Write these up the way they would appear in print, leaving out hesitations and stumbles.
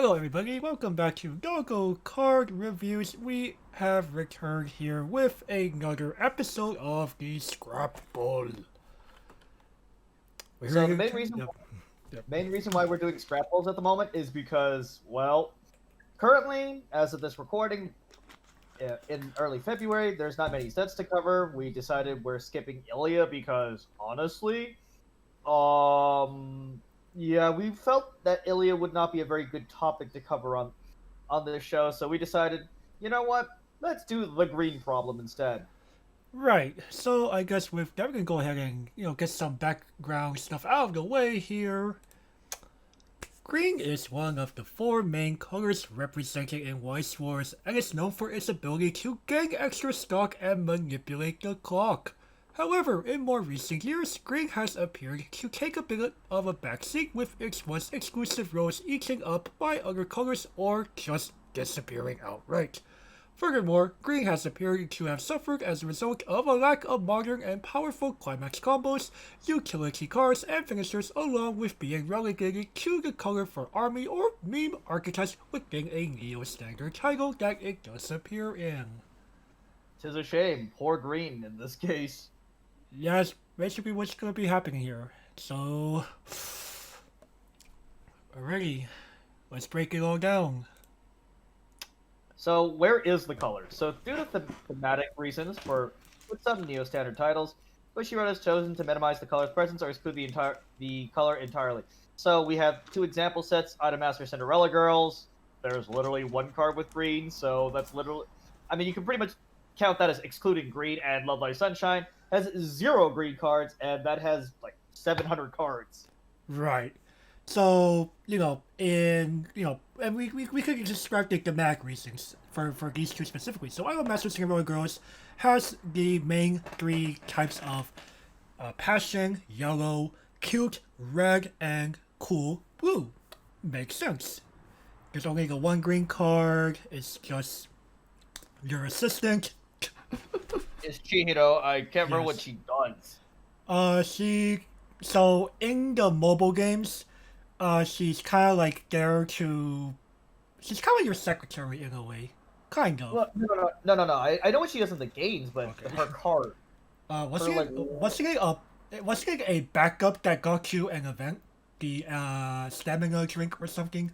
Hello everybody, welcome back to Go Card Reviews. We have returned here with another episode of the Scrap Ball. We're So the here to... Yep. main reason why we're doing scrap pulls at the moment is because, well, currently, as of this recording, in early February, there's not many sets to cover. We decided we're skipping Ilya because, honestly, yeah, we felt that Ilya would not be a very good topic to cover on this show. So we decided, you know what? Let's do the green problem instead. Right, so I guess with that, we're gonna go ahead and, get some background stuff out of the way here. Green is one of the four main colors represented in Weiss Schwarz and is known for its ability to gain extra stock and manipulate the clock. However, in more recent years, green has appeared to take a bit of a backseat, with its once exclusive roles eaten up by other colors or just disappearing outright. Furthermore, green has appeared to have suffered as a result of a lack of modern and powerful climax combos, utility cards, and finishers, along with being relegated to the color for army or meme archetypes within a neo-standard title that it does appear in. Tis a shame. Poor green in this case. Yeah, that's basically what's gonna be happening here. So, alrighty, let's break it all down. So where is the color? So due to thematic reasons for with some neo-standard titles, Bushiroad has chosen to minimize the color's presence or exclude the color entirely. So we have two example sets: Item Master Cinderella Girls. There's literally one card with green, so that's literally. I mean, you can pretty much count that as excluding green. And Love Live Sunshine has 0 green cards, and that has like 700 cards. Right. So, and we could describe the thematic reasons for these two specifically. So, Idol Master Cinderella Girls has the main three types of passion, yellow, cute, red, and cool, blue. Makes sense. There's only the one green card. It's just your assistant. Is Chihiro? I can't remember what Yes. she does. So in the mobile games, she's kind of like there to. She's kind of like your secretary in a way, kind of. Well, no. I know what she does in the games, but Okay. her card. What's Her it? like What's it a backup that got you an event? The stamina drink or something.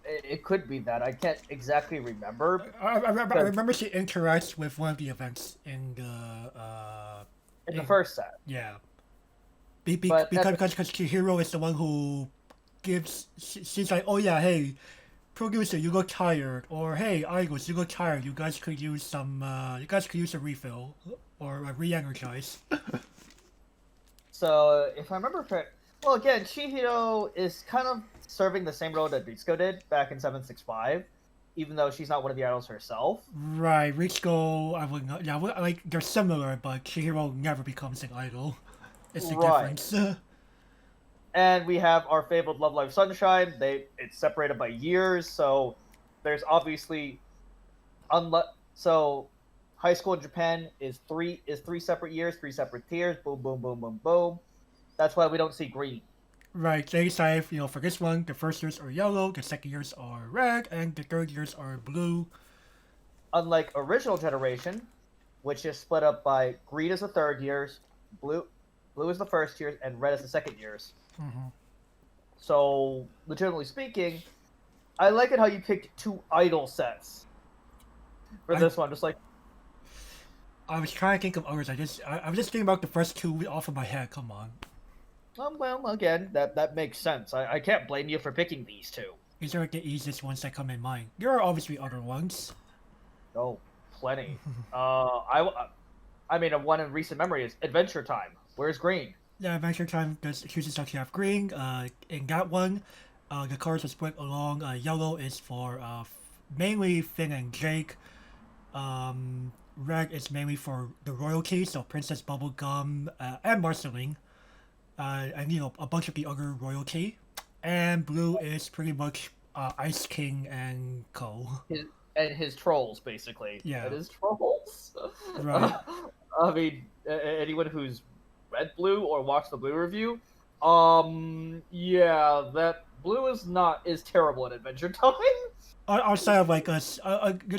it could be that I can't exactly remember. I remember she interacts with one of the events in the In the first set. yeah. But Because Chihiro is the one who gives. She's like, oh yeah, hey, producer, you look tired, or hey, idols, you look tired. You guys could use some. You guys could use a refill or a re-energize. so if I remember correct, well again, Chihiro is kind of serving the same role that Ritsuko did back in 765, even though she's not one of the idols herself. Right, Ritsuko, I would not. Yeah, like they're similar, but Chihiro never becomes an idol. It's the Right. difference. And we have our fabled Love Live Sunshine. It's separated by years, so there's obviously so high school in Japan is three separate years, 3 separate tiers. Boom, boom, boom, boom, boom. That's why we don't see green. Right, they decide, for this one, the first years are yellow, the second years are red, and the third years are blue. Unlike original generation, which is split up by green is the third years, blue is the first years, and red is the second years. Hmm. So, legitimately speaking, I like it how you picked 2 idol sets for I, this one. Just like, I was trying to think of others. I was just thinking about the first two off of my head. Come on, well, again, that makes sense. I can't blame you for picking these 2. these are like the easiest ones that come in mind. There are obviously other ones. Oh, plenty. I mean, one in recent memory is Adventure Time. Where's green? Yeah, Adventure Time does chooses to actually have green. In that one, the cards are split along. Yellow is for mainly Finn and Jake. Red is mainly for the royalty, so Princess Bubblegum and Marceline, and a bunch of the other royalty. And blue is pretty much Ice King and Co. His trolls, basically. Yeah. And his trolls. Right. I mean, anyone who's read Blue or watched the Blue review, yeah, Blue is terrible at Adventure Time. Outside of like there's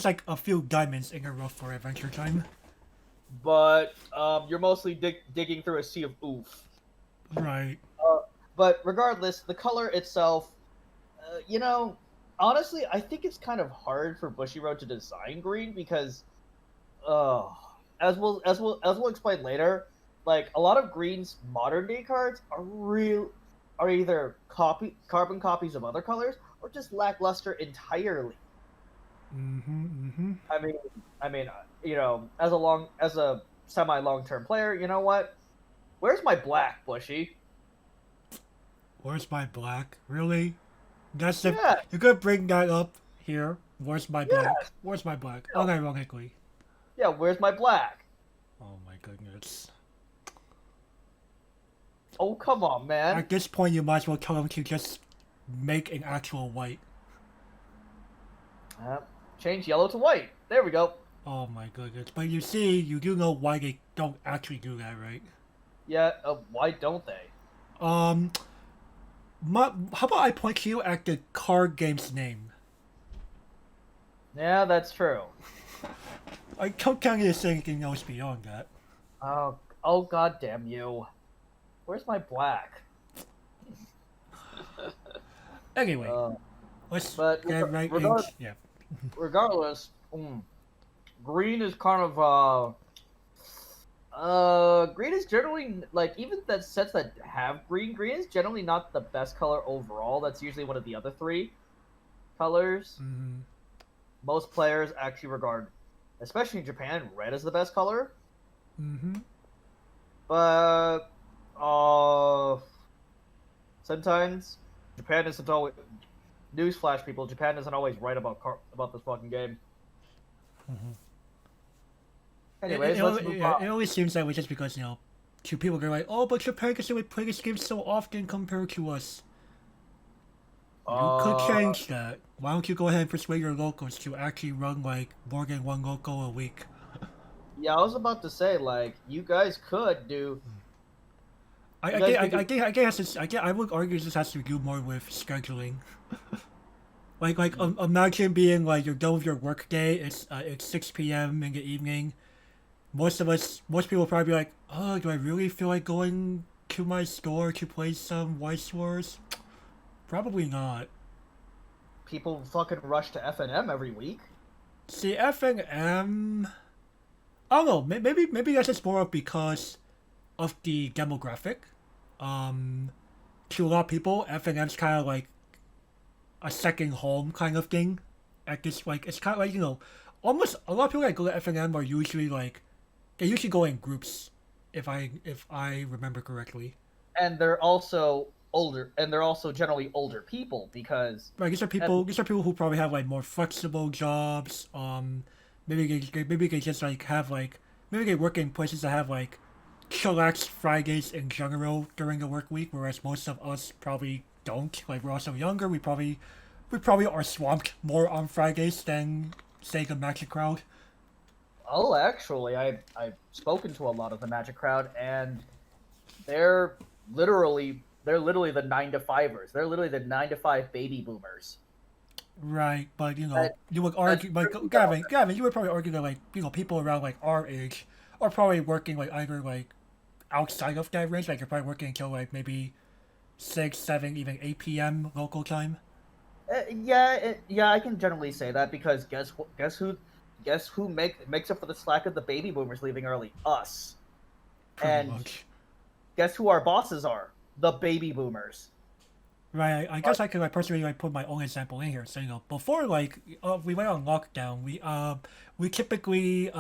like a few diamonds in a row for Adventure Time. But you're mostly digging through a sea of oof. Right. But regardless, the color itself, honestly, I think it's kind of hard for Bushiroad to design green because, as we'll explain later, like a lot of Green's modern day cards are either carbon copies of other colors or just lackluster entirely. I mean, as a semi long term player, you know what? Where's my black, Bushy? Where's my black? Really? That's the Yeah. you could bring that up here. Where's my black? Yes. Where's my black? Yeah. Unironically. Yeah, where's my black? Oh my goodness. Oh, come on, man. At this point, you might as well tell them to just make an actual white. Change yellow to white. There we go. Oh my goodness. But you see, you do know why they don't actually do that, right? Yeah, why don't they? How about I point you at the card game's name? Yeah, that's true. I can't tell you anything else beyond that. Oh, god damn you. Where's my black? Anyway, let's but get right regardless, yeah. regardless, green is kind of green is generally like even that sets that have green is generally not the best color overall. That's usually one of the other three colors. Mm-hmm. Most players actually regard, especially in Japan, red as the best color. Mm-hmm. But sometimes Japan isn't always. Newsflash, people! Japan isn't always right about this fucking game. Mm-hmm. Anyways, let's move on. It always seems that way just because, two people go like, oh, but Japan can play this game so often compared to us. You could change that. Why don't you go ahead and persuade your locals to actually run, like, more than one local a week? Yeah, I was about to say, like, you guys could do... I would argue this has to do more with scheduling. Imagine being, like, you're done with your work day, it's 6 p.m. in the evening. Most people probably be like, oh, do I really feel like going to my store to play some Weiss Schwarz? Probably not. People fucking rush to FNM every week. See, FNM... I don't know, maybe that's just more of because of the demographic. To a lot of people, FNM's kind of like a second home kind of thing. At this, like, it's kind of like, almost a lot of people that go to FNM are usually like, they usually go in groups, if I remember correctly. And they're also older, and they're also generally older people because. Right, these are people who probably have like more flexible jobs. Maybe they just like have like maybe they work in places that have like chillax Fridays in general during the work week, whereas most of us probably don't. Like, we're also younger. We probably are swamped more on Fridays than, say, the Magic crowd. Oh, actually, I've spoken to a lot of the Magic crowd, and they're literally the 9-to-5ers. They're literally the 9-to-5 baby boomers. Right, but you would argue, like, Gavin, you would probably argue that, like, people around like our age are probably working like either like outside of that range, like you're probably working until like maybe 6, 7, even 8 p.m. local time. Yeah, I can generally say that because guess who makes up for the slack of the baby boomers leaving early? Us. Pretty much. Guess who our bosses are? The baby boomers. Right, I guess I could personally put my own example in here. So before we went on lockdown, we typically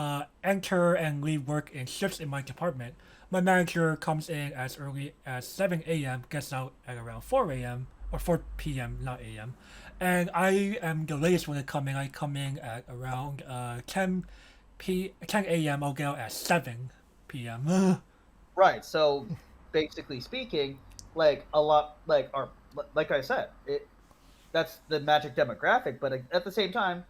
enter and leave work in shifts in my department. My manager comes in as early as 7 a.m., gets out at around 4 a.m. or 4 p.m., not a.m. And I am the latest one to come in. I come in at around 10 a.m. I'll get out at 7 p.m. Right. So basically speaking, like I said, that's the Magic demographic, but at the same time,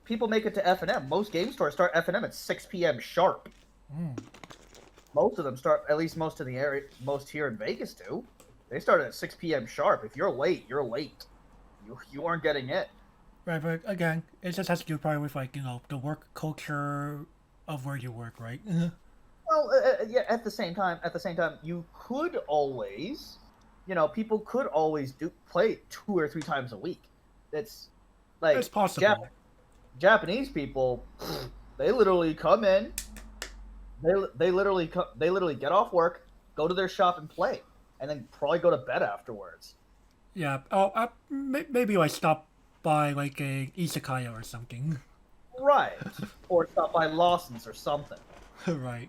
people make it to FNM. Most game stores start FNM at 6 p.m. sharp. Most of them start, at least most in the area, most here in Vegas do. They start at 6 p.m. sharp. If you're late, you're late. You aren't getting it. Right, but again, it just has to do probably with like the work culture of where you work, right? Well, yeah. At the same time, you could always, people could always play 2 or 3 times a week. It's It's like possible. Japanese people, they literally come in. They literally get off work, go to their shop and play, and then probably go to bed afterwards. Yeah. Oh, maybe I stop by like a izakaya or something. Right. Or stop by Lawson's or something. Right.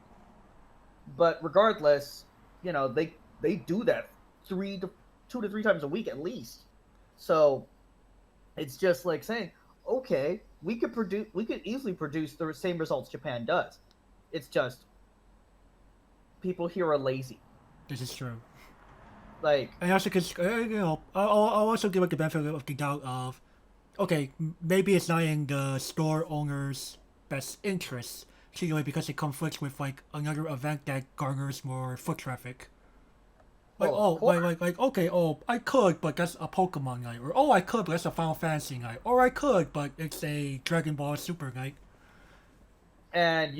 But regardless, they do that 2 to 3 times a week at least. So it's just like saying, okay, we could easily produce the same results Japan does. It's just people here are lazy. This is true. Like, And also, because I'll also give like the benefit of the doubt of, okay, maybe it's not in the store owner's best interest, particularly because it conflicts with like another event that garners more foot traffic. Like, well, oh, of course. okay, oh, I could, but that's a Pokemon night, or oh, I could, but that's a Final Fantasy night, or I could, but it's a Dragon Ball Super night. And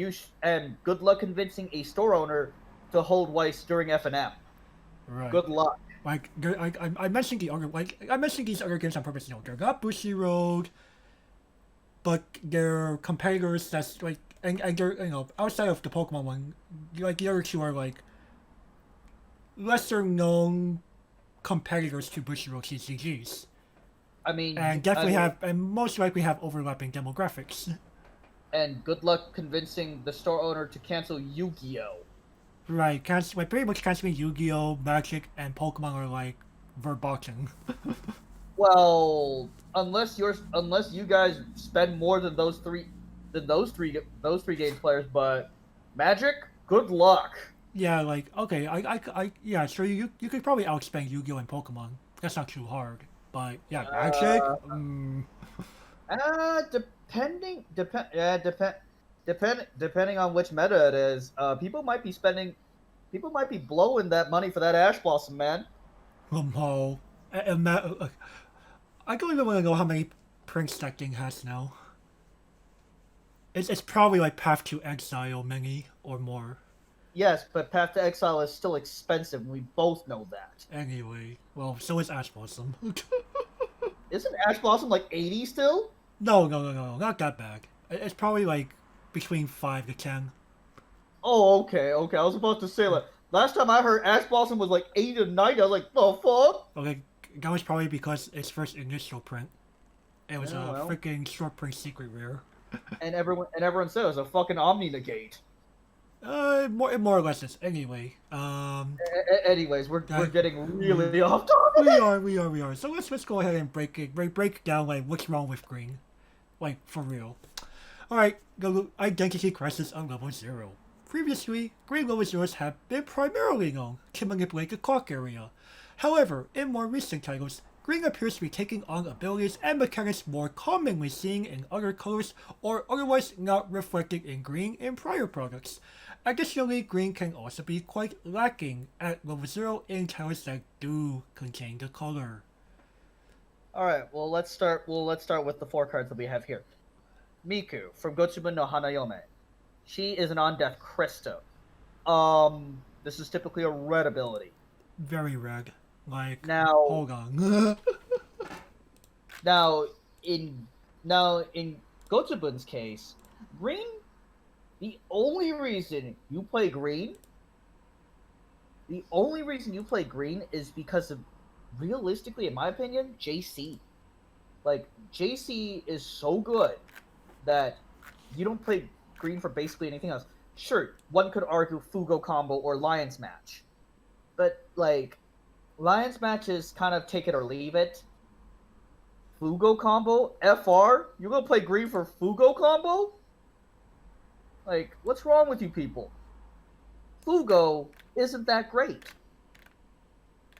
good luck convincing a store owner to hold Weiss during F&M. Right. Good luck. Like, I mentioned I mentioned these other games on purpose. They're not Bushiroad, but they're competitors that's like, and they're outside of the Pokemon one, like the other two are like lesser known competitors to Bushiroad CCGs, I mean, and definitely have and most likely have overlapping demographics. and good luck convincing the store owner to cancel Yu-Gi-Oh. Right, like pretty much canceling Yu-Gi-Oh, Magic, and Pokemon are like verboten. Well, unless you guys spend more than those three games players, but Magic, good luck. Yeah, like okay, yeah, sure. You could probably outspend Yu-Gi-Oh and Pokemon. That's not too hard. But yeah, Magic. Uh, depending on which meta it is, people might be blowing that money for that Ash Blossom, man. No. I don't even want to know how many prints that thing has now. It's probably like Path to Exile many or more. Yes, but Path to Exile is still expensive, and we both know that. Anyway, well, so is Ash Blossom. Isn't Ash Blossom like 80 still? No, not that bad. It's probably like between 5 to 10. Oh, okay. I was about to say, like, last time I heard Ash Blossom was like 80 to 90. I was like, the fuck? Okay, that was probably because its first initial print. It was Yeah, a well. freaking short print secret rare. And everyone said it was a fucking Omni Negate. More or less is. Anyway, Anyways, we're getting really off we are. So let's go ahead and break down like what's wrong with green, like for real. All right, the identity crisis on level 0. Previously, green level 0s have been primarily known to manipulate the clock area. However, in more recent titles, green appears to be taking on abilities and mechanics more commonly seen in other colors or otherwise not reflected in green in prior products. Additionally, green can also be quite lacking at level 0 in titles that do contain the color. All right, well let's start with the 4 cards that we have here. Miku from Gochujin no Hanayome. She is an on-death Crystal. This is typically a red ability. Very red. Like, Now, hold on. now in Gochujin's case, green. The only reason you play green is because of, realistically, in my opinion, JC. Like, JC is so good that you don't play green for basically anything else. Sure, one could argue Fugo combo or Lion's Match. But, like, Lion's Match is kind of take it or leave it. Fugo combo? FR? You gonna play green for Fugo combo? Like, what's wrong with you people? Fugo isn't that great.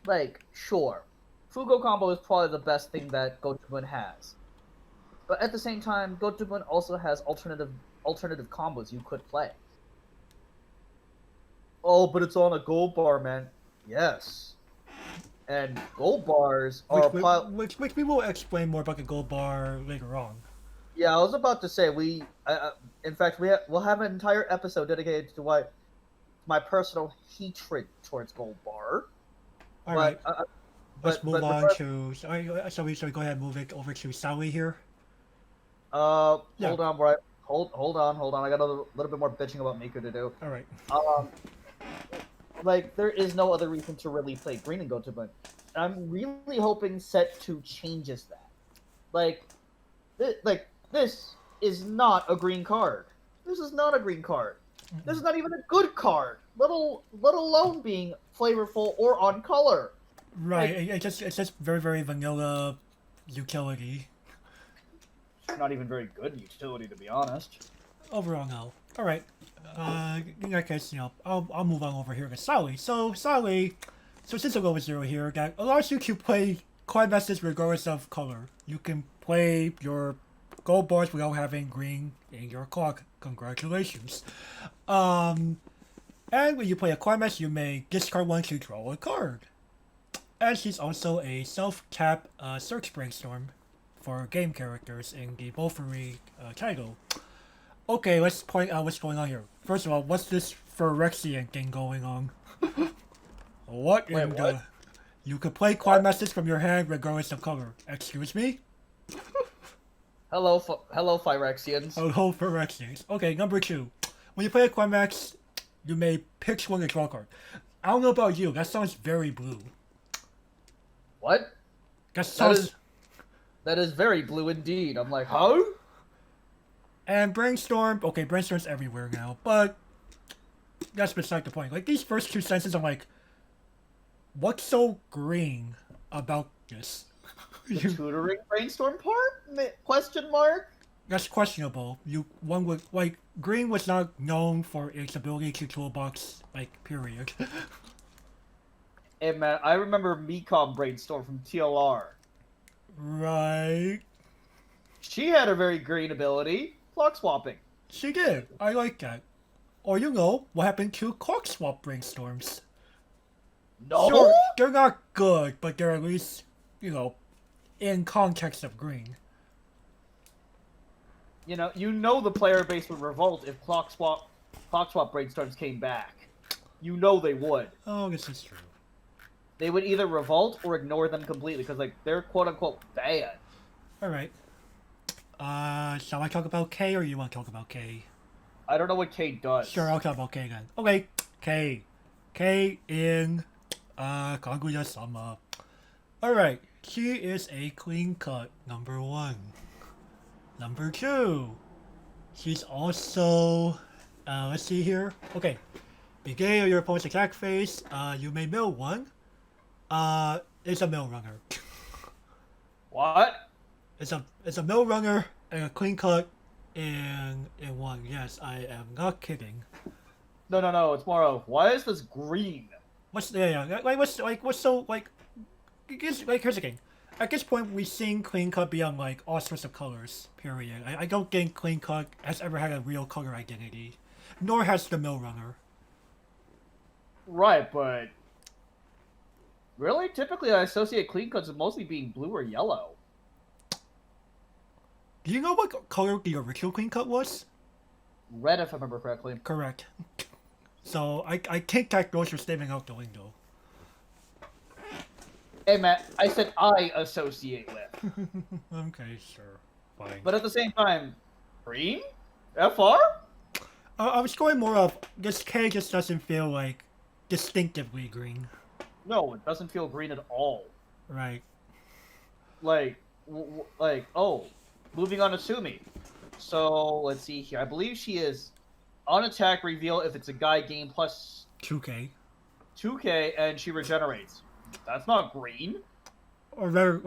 Like, sure, Fugo combo is probably the best thing that Gochujin has. But at the same time, Gochujin also has alternative combos you could play. Oh, but it's on a gold bar, man. Yes. And gold bars are a pile. Which we will explain more about the gold bar later on. Yeah, I was about to say in fact, we'll have an entire episode dedicated to my personal hatred towards gold bar. All right. Let's move on regard- to. Shall we go ahead and move it over to Sally here? Yeah. Yeah. Hold on. I got a little bit more bitching about Miku to do. All right. Like there is no other reason to really play green and go to but I'm really hoping set 2 changes that. Like this is not a green card. This is not a green card. This is not even a good card. Let alone being flavorful or on color. Right. Like, it's just very very vanilla utility. Not even very good utility, to be honest. Overall, no. All right. In that case, I'll move on over here to Sally. So Sally, since I go with 0 here, that allows you to play climaxes regardless of color. You can play your gold bars without having green in your clock. Congratulations. And when you play a climax, you may discard 1 to draw a card. And she's also a self-tap search brainstorm for game characters in the Wolfery title. Okay, let's point out what's going on here. First of all, what's this Phyrexian thing going on? What in the... You can play climaxes from your hand regardless of color. Excuse me? Hello, Phyrexians. Hello, Phyrexians. Okay, number 2. When you play a climax, you may pick one to draw a card. I don't know about you, that sounds very blue. What? That is very blue indeed. I'm like, huh? And Brainstorm, okay, Brainstorm's everywhere now, but that's beside the point. Like, these first 2 sentences, I'm like, what's so green about this? The tutoring brainstorm part? Question mark? That's questionable. Green was not known for its ability to toolbox, period. Hey man, I remember Mecom brainstorm from TLR. Right. She had a very green ability. Clock swapping. She did. I like that. Or what happened to clock swap brainstorms? No? Sure, they're not good, but they're at least, in context of green. You know the player base would revolt if clock swap brainstorms came back. You know they would. Oh, this is true. They would either revolt or ignore them completely because they're quote unquote bad. All right. Shall I talk about K or you want to talk about K? I don't know what K does. Sure, I'll talk about K then. Okay, K. K in Kaguya-sama. Alright, she is a clean cut, number 1. Number 2. She's also, let's see here. Okay, beginning of your opponent's attack phase, you may mill 1. It's a mill runner. What? It's a mill runner and a clean cut in 1. Yes, I am not kidding. No. It's more of why is this green? Here's the thing. At this point, we've seen clean cut be on all sorts of colors. Period. I don't think clean cut has ever had a real color identity, nor has the mill runner. Right, but really, typically I associate clean cuts with mostly being blue or yellow. Do you know what color the original clean cut was? Red, if I remember correctly. Correct. So I think that goes for statement out the window. Hey Matt, I said I associate with. Okay, sure, fine. But at the same time, green? FR? I was going more of this K just doesn't feel distinctively green. No, it doesn't feel green at all. Right. Moving on to Sumi. So, let's see here. I believe she is on attack reveal if it's a guy game plus 2K. 2K and she regenerates. That's not green. Or rather,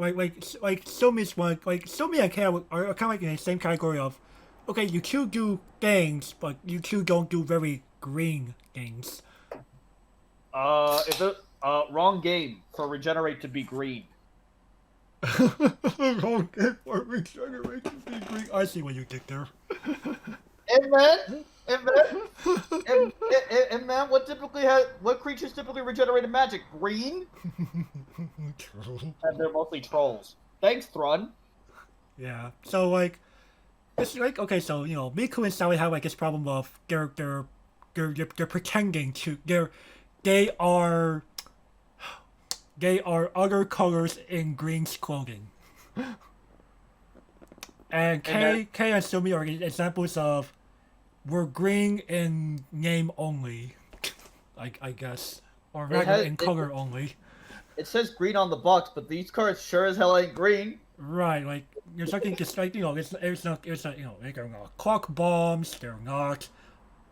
Sumi's one, Sumi and K are kind of in the same category of, okay, you two do things, but you two don't do very green things. Wrong game for regenerate to be green. Wrong game for regenerate to be green. I see what you did there. Hey man, And man, what creatures typically regenerate in Magic? Green, True. and they're mostly trolls. Thanks, Thrun. Yeah. So like, it's like okay. So Miku and Sally have like this problem of they're pretending to they are they are other colors in Green's clothing. And K and Sumi are examples of we're green in name only, I guess, or rather in color only. It says green on the box, but these cards sure as hell ain't green. Right, like there's something just like it's not they're not clock bombs, they're not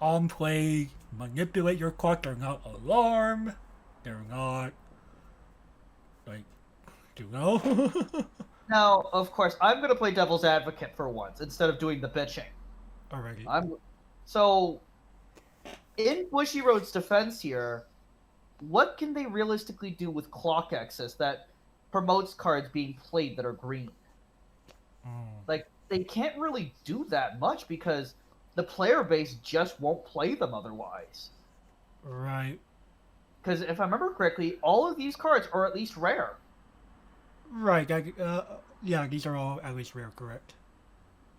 on play manipulate your clock, they're not alarm, they're not like Now, of course, I'm gonna play devil's advocate for once instead of doing the bitching. Alrighty. So in Bushiroad's defense here, what can they realistically do with clock access that promotes cards being played that are green? Like, they can't really do that much because the player base just won't play them otherwise. Right. Because if I remember correctly, all of these cards are at least rare. Right. Yeah, these are all at least rare, correct.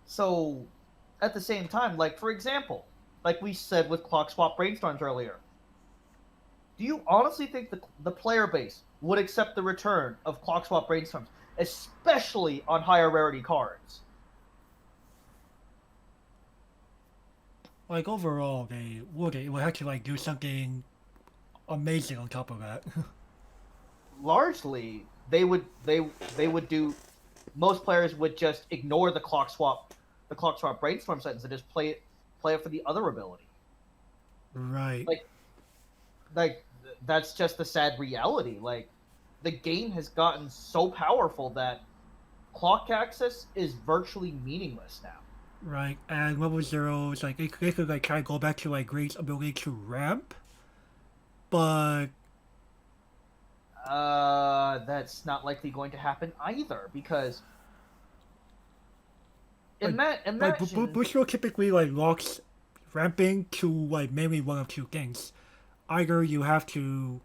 So, at the same time, like, for example, like we said with Clock Swap Brainstorms earlier, do you honestly think the player base would accept the return of Clock Swap Brainstorms, especially on higher rarity cards? Like overall, they would have to like do something amazing on top of that. Largely, they would do. Most players would just ignore the Clock Swap Brainstorm sentence and just play it for the other ability. Right. Like that's just the sad reality. Like the game has gotten so powerful that clock access is virtually meaningless now. Right, and level zero is like they could like try to go back to like Green's ability to ramp, but that's not likely going to happen either because Bushido typically like locks ramping to like mainly one of two things. Either you have to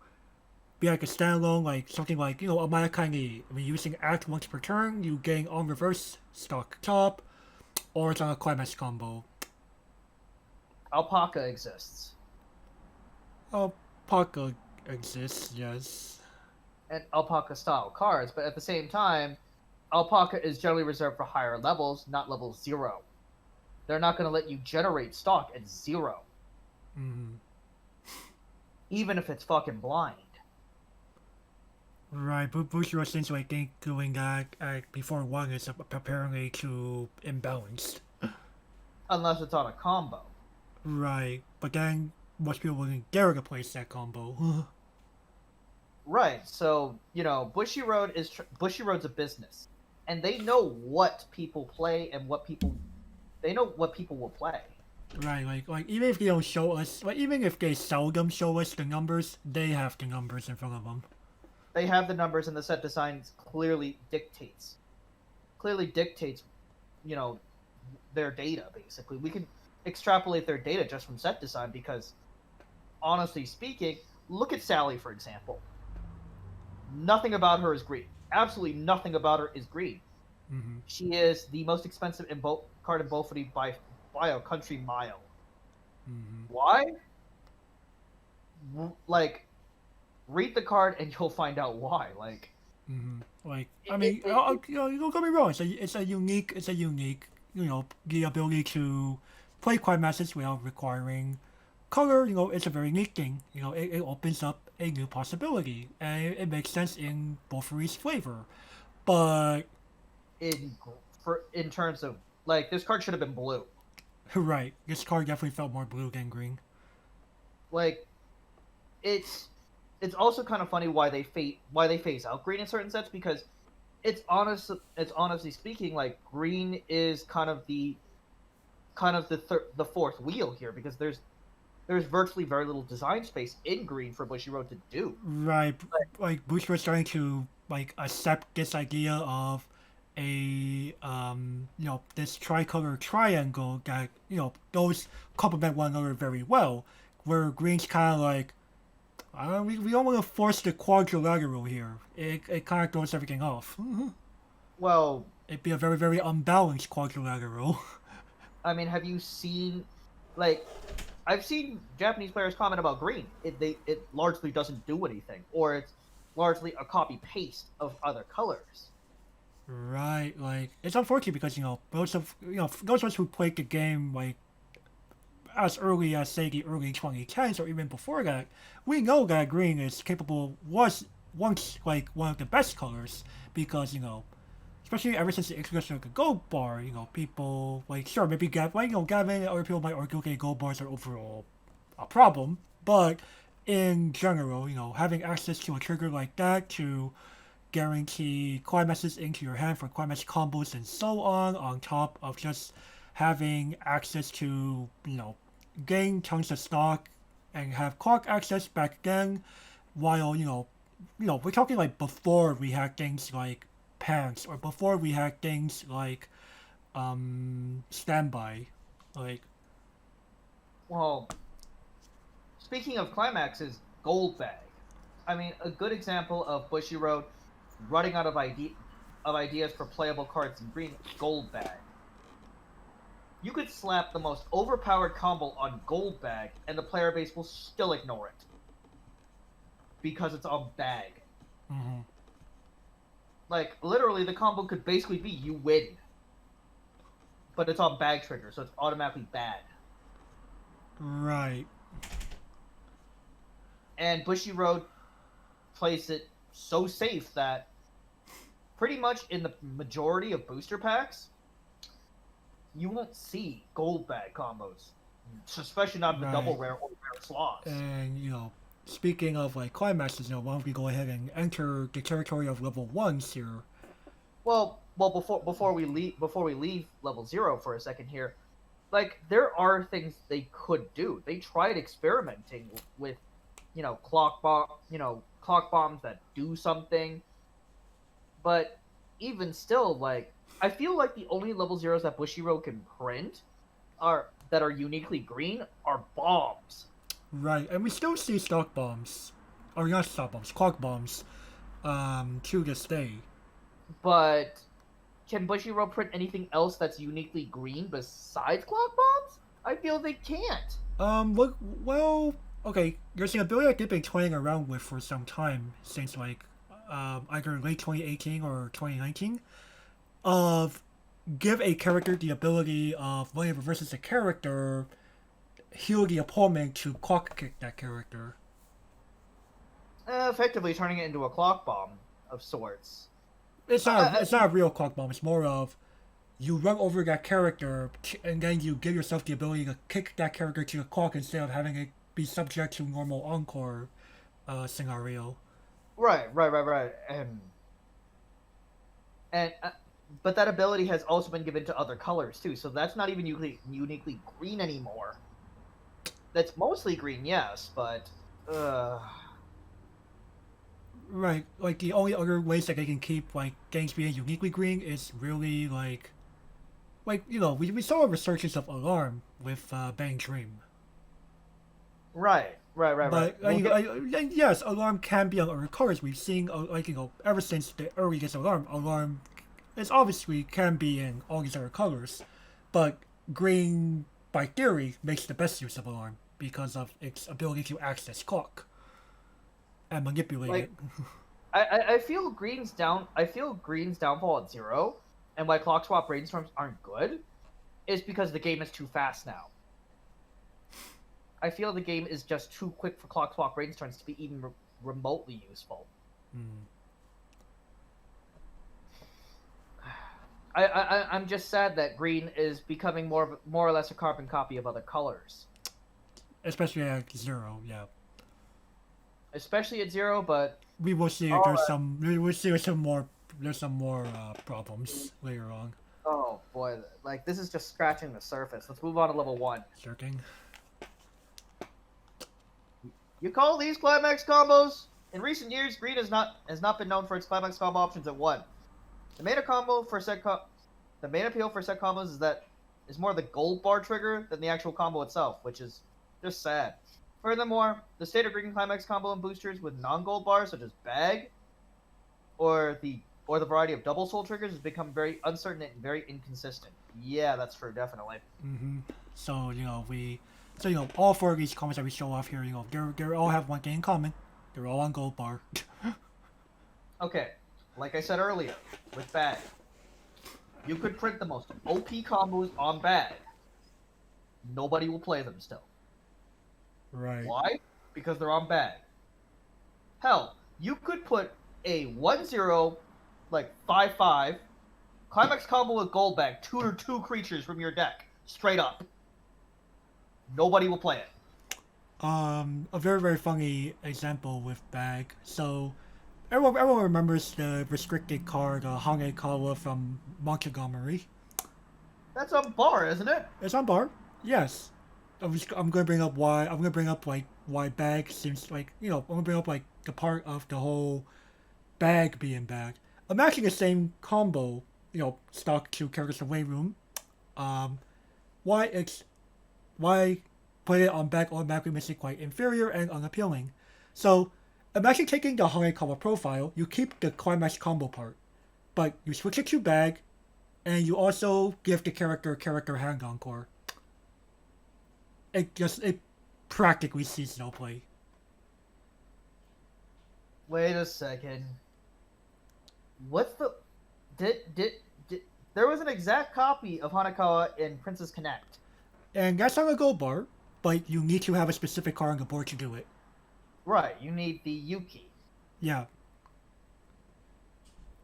be like a standalone, like something like a Mayakani. I mean, using Act once per turn, you gain on reverse stock top, or it's on a climax combo. Alpaca exists. Alpaca exists, yes. And Alpaca style cards, but at the same time, Alpaca is generally reserved for higher levels, not level 0. They're not going to let you generate stock at 0. Mm-hmm. Even if it's fucking blind. Right, but Bushido seems to think doing that before 1 is apparently too imbalanced. Unless it's on a combo. Right, but then most people wouldn't dare to place that combo. Right, so, Bushiroad's a business. And they know what people play and they know what people will play. Right, like even if they don't show us, like even if they seldom show us the numbers, they have the numbers in front of them. They have the numbers, and the set designs clearly dictates, their data. Basically, we can extrapolate their data just from set design because, honestly speaking, look at Sally for example. Nothing about her is green. Absolutely nothing about her is green. Mm-hmm. She is the most expensive card in Bofity by a country mile. Mm-hmm. Why? Like, read the card and you'll find out why. Like, like I mean, don't get me wrong. It's a unique, the ability to play quad masses without requiring color. It's a very unique thing. It opens up a new possibility, and it makes sense in Bofuri's flavor. But in terms of like, this card should have been blue. Right, this card definitely felt more blue than green. Like, it's also kind of funny why they phase out green in certain sets because it's honestly speaking, like, green is kind of the fourth wheel here because there's virtually very little design space in green for Bushiroad to do. Right, like Bushiroad's starting to like accept this idea of this tricolor triangle that those complement one another very well. Where green's kind of like, we don't want to force the quadrilateral here. It kind of throws everything off. Well, It'd be a very, very unbalanced quadrilateral. I mean, have you seen, like, I've seen Japanese players comment about green. It largely doesn't do anything, or it's largely a copy paste of other colors. Right, like it's unfortunate because those of us who played the game like as early as say the early 2010s or even before that, we know that green is capable was once like one of the best colors because especially ever since the introduction of the gold bar, people like sure maybe Gavin and other people might argue okay gold bars are overall a problem, but in general, having access to a trigger like that to guarantee climaxes into your hand for climax combos and so on top of just having access to, gain tons of stock and have clock access back then, while, we're talking like before we had things like pants or before we had things like standby. Like, Well, speaking of climaxes, gold bag. I mean, a good example of Bushiroad running out of ideas for playable cards in green, gold bag. You could slap the most overpowered combo on gold bag, and the player base will still ignore it because it's on bag. mm-hmm. Like literally, the combo could basically be you win, but it's on bag trigger, so it's automatically bad. Right. And Bushiroad plays it so safe that pretty much in the majority of booster packs, you won't see gold bag combos, especially not in the double rare or rare slots. And speaking of like climaxes, why don't we go ahead and enter the territory of level ones here? Well, before we leave level 0 for a second here, like there are things they could do. They tried experimenting with, clock bombs that do something, but even still, like I feel like the only level 0s that Bushiroad can print that are uniquely green are bombs. Right, and we still see stock bombs, or not stock bombs, clock bombs, to this day. But can Bushiroad print anything else that's uniquely green besides clock bombs? I feel they can't. Look, well, okay, there's an ability that they've been toying around with for some time, since like, either late 2018 or 2019, of give a character the ability of when it reverses a character, heal the opponent to clock kick that character. Effectively turning it into a clock bomb of sorts. It's not a real clock bomb. It's more of you run over that character and then you give yourself the ability to kick that character to the clock instead of having it be subject to normal encore scenario. Right. And but that ability has also been given to other colors too, so that's not even uniquely green anymore. That's mostly green, yes, but Right, like the only other ways that they can keep like things being uniquely green is really we saw a resurgence of Alarm with Bang Dream. right. But yes, Alarm can be on other colors. We've seen ever since the earliest Alarm is obviously can be in all these other colors, but green by theory makes the best use of Alarm because of its ability to access clock and manipulate it. I feel green's downfall at 0, and why clock swap brainstorms aren't good, is because the game is too fast now. I feel the game is just too quick for clock swap brainstorms to be even remotely useful. I'm just sad that green is becoming more or less a carbon copy of other colors. Especially at 0, yeah. Especially at 0, but we will see. There's some more problems later on. Oh boy, like this is just scratching the surface. Let's move on to level 1. Jerking. You call these climax combos? In recent years, green has not been known for its climax combo options at 1. The main combo for the main appeal for set combos is that it's more the gold bar trigger than the actual combo itself, which is just sad. Furthermore, the state of green climax combo and boosters with non-gold bars such as bag or the variety of double soul triggers has become very uncertain and very inconsistent. Yeah, that's true, definitely. Mm-hmm. So all four of these comments that we show off here, they all have one thing in common. They're all on gold bar. Okay, like I said earlier, with bag, you could print the most OP combos on bag. Nobody will play them still. Right. Why? Because they're on bag. Hell, you could put a 1-0, like 5-5, climax combo with gold bag, tutor two creatures from your deck, straight up. Nobody will play it. A very, very funny example with bag. So everyone remembers the restricted card Hangekawa from Montgomery. That's on bar, isn't it? It's on bar. Yes. I'm gonna bring up why. I'm gonna bring up like why bag seems like I'm gonna bring up like the part of the whole bag being bag. Imagine the same combo. Stock two characters away room. Why put it on bag automatically makes it quite inferior and unappealing. So imagine taking the Hangekawa profile. You keep the climax combo part, but you switch it to bag, and you also give the character hand encore. It practically sees no play. Wait a second. What's the did there was an exact copy of Hanekawa in Princess Connect. And that's on a gold bar, but you need to have a specific card on the board to do it. Right, you need the Yuki. Yeah.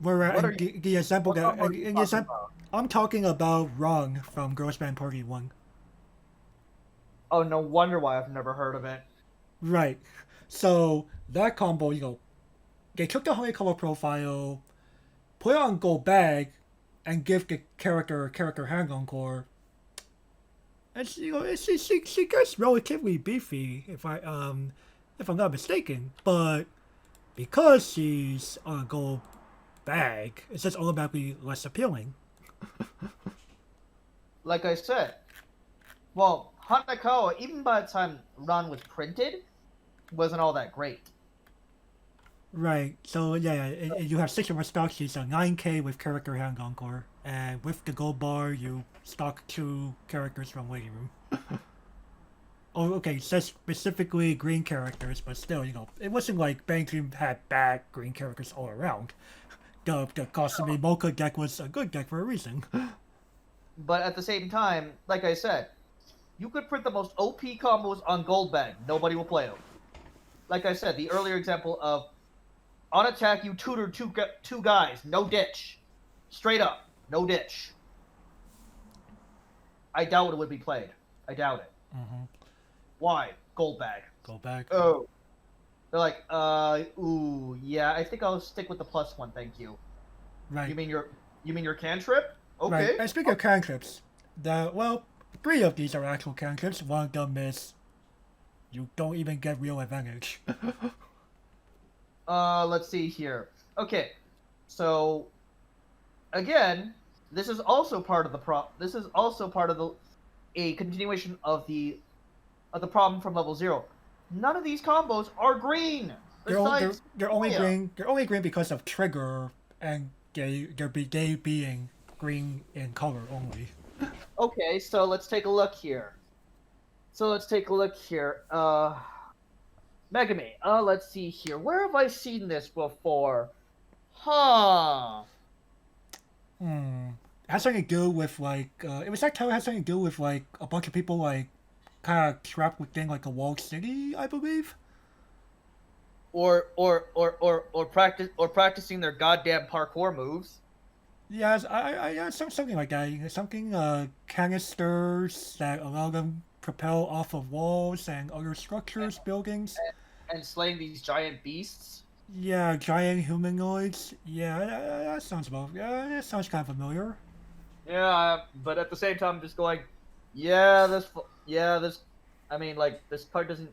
Where the example that I'm talking about Rung from Girls Band Party 1. Oh, no wonder why I've never heard of it. Right. So that combo, they took the Hangekawa profile, put it on gold bag, and give the character hand encore. And she gets relatively beefy if I'm not mistaken. But because she's on a gold bag, it's just automatically less appealing. Like I said, well, Hanekawa, even by the time Ran was printed, wasn't all that great. Right. So you have 6 more stocks. She's a 9K with character hand encore, and with the gold bar, you stock 2 characters from waiting room. Oh, okay. It says specifically green characters, but still, it wasn't like Bang Dream had bad green characters all around. The Kasumi Mocha deck was a good deck for a reason. But at the same time, like I said, you could print the most OP combos on gold bag. Nobody will play them. Like I said, the earlier example of on attack, you tutor two guys, no ditch. Straight up, no ditch. I doubt it would be played. I doubt it. Mm-hmm. Why? Gold bag. Gold bag. Oh. They're like, yeah, I think I'll stick with the +1, thank you. Right. You mean your cantrip? Okay. Right. And speaking of cantrips, 3 of these are actual cantrips. One of them is you don't even get real advantage. Let's see here. Okay, so again, this is also part of a continuation of the problem from level 0. None of these combos are green. They're only green. They're only green because of trigger and they being green in color only. Okay, so let's take a look here. Megami. Let's see here. Where have I seen this before? Huh. It has something to do with it was that time it had something to do with a bunch of people kind of trapped within a walled city, I believe. Or practicing their goddamn parkour moves. Yes, I something like that. Something canisters that allow them propel off of walls and other structures, buildings. And slaying these giant beasts. Yeah, giant humanoids. Yeah, that sounds that sounds kind of familiar. Yeah, but at the same time, I'm just going, this card doesn't.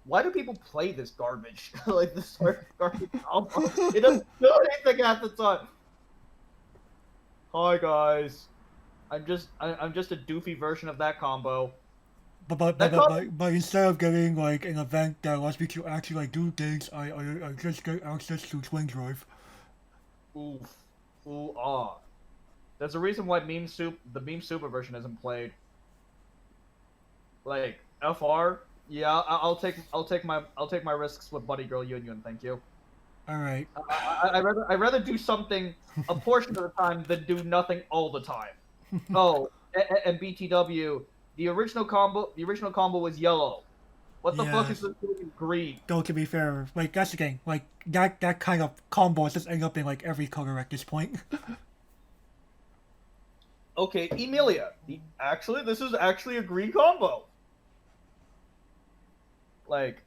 Why do people play this garbage? This garbage combo. It doesn't do anything at the time. Hi guys. I'm just a doofy version of that combo. But instead of getting like an event that allows me to actually like do things, I just get access to Swing Drive. Oof. Ooh ah. There's a reason why the meme super version isn't played. Like FR, yeah, I'll take my risks with Buddy Girl Union, thank you. All right. I'd rather do something a portion of the time than do nothing all the time. Oh, and BTW, the original combo was yellow. What the fuck is Yes. this doing green? Though to be fair, like that's the thing. Like that kind of combo just end up in like every color at this point. Okay, Emilia. This is actually a green combo. Like,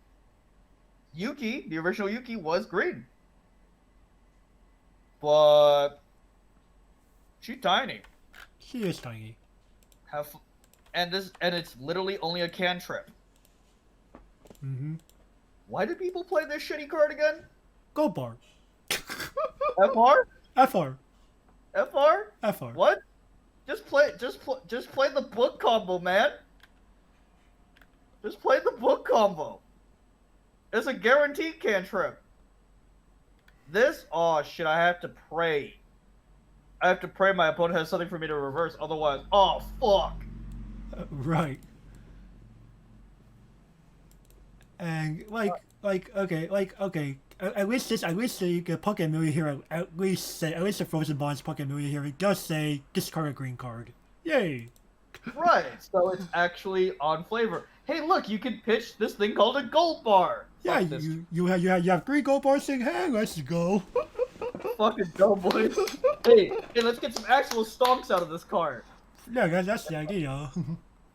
Yuki, the original Yuki was green. But she's tiny. She is tiny. And it's literally only a cantrip. Mm-hmm. Why do people play this shitty card again? Gold bar. FR? FR. FR? FR. What? Just play the book combo, man. Just play the book combo. It's a guaranteed cantrip. Oh shit, I have to pray. I have to pray my opponent has something for me to reverse, otherwise, oh fuck. Right. And okay. At least the Pokemon Movie here, at least the Frozen Bonds Pokemon Movie here, it does say discard a green card. Yay! Right, so it's actually on flavor. Hey, look, you can pitch this thing called a gold bar. Yeah, Fuck this. you have 3 gold bars saying, hey, let's go. Fucking go, boys. Hey, let's get some actual stonks out of this card. Yeah, that's the idea.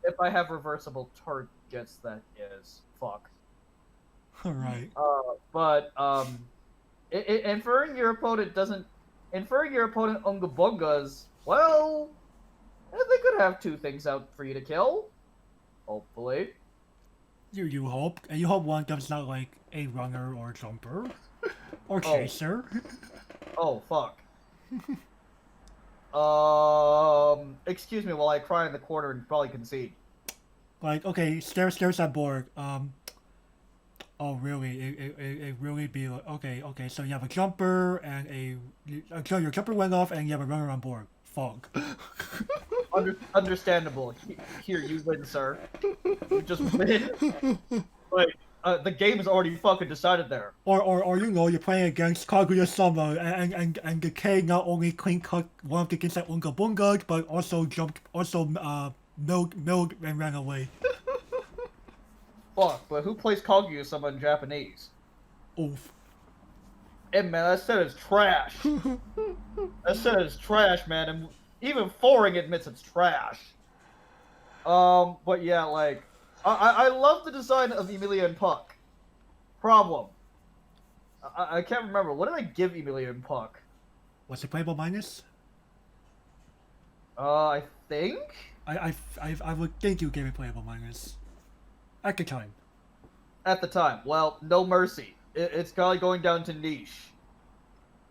If I have reversible targets, that is. Fuck. Alright. Inferring your opponent Unga Bungas, well, they could have 2 things out for you to kill. Hopefully. You hope. And you hope one of them's not like a runner or jumper. Or chaser. Oh, fuck. Excuse me while I cry in the corner and probably concede. Like, okay, stairs at board. Oh, really? It really be like, okay, so you have a jumper and your jumper went off and you have a runner on board. Fuck. Understandable. Here, you win, sir. You just win. Like, the game is already fucking decided there. Or you're playing against Kaguya-sama and the K not only clean cut one of the things that Unga Bunga, but also milled and ran away. Fuck, but who plays Kaguya-sama in Japanese? Oof. Hey man, that set is trash. That set is trash, man, and even Foring admits it's trash. But yeah, like, I love the design of Emilia and Puck. Problem. I can't remember. What did I give Emilia and Puck? Was it playable minus? I think? I would think you gave it playable minus. At the time. At the time. Well, no mercy. It's probably going down to niche.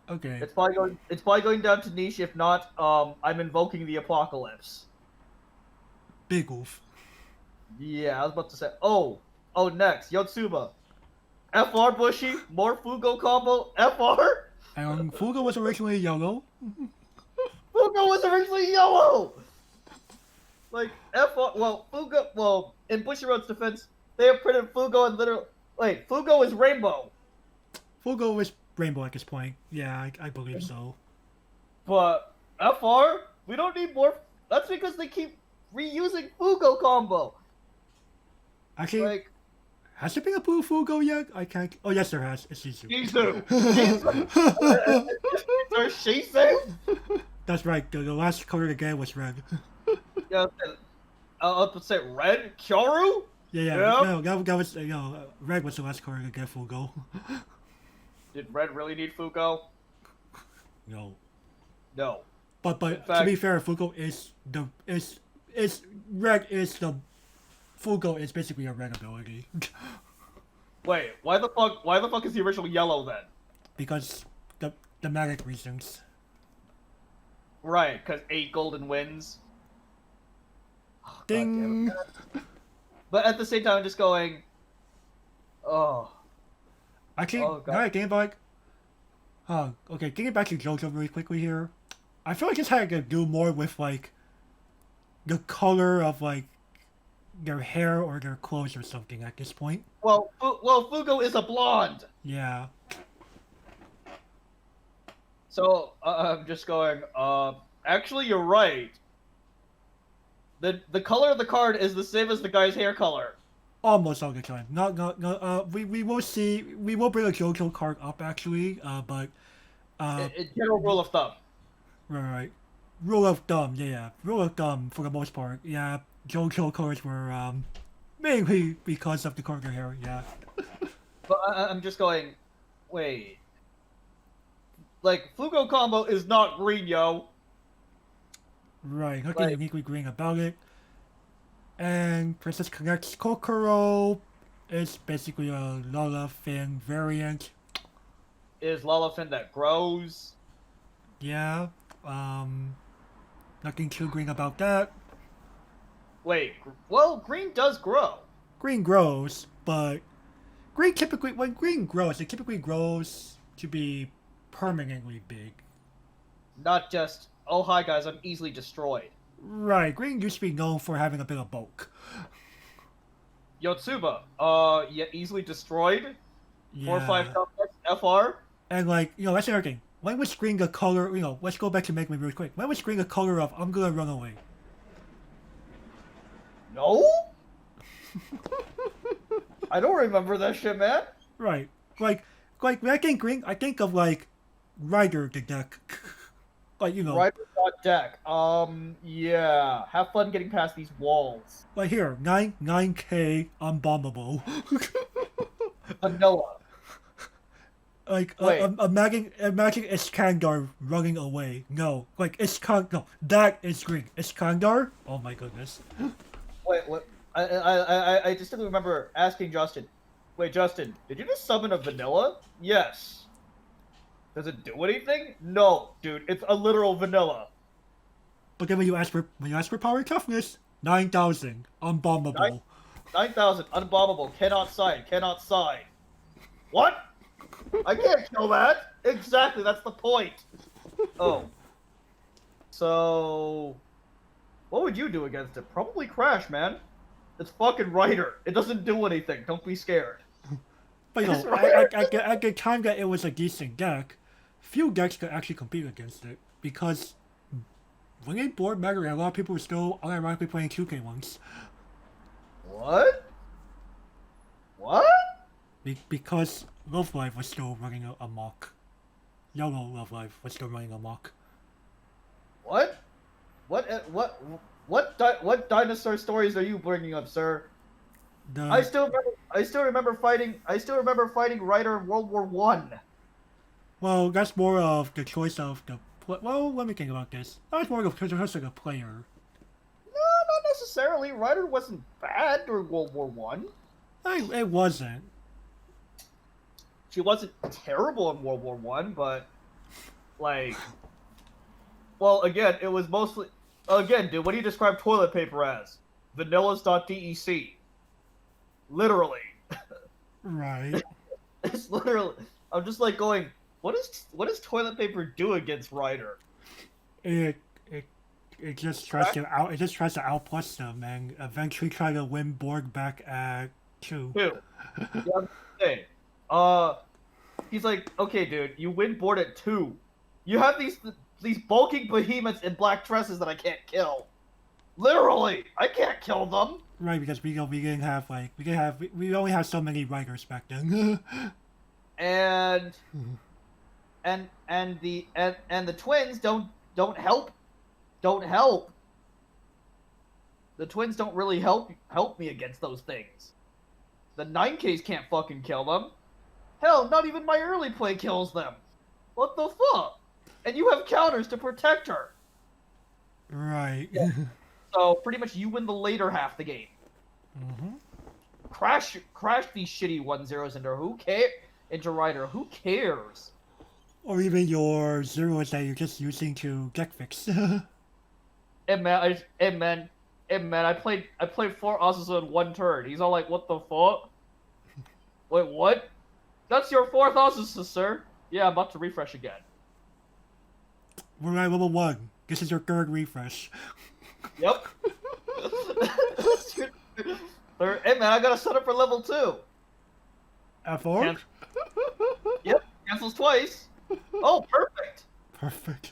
Okay. It's probably going down to niche. If not, I'm invoking the apocalypse. Big oof. Yeah, I was about to say. Oh, next Yotsuba. FR Bushy, more Fugo combo. FR. And Fugo was originally yellow. Fugo was originally yellow. Like FR. Well, Fugo. Well, in Bushiroad's defense, they have printed Fugo and literal. Wait, Fugo is rainbow. Fugo is rainbow at this point. Yeah, I believe so. But FR, we don't need more. That's because they keep reusing Fugo combo. Actually, Like, has there been a blue Fugo yet? I can't. Oh yes, there has. It's Shizu. Or Shizu? That's right. The last color again was red. Yeah, I'll say red Kyoru. Yeah. No, that was red was the last color to get Fugo. Did red really need Fugo? No. No. But fact, to be fair, Fugo is red is the Fugo is basically a red ability. Wait, why the fuck is the original yellow then? Because the thematic reasons. Right, because 8 golden wins. Oh, God damn Ding. it. But at the same time, I'm just going, oh, Actually, oh now God. I think back. Oh, okay. Getting back to JoJo really quickly here. I feel like this had to do more with like the color of like their hair or their clothes or something at this point. Well, Fugo is a blonde. Yeah. So I'm just going, actually, you're right. The color of the card is the same as the guy's hair color. Almost all the time. Not. We will see. We will bring a JoJo card up actually. But General rule of thumb. right. Rule of thumb. Yeah. Rule of thumb for the most part. Yeah. JoJo cards were mainly because of the color of their hair. Yeah. But I'm just going, wait. Like, Fugo combo is not green, yo. Right. Nothing Like, uniquely green about it. And Princess Connects Kokoro is basically a Lola Fin variant. is Lolafin that grows. Yeah. Nothing too green about that. Wait, well, green does grow. Green grows, but green typically, when green grows, it typically grows to be permanently big. Not just, oh, hi guys, I'm easily destroyed. Right, green used to be known for having a bit of bulk. Yotsuba, yeah, easily destroyed. Yeah. 4-5 complex, FR. And like, that's another thing. When was green the color, let's go back to Make Me really quick. When was green the color of I'm gonna run away? No? I don't remember that shit, man. Right. Like when I think green, I think of like Rider the deck. Like, Rider.deck. Yeah. Have fun getting past these walls. like here, 9K unbombable. Vanilla. Like, Wait. imagine Iskandar running away. No. Like, no, that is green. Iskandar? Oh my goodness. Wait, what? I distinctly remember asking Justin, wait, Justin, did you just summon a vanilla? Yes. Does it do anything? No, dude, it's a literal vanilla. But then when you ask for power and toughness, 9,000 unbombable. 9,000, unbombable, cannot side. What? I can't kill that! Exactly, that's the point. Oh. So... what would you do against it? Probably crash, man. It's fucking Rider. It doesn't do anything. Don't be scared. But It's at the time that it was a decent deck, few decks could actually compete against it. Because when it board Mega, a lot of people were still unironically playing 2K ones. What? What? Because Love Live was still running amok. Yellow Love Live was still running amok. What? What dinosaur stories are you bringing up, sir? I still remember fighting Rider in World War One. Well, that's more of the choice of the. Well, let me think about this. That's more of the choice of the player. No, not necessarily. Rider wasn't bad during World War One. It wasn't. She wasn't terrible in World War One, but like, well, again, it was mostly. Again, dude, what do you describe toilet paper as? Vanillas.dec. Literally. Right. It's literally. I'm just like going, what does toilet paper do against Rider? It just tries to outplus them and eventually try to win board back at 2. Yeah, he's like, okay, dude, you win board at 2. You have these bulking behemoths in black dresses that I can't kill. Literally, I can't kill them. Right, because we only have so many writers back then. and the twins don't help. The twins don't really help me against those things. The 9Ks can't fucking kill them. Hell, not even my early play kills them. What the fuck? And you have counters to protect her. Right. Yeah. So pretty much you win the later half of the game. Mm-hmm. Crash these shitty 1-0s into Rider. Who cares? Or even your zeros that you're just using to deck fix. And man, I played 4 Azusa in 1 turn. He's all like, "What the fuck? Wait, what? That's your 4th Azusa, sir." Yeah, I'm about to refresh again. We're at level 1. This is your 3rd refresh. Yep. Hey man, I gotta set up for level 2. F4? Yep, cancels twice. Oh, perfect. Perfect.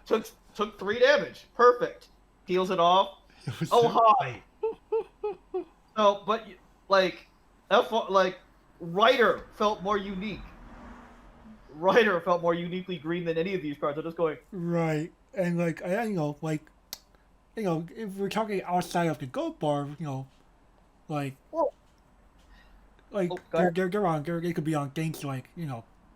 Took 3 damage. Perfect. Heals it off. Oh hi. No, but like like Ryder felt more unique. Ryder felt more uniquely green than any of these cards. I'm just going. Right. And like if we're talking outside of the gold bar, like Well, like oh, go ahead. it could be on things like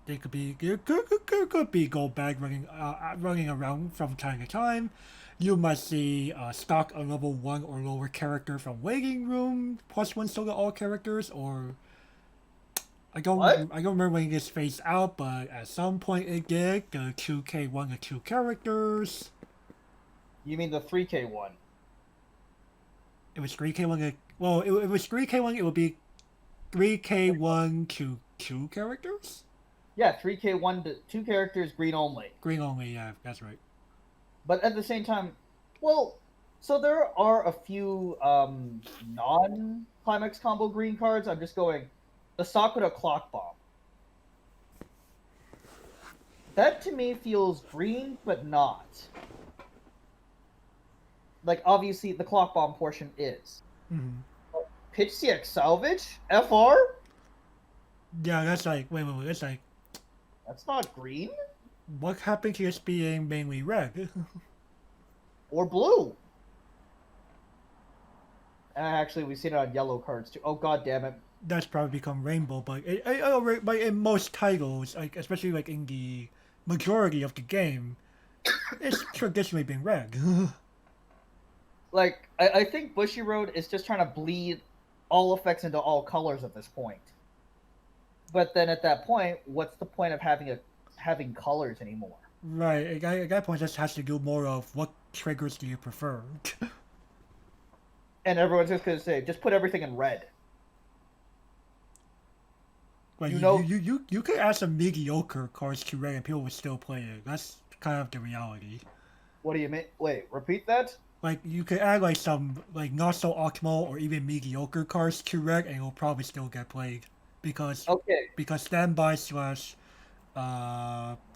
they could be could be gold bag running around from time to time. You might see stock a level 1 or lower character from waiting room +1 so to all characters, or What? I don't remember when this phased out, but at some point it did the 2K1 to 2 characters. You mean the 3K one? It was 3K1 to, well it was 3K1, it would be 3K1 to 2 characters. Yeah, 3K one to 2 characters, green only. Green only, yeah, that's right. But at the same time, well, so there are a few non-climax combo green cards. I'm just going. The Sakura Clock Bomb. That to me feels green, but not. Like, obviously, the Clock Bomb portion is. Mm-hmm. Pitch CX Salvage? FR? Yeah, that's like, wait, that's like, That's not green. what happened to this being mainly red? Or blue. Actually, we've seen it on yellow cards, too. Oh, god damn it. That's probably become rainbow, but but in most titles, like especially like in the majority of the game, it's traditionally been red. Like, I think Bushiroad is just trying to bleed all effects into all colors at this point. But then at that point, what's the point of having colors anymore? Right, at that point, just has to do more of what triggers do you prefer. And everyone's just gonna say, just put everything in red. Like You know- you could add some mediocre cards to red and people would still play it. That's kind of the reality. What do you mean? Wait, repeat that? Like you could add like some like not so optimal or even mediocre cards to red and it'll probably still get played because Okay, standby /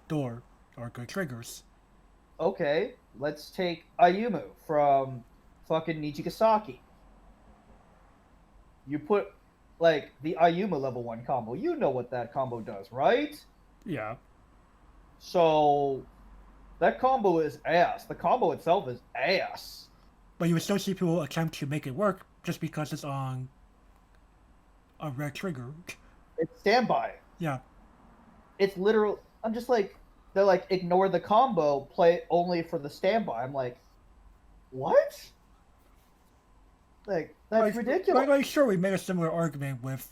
door are good triggers. okay. Let's take Ayumu from fucking Nijigasaki. You put, like, the Ayumu level 1 combo. You know what that combo does, right? Yeah. So, that combo is ass. The combo itself is ass. But you would still see people attempt to make it work just because it's on a red trigger. It's standby. Yeah. It's literal. I'm just like, they're like, ignore the combo, play only for the standby. I'm like, what? Like, that's ridiculous. Like, sure, we made a similar argument with,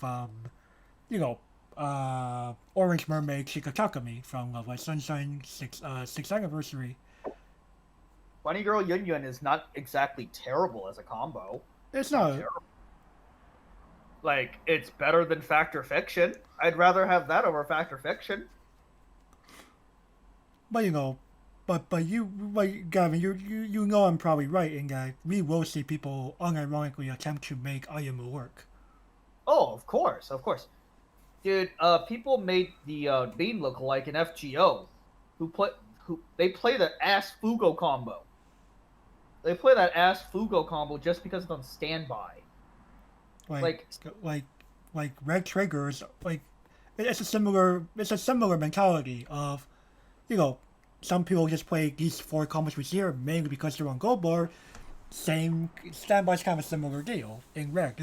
Orange Mermaid Shikatakami from like Sunshine 6th anniversary. Bunny Girl Yun Yun is not exactly terrible as a combo. It's not. Terrible. Like, it's better than Factor Fiction. I'd rather have that over Factor Fiction. But Gavin, you know I'm probably right in that we will see people unironically attempt to make Ayumu work. Oh, of course. Dude, people made the Bean look like an FGO who they play the ass Fugo combo. They play that ass Fugo combo just because it's on standby. Like red triggers, like it's a similar mentality of, some people just play these 4 combos with 0 mainly because they're on gold bar. Same standby's kind of a similar deal in red.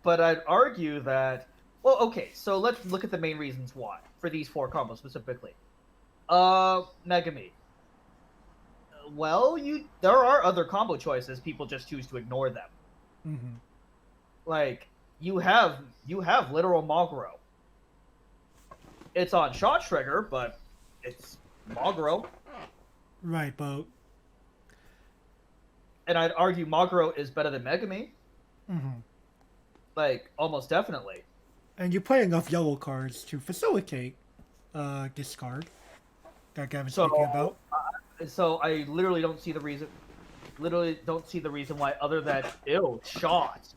But I'd argue that, well, okay, so let's look at the main reasons why for these 4 combos specifically. Megami. Well, there are other combo choices. People just choose to ignore them. Mm-hmm. Like, you have literal Maguro. it's on shot trigger, but it's Maguro. Right, but And I'd argue Maguro is better than Megami. mhm. Like, almost definitely. And you play enough yellow cards to facilitate discard that Gavin's speaking about. So I literally don't see the reason. Literally don't see the reason why, other than shot.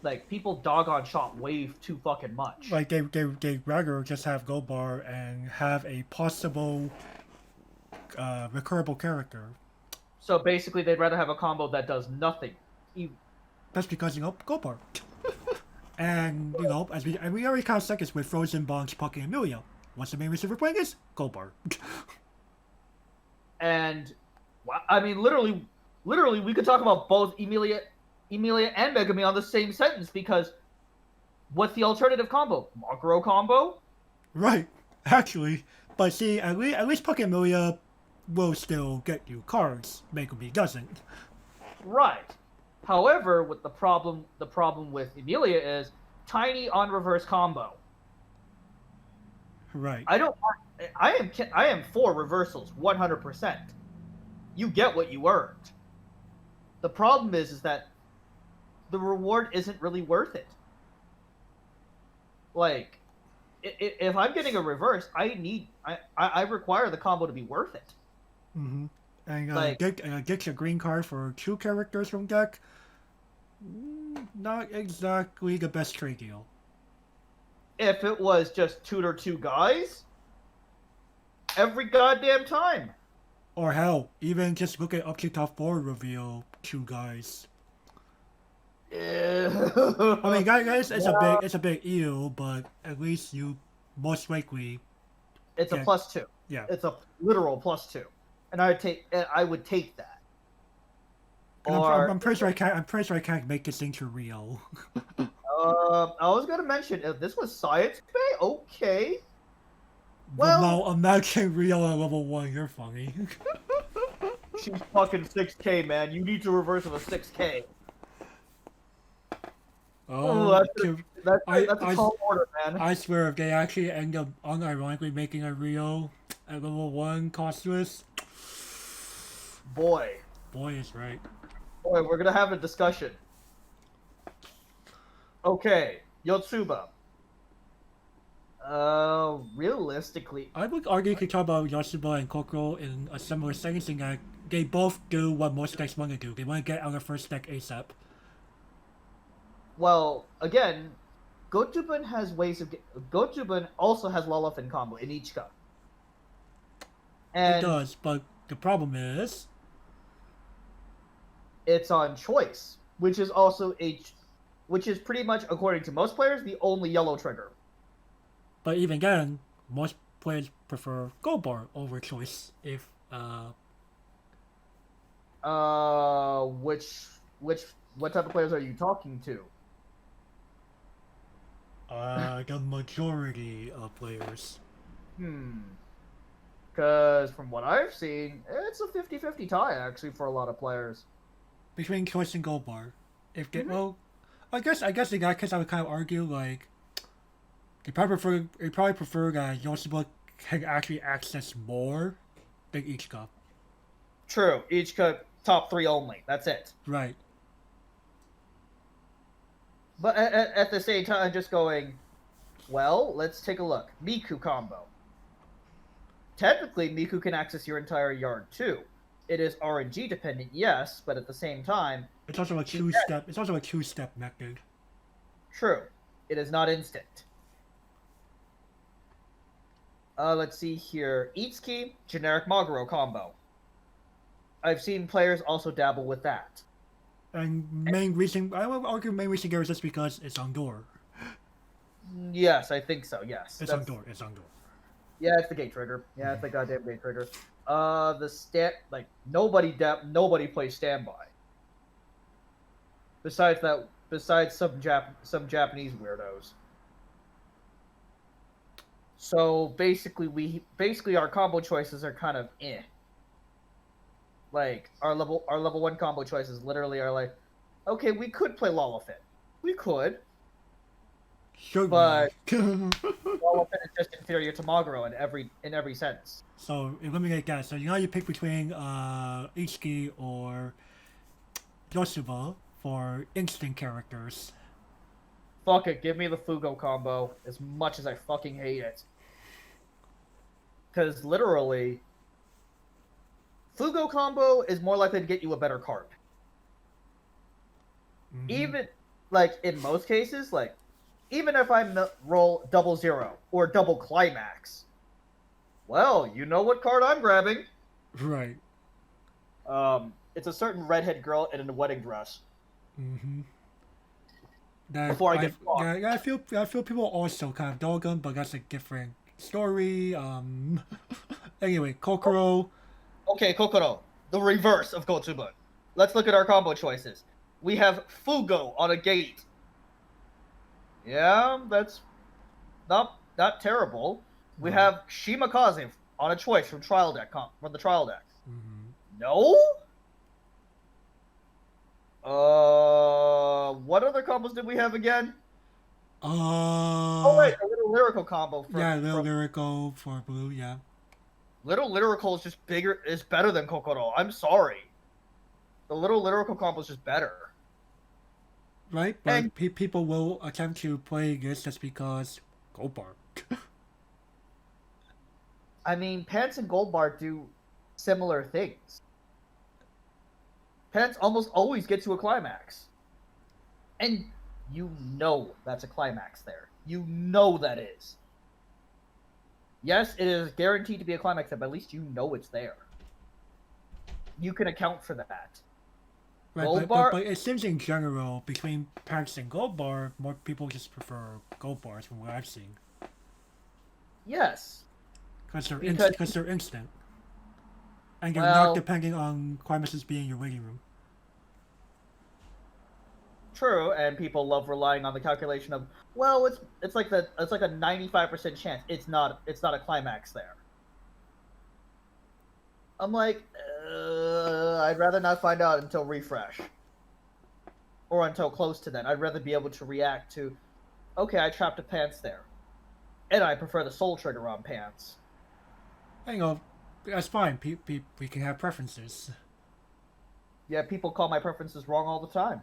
Like, people dog on shot way too fucking much. Like they rather just have Go Bar and have a possible recurable character. So basically, they'd rather have a combo that does nothing. That's because Go Bar. And as we already kind of said this with Frozen Bonds, Puck, and Amelia. What's the main reason for playing this? Go Bar. And I mean, literally, we could talk about both Emilia and Megami on the same sentence, because what's the alternative combo? Maguro combo? Right, actually. But see, at least Puck and Amelia will still get you cards. Megami doesn't. Right. However, with the problem with Emilia is tiny on reverse combo. Right. I am for reversals 100%. You get what you earned. The problem is that the reward isn't really worth it. Like, if I'm getting a reverse, I require the combo to be worth it. Mm-hmm. And get a green card for 2 characters from deck. Not exactly the best trade deal. If it was just tutor 2 guys, every goddamn time. Or hell, even just look at up to top 4 reveal 2 guys. I mean, guys, it's a big eel, but at least you most likely. It's a +2. Yeah. It's a literal +2, and I would take that. I'm pretty sure I can't make this into real. I was gonna mention, if this was Science Bay, okay. Well, no, imagine real at level 1. You're funny. She's fucking 6K, man. You need to reverse of a 6K. Oh, that's a tall order, man. I swear, if they actually end up unironically making a Rio at level 1 costless, boy is right. Boy, we're gonna have a discussion. Okay, Yotsuba. Realistically, I would argue you could talk about Yotsuba and Kokoro in a similar setting, saying that they both do what most decks want to do. They want to get out of first deck ASAP. Well, again, Gojuban has ways of... Gojuban also has Lolofin combo in each cup. It does, but the problem is... it's on choice, which is also which is pretty much, according to most players, the only yellow trigger. But even then, most players prefer Go Bar over choice if... What type of players are you talking to? The majority of players. Because from what I've seen, it's a 50-50 tie, actually, for a lot of players. Between choice and Go Bar. If they, well, I guess in that case I would kind of argue, like, they probably prefer that Yotsuba can actually access more than each cup. True. Each cup, top 3 only. That's it. Right. But at the same time, just going, well, let's take a look. Miku combo. Technically, Miku can access your entire yard too. It is RNG dependent, yes, but at the same time, it's also a two-step. It's also a two-step method. True. It is not instant. Let's see here. Itsuki, generic Maguro combo. I've seen players also dabble with that. And main reason, I would argue main reason there is just because it's on door. Yes, I think so, yes. It's on door. Yeah, it's the gate trigger. Yeah, it's the goddamn gate trigger. Nobody plays standby. Besides some Japanese weirdos. So basically our combo choices are kind of eh. Like our level 1 combo choices literally are like, okay, we could play Lolofit. We could. Certainly. but Golden is just inferior to Maguro in every sense. So eliminate that. So now you pick between Ichiki or Yosuba for instant characters. Fuck it, give me the Fugo combo as much as I fucking hate it. Because literally, Fugo combo is more likely to get you a better card. Mhm. Even, like, in most cases, like, even if I roll 00 or double climax, well, you know what card I'm grabbing. Right. It's a certain redhead girl in a wedding dress. Mm-hmm. That Before I get fucked. yeah, I feel people also kind of dog them, but that's a different story. Anyway, Kokoro. Okay, Kokoro, the reverse of Kotsuba. Let's look at our combo choices. We have Fugo on a gate. Yeah, that's not terrible. We have Shimakaze on a choice from from the trial deck. Mm-hmm. No. What other combos did we have again? Oh wait, a little lyrical combo. Yeah, Little Lyrical for blue. Yeah. Little lyrical is just bigger. Is better than Kokoro. I'm sorry. The little lyrical combo is just better. Right, but And people will attempt to play this just because Gold Bar. I mean, Pants and Gold Bar do similar things. Pants almost always get to a climax. And you know that's a climax there. You know that is. Yes, it is guaranteed to be a climax there, but at least you know it's there. You can account for that. Right, Gold Bar? but it seems in general, between Packs and Gold Bar, more people just prefer Gold Bars from what I've seen. Yes. Because Because- they're instant. And you're Well- not depending on climaxes being in your waiting room. True, and people love relying on the calculation of, well, it's like a 95% chance it's not a climax there. I'm like, I'd rather not find out until refresh, or until close to then. I'd rather be able to react to, okay, I trapped a Pants there, and I prefer the Soul Trigger on Pants. You know, that's fine. We can have preferences. Yeah, people call my preferences wrong all the time.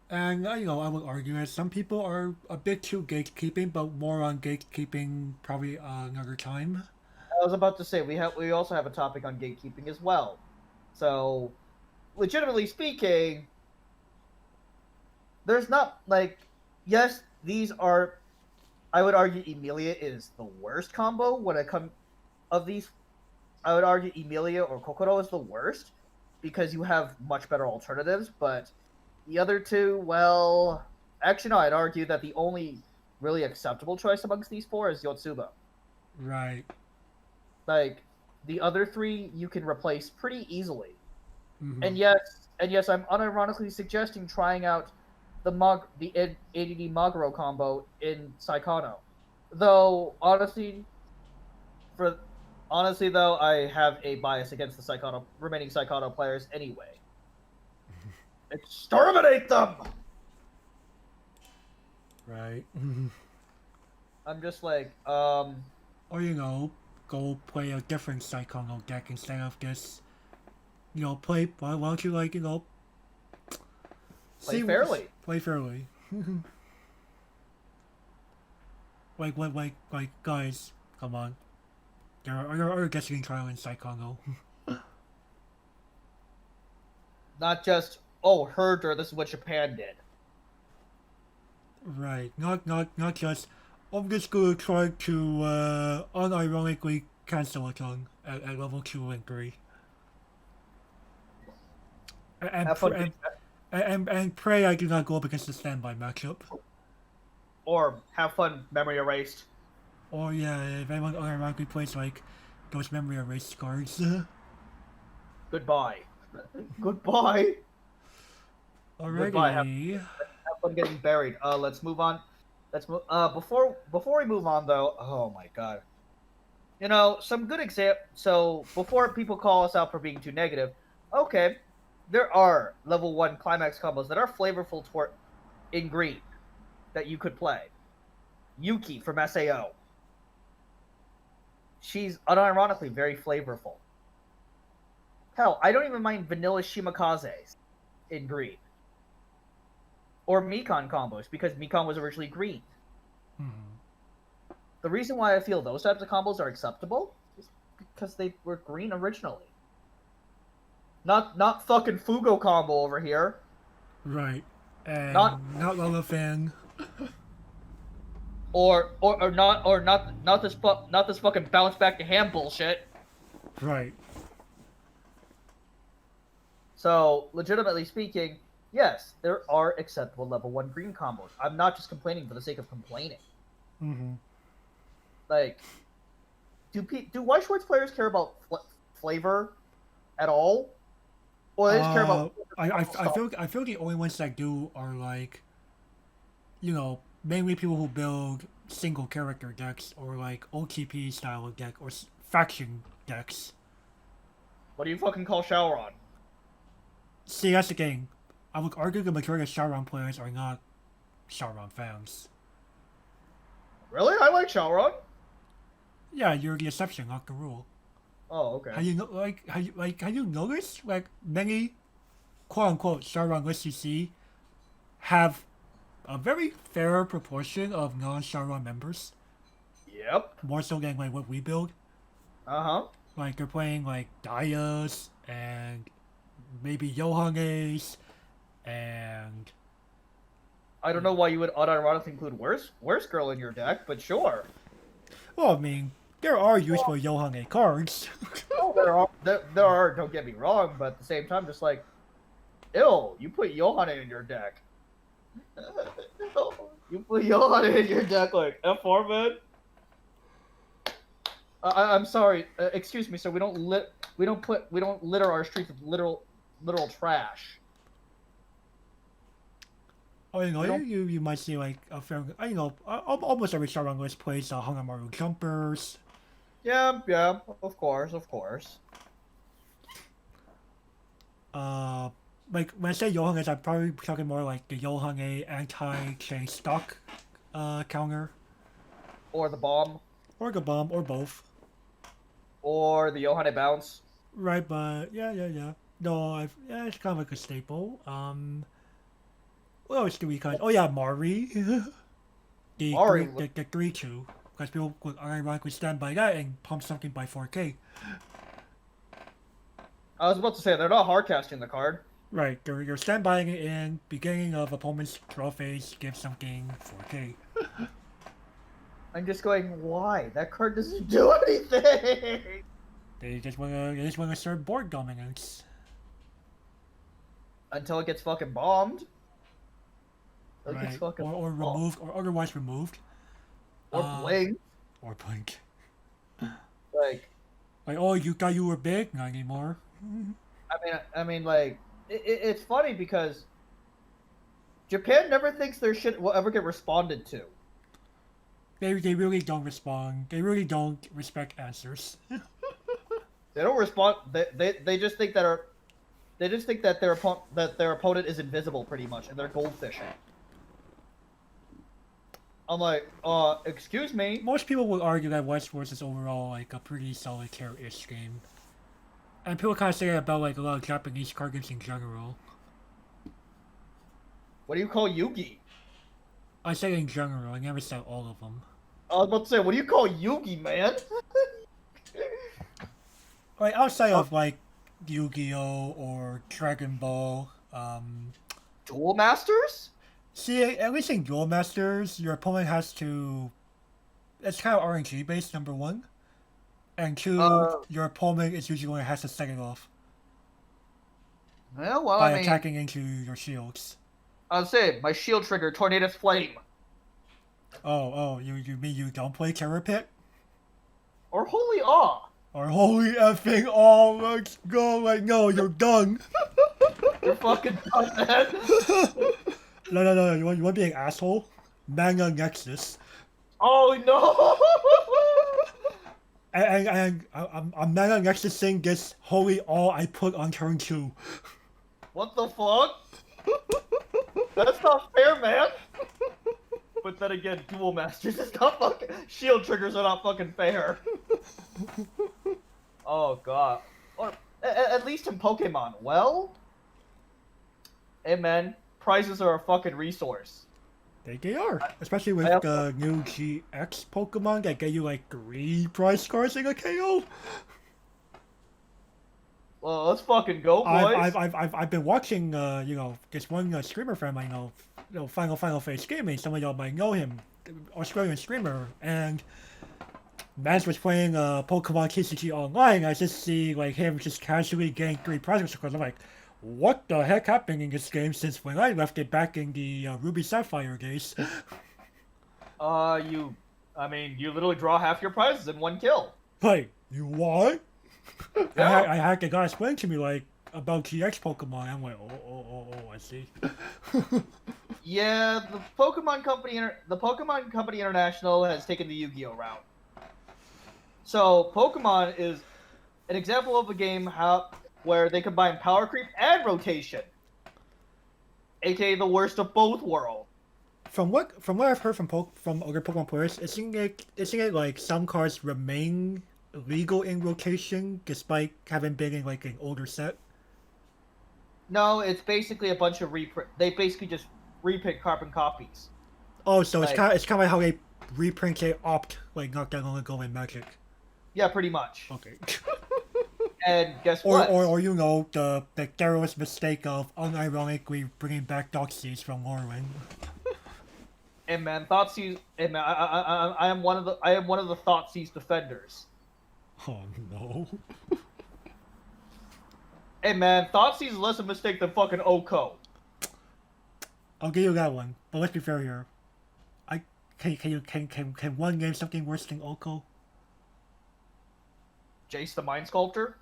And, you know, I would argue that some people are a bit too gatekeeping, but more on gatekeeping probably another time. I was about to say we also have a topic on gatekeeping as well. So, legitimately speaking, there's not like, yes, these are. I would argue Emilia is the worst combo when it comes of these. I would argue Emilia or Kokoro is the worst because you have much better alternatives. But the other two, well, actually no, I'd argue that the only really acceptable choice amongst these four is Yotsuba. Right. Like the other three, you can replace pretty easily. Mm-hmm. And yes, I'm unironically suggesting trying out the ADD Maguro combo in Saikano. Though honestly though, I have a bias against the remaining Saikano players anyway. Exterminate them. Right. I'm just like, Or, you know, go play a different Psychono deck instead of just, you know, why don't you, like, you know, play fairly. Play fairly. like, guys, come on. There are other decks you can try in Psychono. Not just, oh, herder, this is what Japan did. Right. Not just, I'm just gonna try to, unironically cancel a tongue at level 2 and 3. And pray I do not go up against the standby matchup. Or have fun, memory erased. Or yeah, if anyone unironically plays like those memory erased cards. Goodbye. Goodbye. Alrighty. Have fun getting buried. Let's move on. Before we move on though, oh my god. You know, some good so before people call us out for being too negative, okay, there are level 1 climax combos that are flavorful in green. that you could play. Yuki from SAO. She's unironically very flavorful. Hell, I don't even mind vanilla Shimakaze in green. Or Mikan combos, because Mikan was originally green. Mm-hmm. The reason why I feel those types of combos are acceptable is because they were green originally. Not fucking Fugo combo over here. Right. And Not not Lolafang. not this fucking bounce back to ham bullshit. Right. So, legitimately speaking, yes, there are acceptable level 1 green combos. I'm not just complaining for the sake of complaining. Mm-hmm. Like, do Weiss Schwarz players care about flavor at all? Or they just care about... I feel the only ones that do are like, you know, mainly people who build single character decks or like OTP style of deck or faction decks. What do you fucking call Shauron? See, that's the thing. I would argue the majority of Shauron players are not Shauron fans. Really? I like Shauron. Yeah, you're the exception, not the rule. Oh, okay. Have you noticed like many quote unquote Shauron lists you see have a very fair proportion of non-Shauron members? Yep. More so than like what we build. Uh-huh. Like they're playing like Daias and maybe Yohanges and I don't know why you would unironically include worst girl in your deck, but sure. well, I mean, there are useful Yohane cards. Oh, there are, don't get me wrong, but at the same time, just like, ew, you put Yohane in your deck. You put Yohane in your deck, like, F4, man? I'm sorry, excuse me, sir, we don't litter our streets with literal trash. Oh, you know, you might see like a fair, you know, almost every Shauron list plays Hangamaru Jumpers. Yeah, of course. Like when I say Yohanges, I'm probably talking more like the Yohane anti-chain stock counter. Or the bomb. Or the bomb, or both. Or the Yohane bounce. Right, but yeah. No, it's kind of like a staple. What else do we kind? Oh yeah, Mari. the 3-2, because people would ironically stand by that and pump something by 4K. I was about to say they're not hardcasting the card. Right, you're standbying it in beginning of opponent's draw phase, give something 4K. I'm just going, why? That card doesn't do anything. They just wanna serve board dominance. Until it gets fucking bombed. Right. Or removed, or otherwise removed. Or blink. Or blink. Like, oh, you thought you were big? Not anymore. I mean, like, it's funny because Japan never thinks their shit will ever get responded to. They really don't respond. They really don't respect answers. They don't respond. They just think that their opponent is invisible pretty much, and they're goldfishing. I'm like, excuse me. Most people would argue that Weiss Schwarz is overall like a pretty solitaire-ish game. And people kind of say that about like a lot of Japanese card games in general. What do you call Yugi? I say in general, I never said all of them. I was about to say, what do you call Yugi, man? Like outside of like Yu-Gi-Oh! Or Dragon Ball, Duel Masters? See, at least in Duel Masters, your opponent has to... It's kind of RNG based, number one. And two, your opponent is usually going to have to set it off. Well, by attacking into your shields. I was saying, my shield trigger, Tornadus Flame. Oh, you mean you don't play Terror Pit? Or Holy Awe. Or Holy effing Awe, let's go, like, no, you're done. You're fucking done, man. No, you want to be an asshole? Manga Nexus. Oh, no! And I'm Manga Nexus saying this Holy Awe I put on turn 2. What the fuck? That's not fair, man. But then again, dual masters is not fucking. Shield triggers are not fucking fair. Oh god. Or at least in Pokemon. Well, hey man, prizes are a fucking resource. They are, especially with the new GX Pokemon that get you like 3 prize cards in a KO. Well, let's fucking go, boys. I've been watching this one streamer friend I know, Final Face Gaming. Some of y'all might know him, Australian streamer, and Mans was playing Pokemon TCG online. I just see like him just casually getting 3 prizes cards. I'm like, what the heck happened in this game since when I left it back in the Ruby Sapphire days? You literally draw half your prizes in 1 kill. Like, you what? Yeah. I had the guy explain to me like about GX Pokemon. I'm like, oh, I see. Yeah, the Pokemon Company International has taken the Yu-Gi-Oh route. So Pokemon is an example of a game where they combine power creep and rotation, aka the worst of both worlds. From what I've heard from other Pokemon players, isn't it like some cards remain legal in rotation despite having been in like an older set? No, it's basically a bunch of reprint. They basically just reprint carbon copies. Oh, so it's kind of like how they reprinted Opt like not that long ago in Magic. Yeah, pretty much. Okay. And guess what? Or you know the careless mistake of unironically bringing back Doxies from Morrowind. Hey man, Thoughtseize. Hey man, I am one of the Thoughtseize defenders. Oh no. Hey man, Thoughtseize is less a mistake than fucking Oko. I'll give you that one, but let's be fair here. Can one name something worse than Oko? Jace the Mind Sculptor.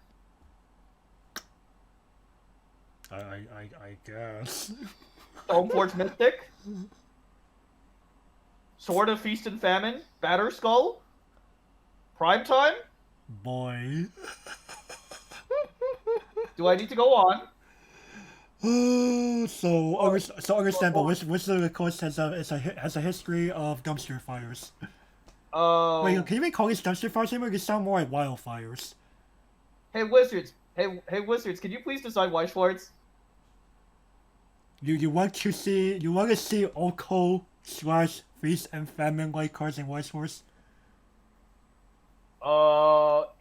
I guess. Stoneforge Mystic. Sword of Feast and Famine. Batter Skull. Primetime. Boy. Do I need to go on? So understandable. Wizard of Coast has a history of dumpster fires. Wait, can you even call these dumpster fires anymore? They sound more like wildfires. Hey Wizards. Hey Wizards. Can you please decide Weiss Schwarz? You want to see Oko / Feast and Famine like cards in Weiss Schwarz?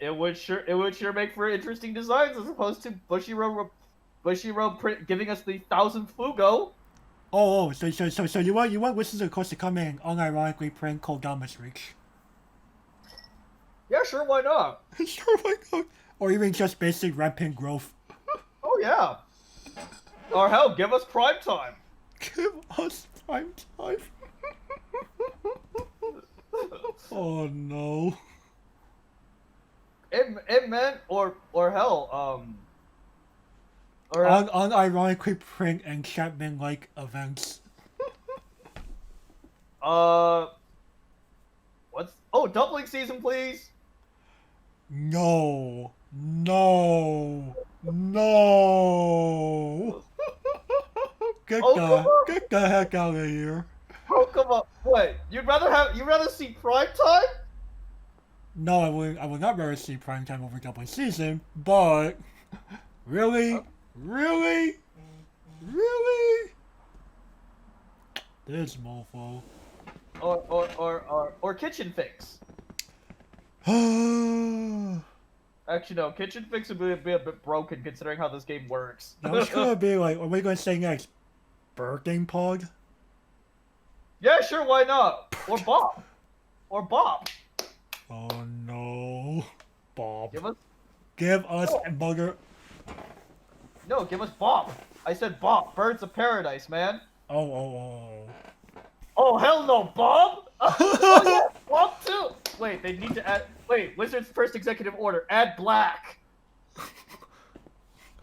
It would sure make for interesting designs as opposed to Bushiroad giving us the 1000th Fugo. So you want Wizards of Coast to come in and unironically print Kodama's Reach? Yeah, sure, why not? Sure, why not? Or even just basic rampant growth. Oh yeah. Or hell, give us prime time. Give us prime time. Oh no. It meant or hell, unironically print enchantment like events. Dumpling season, please. No. Get the heck out of here. Oh come on! Wait, you'd rather see prime time? No, I would not rather see primetime over Dumpling Season, but really? This mofo. Or Kitchen Fix. Actually, no. Kitchen Fix would be a bit broken considering how this game works. I was gonna be like, what are we gonna say next? Birthing Pod? Yeah, sure. Why not? Or Bob. Oh no, Bob. Give us bugger. No, give us Bob. I said Bob. Birds of Paradise, man. Oh. Oh hell no, Bob. Oh yeah, Bob too. Wait, they need to add. Wait, Wizard's first executive order: add black.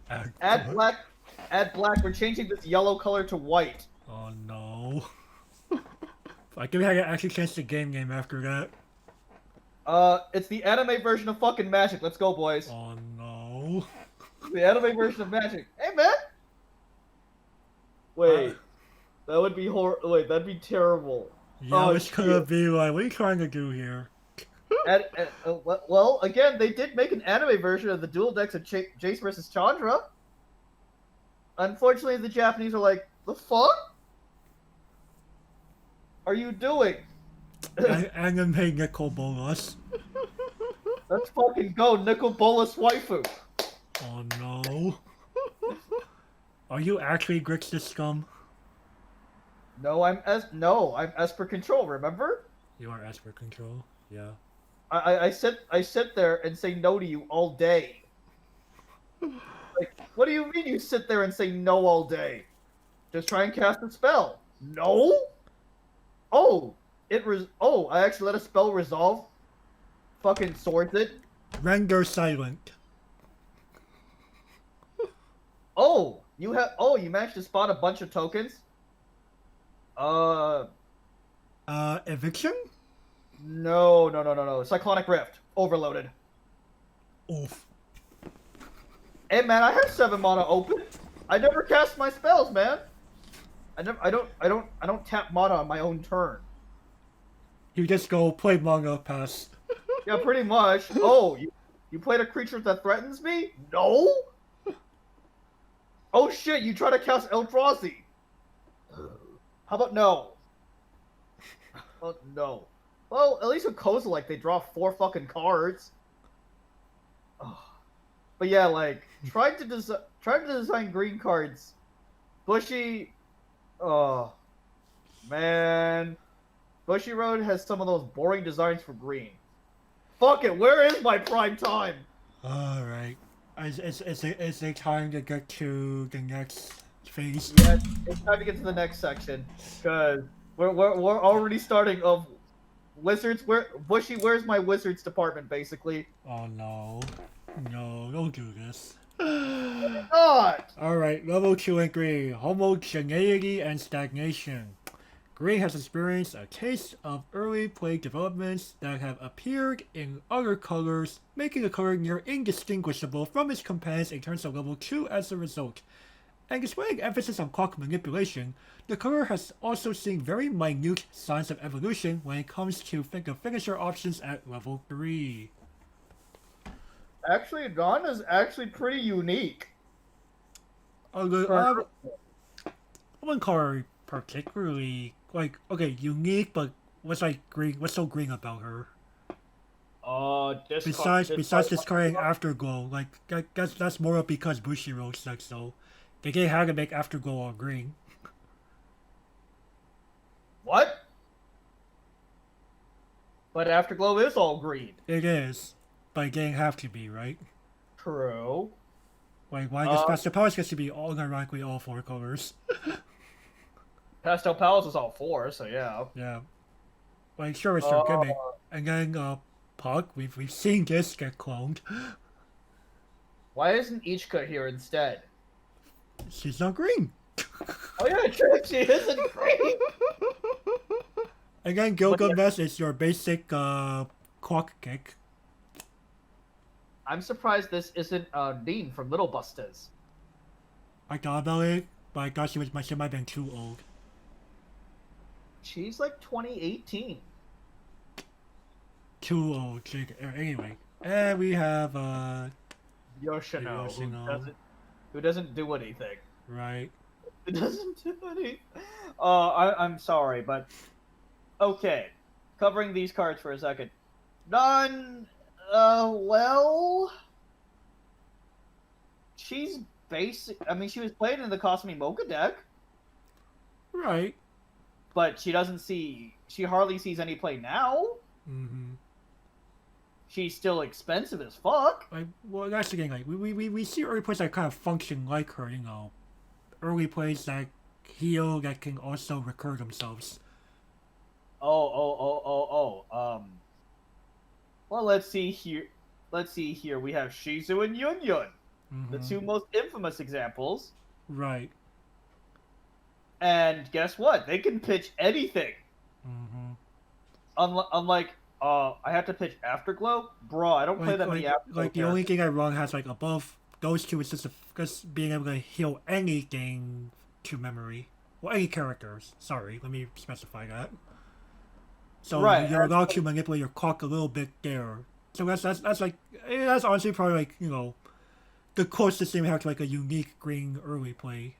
Add black. Add black. We're changing this yellow color to white. Oh no. I give me an actually chance the game after that. It's the anime version of fucking Magic. Let's go, boys. Oh no. The anime version of Magic. Hey, man. Wait, that would be Wait, that'd be terrible. Yeah, it's gonna be like, what are you trying to do here? Well, again, they did make an anime version of the dual decks of Jace versus Chandra. Unfortunately, the Japanese are like, the fuck are you doing? Anime Nicol Bolas. Let's fucking go, Nicol Bolas waifu. Oh no. Are you actually Grix the Scum? No, I'm Esper Control. Remember? You are Esper Control. Yeah. I sit there and say no to you all day. Like, what do you mean you sit there and say no all day? Just try and cast a spell. No. Oh, I actually let a spell resolve. Fucking swords it. Render silent. Oh, you managed to spot a bunch of tokens. Eviction? No. Cyclonic Rift. Overloaded. Oof. Hey man, I have 7 mana open. I never cast my spells, man. I don't tap mana on my own turn. You just go play manga pass. Yeah, pretty much. Oh, you played a creature that threatens me? No. Oh shit, you try to cast Eldrazi. How about no? Oh no. Well, at least with Kozilek, they draw 4 fucking cards. Oh. But yeah, like trying to design green cards. Bushy. Oh man, Bushy Road has some of those boring designs for green. Fuck it, where is my prime time? All right. It's it time to get to the next phase? Yeah, it's time to get to the next section because we're already starting of wizards. Bushy? Where's my wizards department? Basically. Oh no, no, don't do this. God. All right, level 2 and 3, homogeneity and stagnation. Green has experienced a taste of early play developments that have appeared in other colors, making the color near indistinguishable from its companions in terms of level 2 as a result. And displaying emphasis on clock manipulation, the color has also seen very minute signs of evolution when it comes to the finisher options at level 3. Actually, Dawn is actually pretty unique. I wouldn't call her particularly unique, but what's so green about her? Besides discarding Afterglow, that's more because Bushiroad said so. They didn't have to make Afterglow all green. What? But Afterglow is all green. It is, but it didn't have to be, right? True. Like, why does Pastel Palace gets to be ironically all 4 colors? Pastel Palace is all 4, so yeah. Yeah. Like, sure, it's their gimmick. And then, Puck, we've seen this get cloned. Why isn't Ichika here instead? She's not green. Oh yeah, true, she isn't green. And then Gilgamesh is your basic, clock kick. I'm surprised this isn't Dean from Little Busters. I thought about it, but I thought she might have been too old. She's like 2018. Too old. Anyway. And we have, Yoshino, Yoshino. who doesn't do anything. Right. Who doesn't do anything. I'm sorry, but... Okay. Covering these cards for a second. Well... She's basic... I mean, she was played in the Cosmi Mocha deck. Right. But she doesn't see... She hardly sees any play now. Mm-hmm. She's still expensive as fuck. Well, that's the thing. Like, we see early plays that kind of function like her, early plays that heal that can also recur themselves. Well, let's see here. We have Shizu and Yun Yun, the 2 most infamous examples. Right. And guess what? They can pitch anything. Mm-hmm. Unlike, I have to pitch Afterglow? Bro, I don't play that many Afterglow Like, the only thing I wrong has, above those 2 is just being able to heal anything to memory. Well, any characters. Sorry, let me specify that. So Right. you're allowed to manipulate your clock a little bit there. So that's like that's honestly probably like the closest thing we have to like a unique green early play,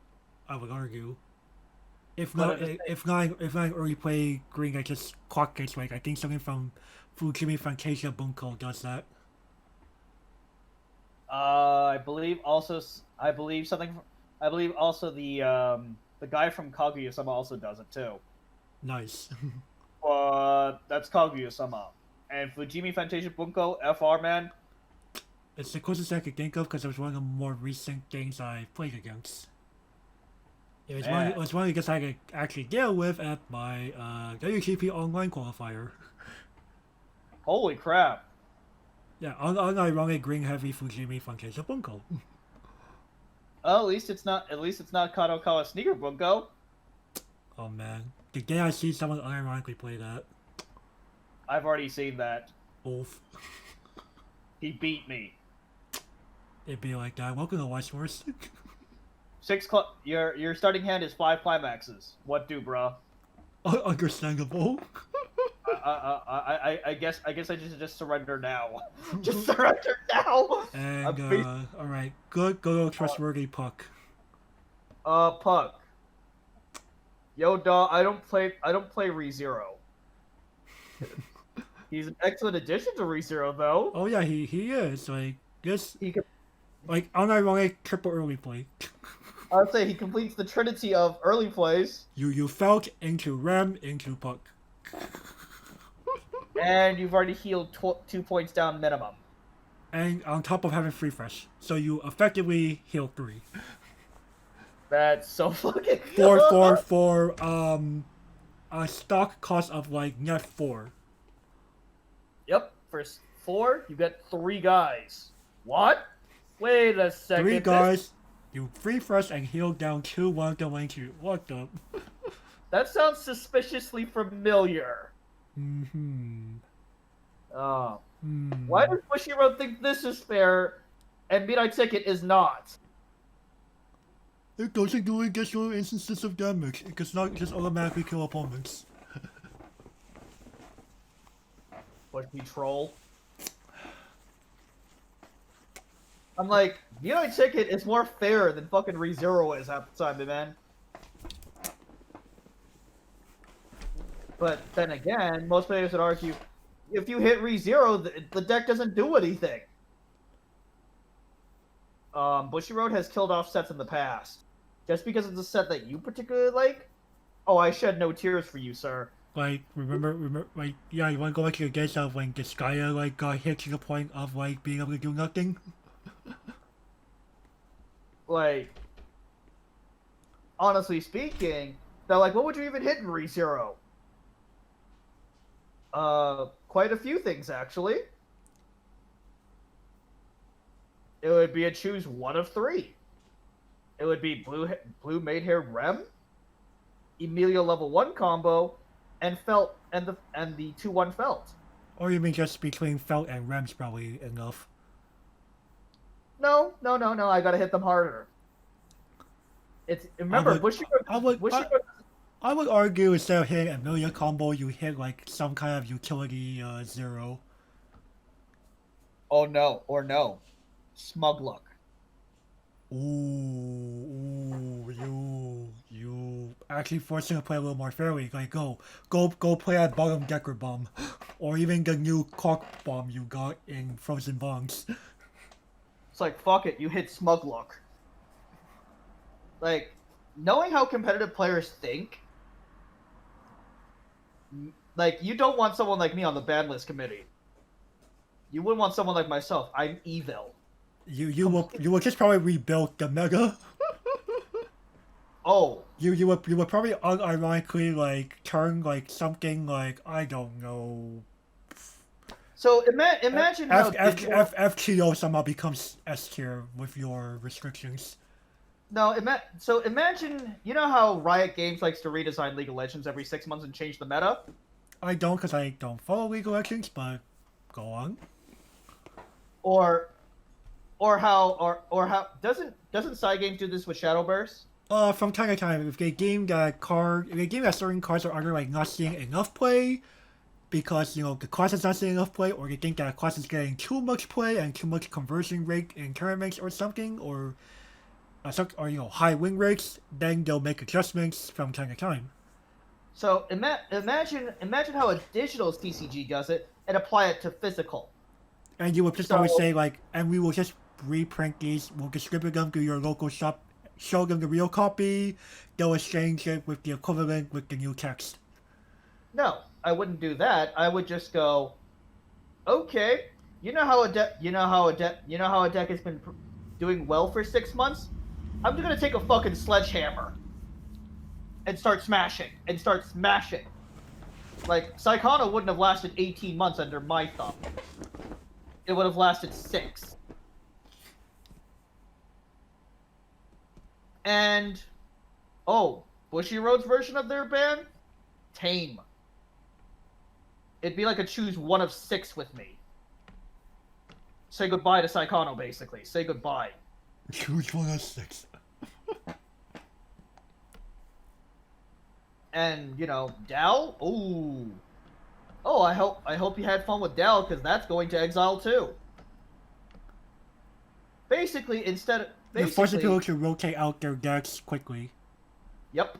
I would argue. If But not, at the same- if not early play green that just clock gets like I think something from Fujimi Fantasia Bunko does that. I believe also. I believe something. I believe also the guy from Kaguya-sama also does it too. Nice. That's Kaguya-sama. And Fujimi Fantasia Bunko FR man. It's the closest I could think of because it was one of the more recent games I played against. It was one of the games I could actually deal with at my WGP online qualifier. Holy crap! Yeah, unironic green heavy Fujimi Fantasia Bunko. Oh, at least it's not. At least it's not Kadokawa Sneaker Bunko. Oh man, the day I see someone unironically play that. I've already seen that. Oof. He beat me. It'd be like that. Welcome to Weiss Schwarz. Your starting hand is 5 climaxes. What do, bruh? Understandable. I guess I just surrender now. Just surrender now. And all right, good trustworthy puck. Puck. Yo, dog. I don't play ReZero. He's an excellent addition to ReZero, though. Oh yeah, he is like this. He can, Like unironic triple early play. I would say he completes the trinity of early plays, You felt into ram into puck. and you've already healed 2 points down minimum. And on top of having free fresh, so you effectively heal 3. That's so fucking For a stock cost of like net 4. Yep. First 4, you get 3 guys. What? Wait a second. 3 guys, you free fresh and heal down 2 one of the lane to what the? That sounds suspiciously familiar. Mm-hmm. Oh. Hmm. Why does Bushiroad think this is fair and Midnight Ticket is not? It doesn't do additional instances of damage. It does not just automatically kill opponents. Push me, troll. I'm like, Midnight Ticket is more fair than fucking ReZero is half the time, man. But then again, most players would argue, if you hit ReZero, the deck doesn't do anything. Bushiroad has killed off sets in the past. Just because it's a set that you particularly like? Oh, I shed no tears for you, sir. Like, remember, like, yeah, you want to go back to the days of when Disgaea, like, got hit to the point of, like, being able to do nothing? Like, honestly speaking, they're like, what would you even hit in ReZero? Quite a few things, actually. It would be a choose one of 3. It would be blue made hair Rem, Emilio level 1 combo, and Felt and the 2-1 Felt. Or you mean just between Felt and Rem's probably enough? No. I gotta hit them harder. It's remember Bushiroad. I would argue instead of hitting Amelia combo, you hit like some kind of utility 0. Oh no, or no, Smug Luck. Ooh, you actually forcing to play a little more fairly. Like go play that bottom decker bomb, or even the new cock bomb you got in Frozen Bonds. It's like fuck it, you hit Smug Luck. Like, knowing how competitive players think, like you don't want someone like me on the ban list committee. You wouldn't want someone like myself. I'm evil. You will just probably rebuild the meta. Oh. You would probably unironically like turn like something like I don't know. So imagine how FTO somehow becomes S tier with your restrictions. No, so imagine, you know how Riot Games likes to redesign League of Legends every 6 months and change the meta? I don't, because I don't follow League of Legends, but go on. Or how doesn't Cygames do this with Shadowburst? From time to time, if they deem that certain cards are either like not seeing enough play, because the class is not seeing enough play, or they think that a class is getting too much play and too much conversion rate in tournaments or something, or high win rates, then they'll make adjustments from time to time. So imagine how a digital CCG does it and apply it to physical. And you would just always say and we will just reprint these, we'll distribute them to your local shop, show them the real copy, they'll exchange it with the equivalent with the new text. No, I wouldn't do that. I would just go, okay, you know how a deck has been doing well for 6 months? I'm gonna take a fucking sledgehammer and start smashing. Like, Saikano wouldn't have lasted 18 months under my thumb. It would have lasted 6. And, Bushiroad's version of their ban? Tame. It'd be like a choose one of 6 with me. Say goodbye to Saikano, basically. Say goodbye. Choose one of 6. And, Dal? Ooh. Oh, I hope you had fun with Dal, because that's going to exile too. Basically, You're forcing people to rotate out their decks quickly. Yep.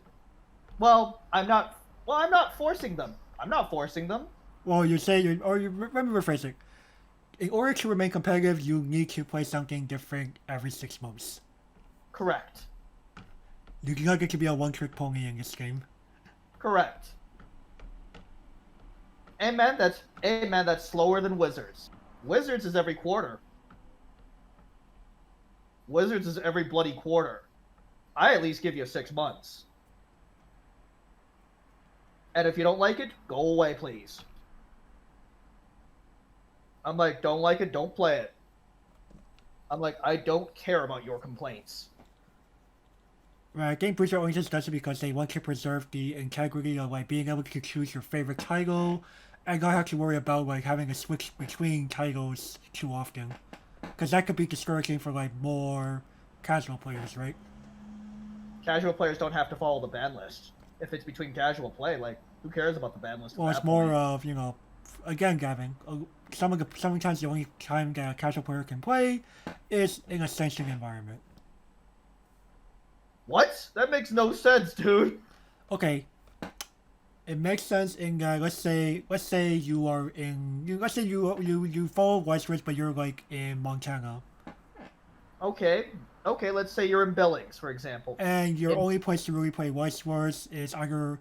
Well, I'm not forcing them. Well, let me rephrase it. In order to remain competitive, you need to play something different every 6 months. Correct. You do not get to be a one-trick pony in this game. Correct. And man, that's slower than Wizards. Wizards is every quarter. Wizards is every bloody quarter. I at least give you 6 months. And if you don't like it, go away, please. I'm like, don't like it, don't play it. I'm like, I don't care about your complaints. Right, I think Blizzard only just does it because they want to preserve the integrity of being able to choose your favorite title and not have to worry about having to switch between titles too often. Because that could be discouraging for more casual players, right? Casual players don't have to follow the ban list. If it's between casual play, who cares about the ban list? Well, it's more of, again, Gavin, sometimes the only time that a casual player can play is in a sanctioned environment. What? That makes no sense, dude. Okay. It makes sense in let's say you are in you follow Weiss Schwarz, but you're in Montana. Okay, let's say you're in Billings, for example. And your only place to really play Weiss Schwarz is either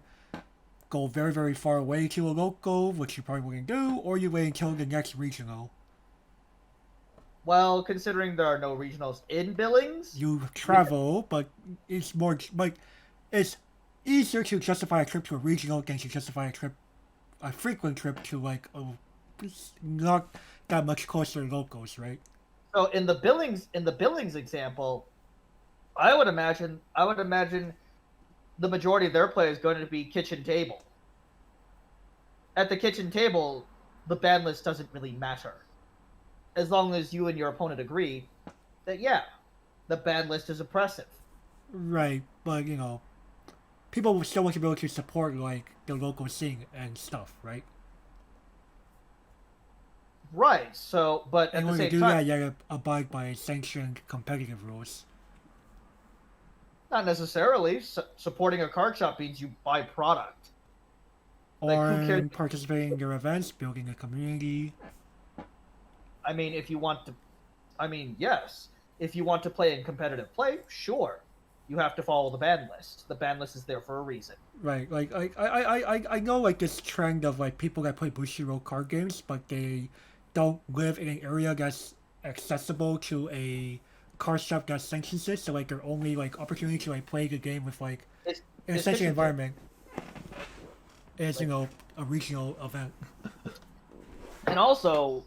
go very, very far away to a local, which you probably wouldn't do, or you wait until the next regional. Well, considering there are no regionals in Billings, you travel, but it's more it's easier to justify a trip to a regional than to justify a frequent trip to not that much closer locals, right? So in the Billings example, I would imagine the majority of their play is going to be kitchen table. At the kitchen table, the ban list doesn't really matter. As long as you and your opponent agree that, the ban list is oppressive. Right, but, people will still want to be able to support, the local scene and stuff, right? Right, so, but at the same time... In order to do that, you gotta abide by sanctioned competitive rules. Not necessarily. Supporting a card shop means you buy product. Or participating in their events, building a community. I mean, yes. If you want to play in competitive play, sure. You have to follow the ban list. The ban list is there for a reason. Right. I know this trend of people that play Bushiroad card games, but they don't live in an area that's accessible to a card shop that sanctions it. So their only opportunity to play the game with in a sanctioned environment is a regional event. And also,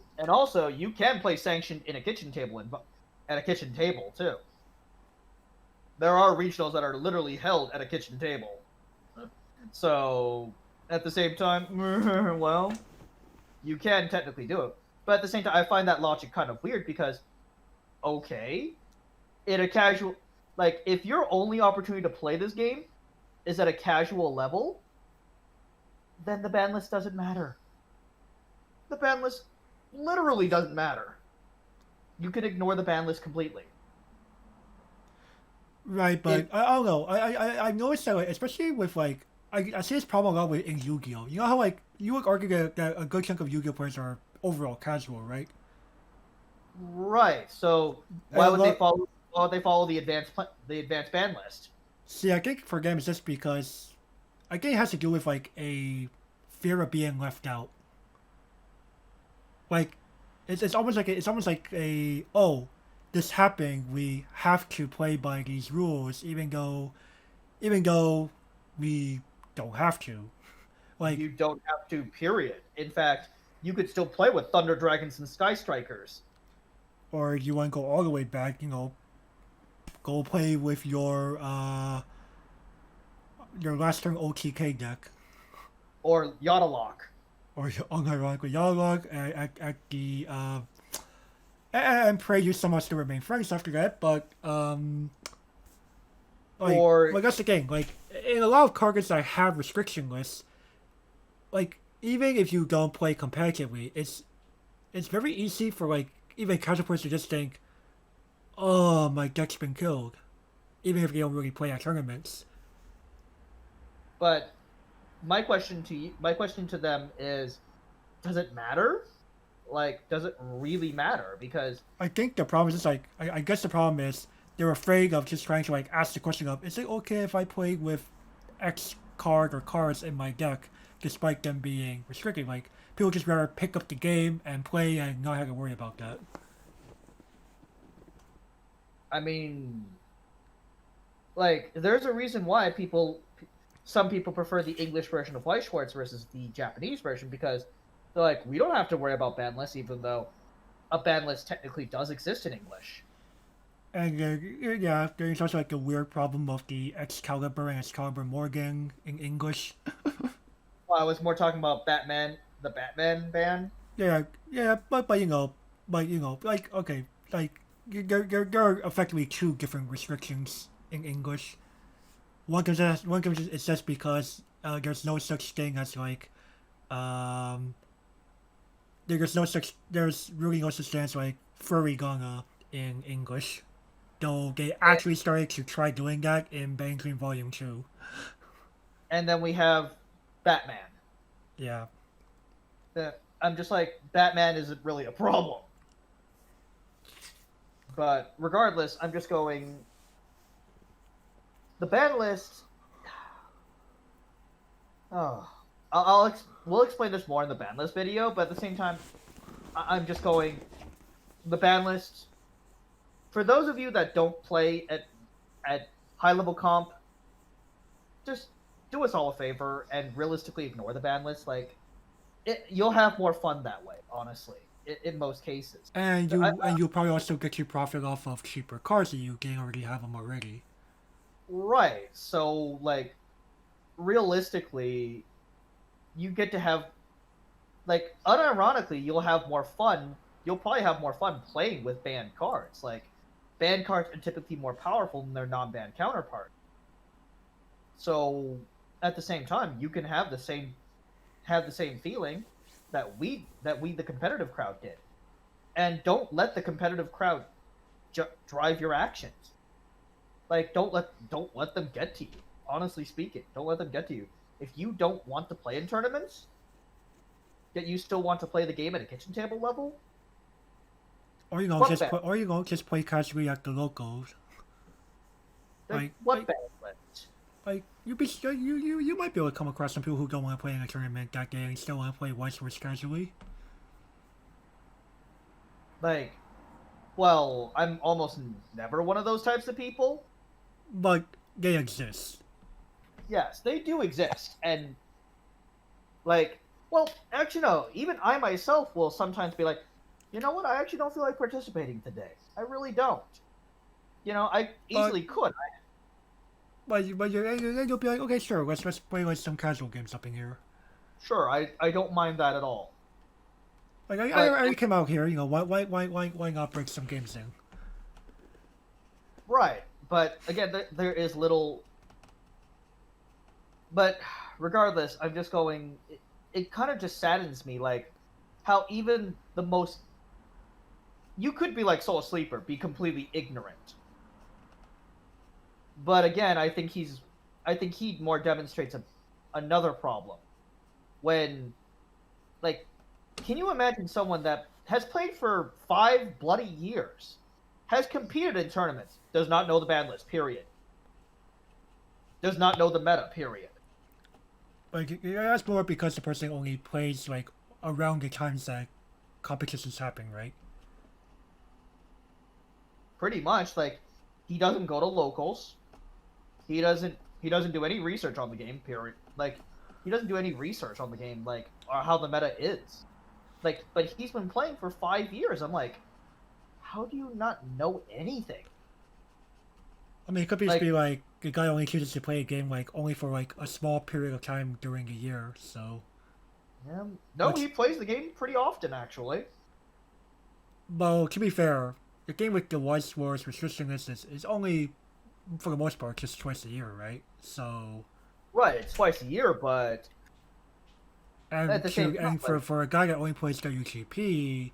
you can play sanctioned in a kitchen table at a kitchen table too. There are regionals that are literally held at a kitchen table. So, at the same time, well, you can technically do it. But at the same time, I find that logic kind of weird because, okay, in a casual, if your only opportunity to play this game is at a casual level, then the ban list doesn't matter. the ban list literally doesn't matter. You can ignore the ban list completely. Right, but I don't know. I noticed that, like, especially with, like, I see this problem a lot with in Yu-Gi-Oh. You know how, like, you would argue that a good chunk of Yu-Gi-Oh players are overall casual, right? Right. So And why a would they lot. follow? Why would they follow the advanced ban list? See, I think for them it's just because I think it has to do with like a fear of being left out. Like, it's almost like a oh, this happened. We have to play by these rules, even though we don't have to. Like, You don't have to. Period. In fact, you could still play with Thunder Dragons and Sky Strikers. or you want to go all the way back, go play with your last turn OTK deck, Or Yadalock. or your unironically Yalog at the and pray you somehow still remain friends after that. But Or like that's the thing. Like in a lot of cards that have restriction lists, like even if you don't play competitively, it's very easy for like even casual players to just think, oh, my deck's been killed, even if they don't really play at tournaments. but my question to them is, does it matter? Like, does it really matter? Because I think the problem is just like I guess the problem is they're afraid of just trying to like ask the question of is it okay if I play with X card or cards in my deck despite them being restricted? Like people just rather pick up the game and play and not have to worry about that. I mean, like, there's a reason why some people prefer the English version of Weiss Schwarz versus the Japanese version because they're like, we don't have to worry about ban lists, even though a ban list technically does exist in English. And yeah, there's also like the weird problem of the Excalibur and Excalibur Morgan in English. Well, I was more talking about the Batman ban. Yeah, yeah, like okay, like there are effectively two different restrictions in English. One comes it's just because there's no such thing as like um there's really no such thing as like furigana in English. Though they actually started to try doing that in Bang Dream Volume 2. And then we have Batman. Yeah. I'm just like, Batman isn't really a problem. But regardless, I'm just going. The ban list. Oh, we'll explain this more in the ban list video. But at the same time, I'm just going. The ban list. For those of you that don't play at high level comp, just do us all a favor and realistically ignore the ban list. Like, you'll have more fun that way. Honestly, in most cases. And you'll probably also get your profit off of cheaper cards that you can already have them already. Right. So, like, realistically, you get to have, like, unironically, you'll have more fun. You'll probably have more fun playing with banned cards. Like, banned cards are typically more powerful than their non-banned counterpart. So, at the same time, you can have the same feeling that we the competitive crowd did, and don't let the competitive crowd drive your actions. Like, don't let them get to you. Honestly speaking, don't let them get to you. If you don't want to play in tournaments, yet you still want to play the game at a kitchen table level, or you know just play casually at the locals. then Like bad list? like you might be able to come across some people who don't want to play in a tournament that day and still want to play Weiss Schwarz casually. Like, well, I'm almost never one of those types of people. But they exist. Yes, they do exist, and like, well, actually, no. Even I myself will sometimes be like, you know what? I actually don't feel like participating today. I really don't. I easily could. But you'll be like, okay, sure, let's play like some casual games up in here. Sure, I don't mind that at all. Like I But already came out here, why not break some games in? right, but again, there is little. But regardless, I'm just going. It kind of just saddens me, like how even the most you could be like Soul Sleeper, be completely ignorant. But again, I think he more demonstrates another problem when, like, can you imagine someone that has played for 5 bloody years, has competed in tournaments, does not know the ban list, period, does not know the meta, period. Like, that's more because the person only plays, like, around the times that competitions happen, right? Pretty much, like, he doesn't go to locals. He doesn't do any research on the game, period. Like, he doesn't do any research on the game, like, or how the meta is. Like, but he's been playing for 5 years. I'm like, how do you not know anything? I mean, it could just be like the guy only chooses to play a game like only for like a small period of time during a year. So, no, he plays the game pretty often, actually. Well, to be fair, the game with the Weiss Schwarz restriction list is only, for the most part, just twice a year, right? So, right, it's twice a year, but and at the same time, and for a guy that only plays WGP,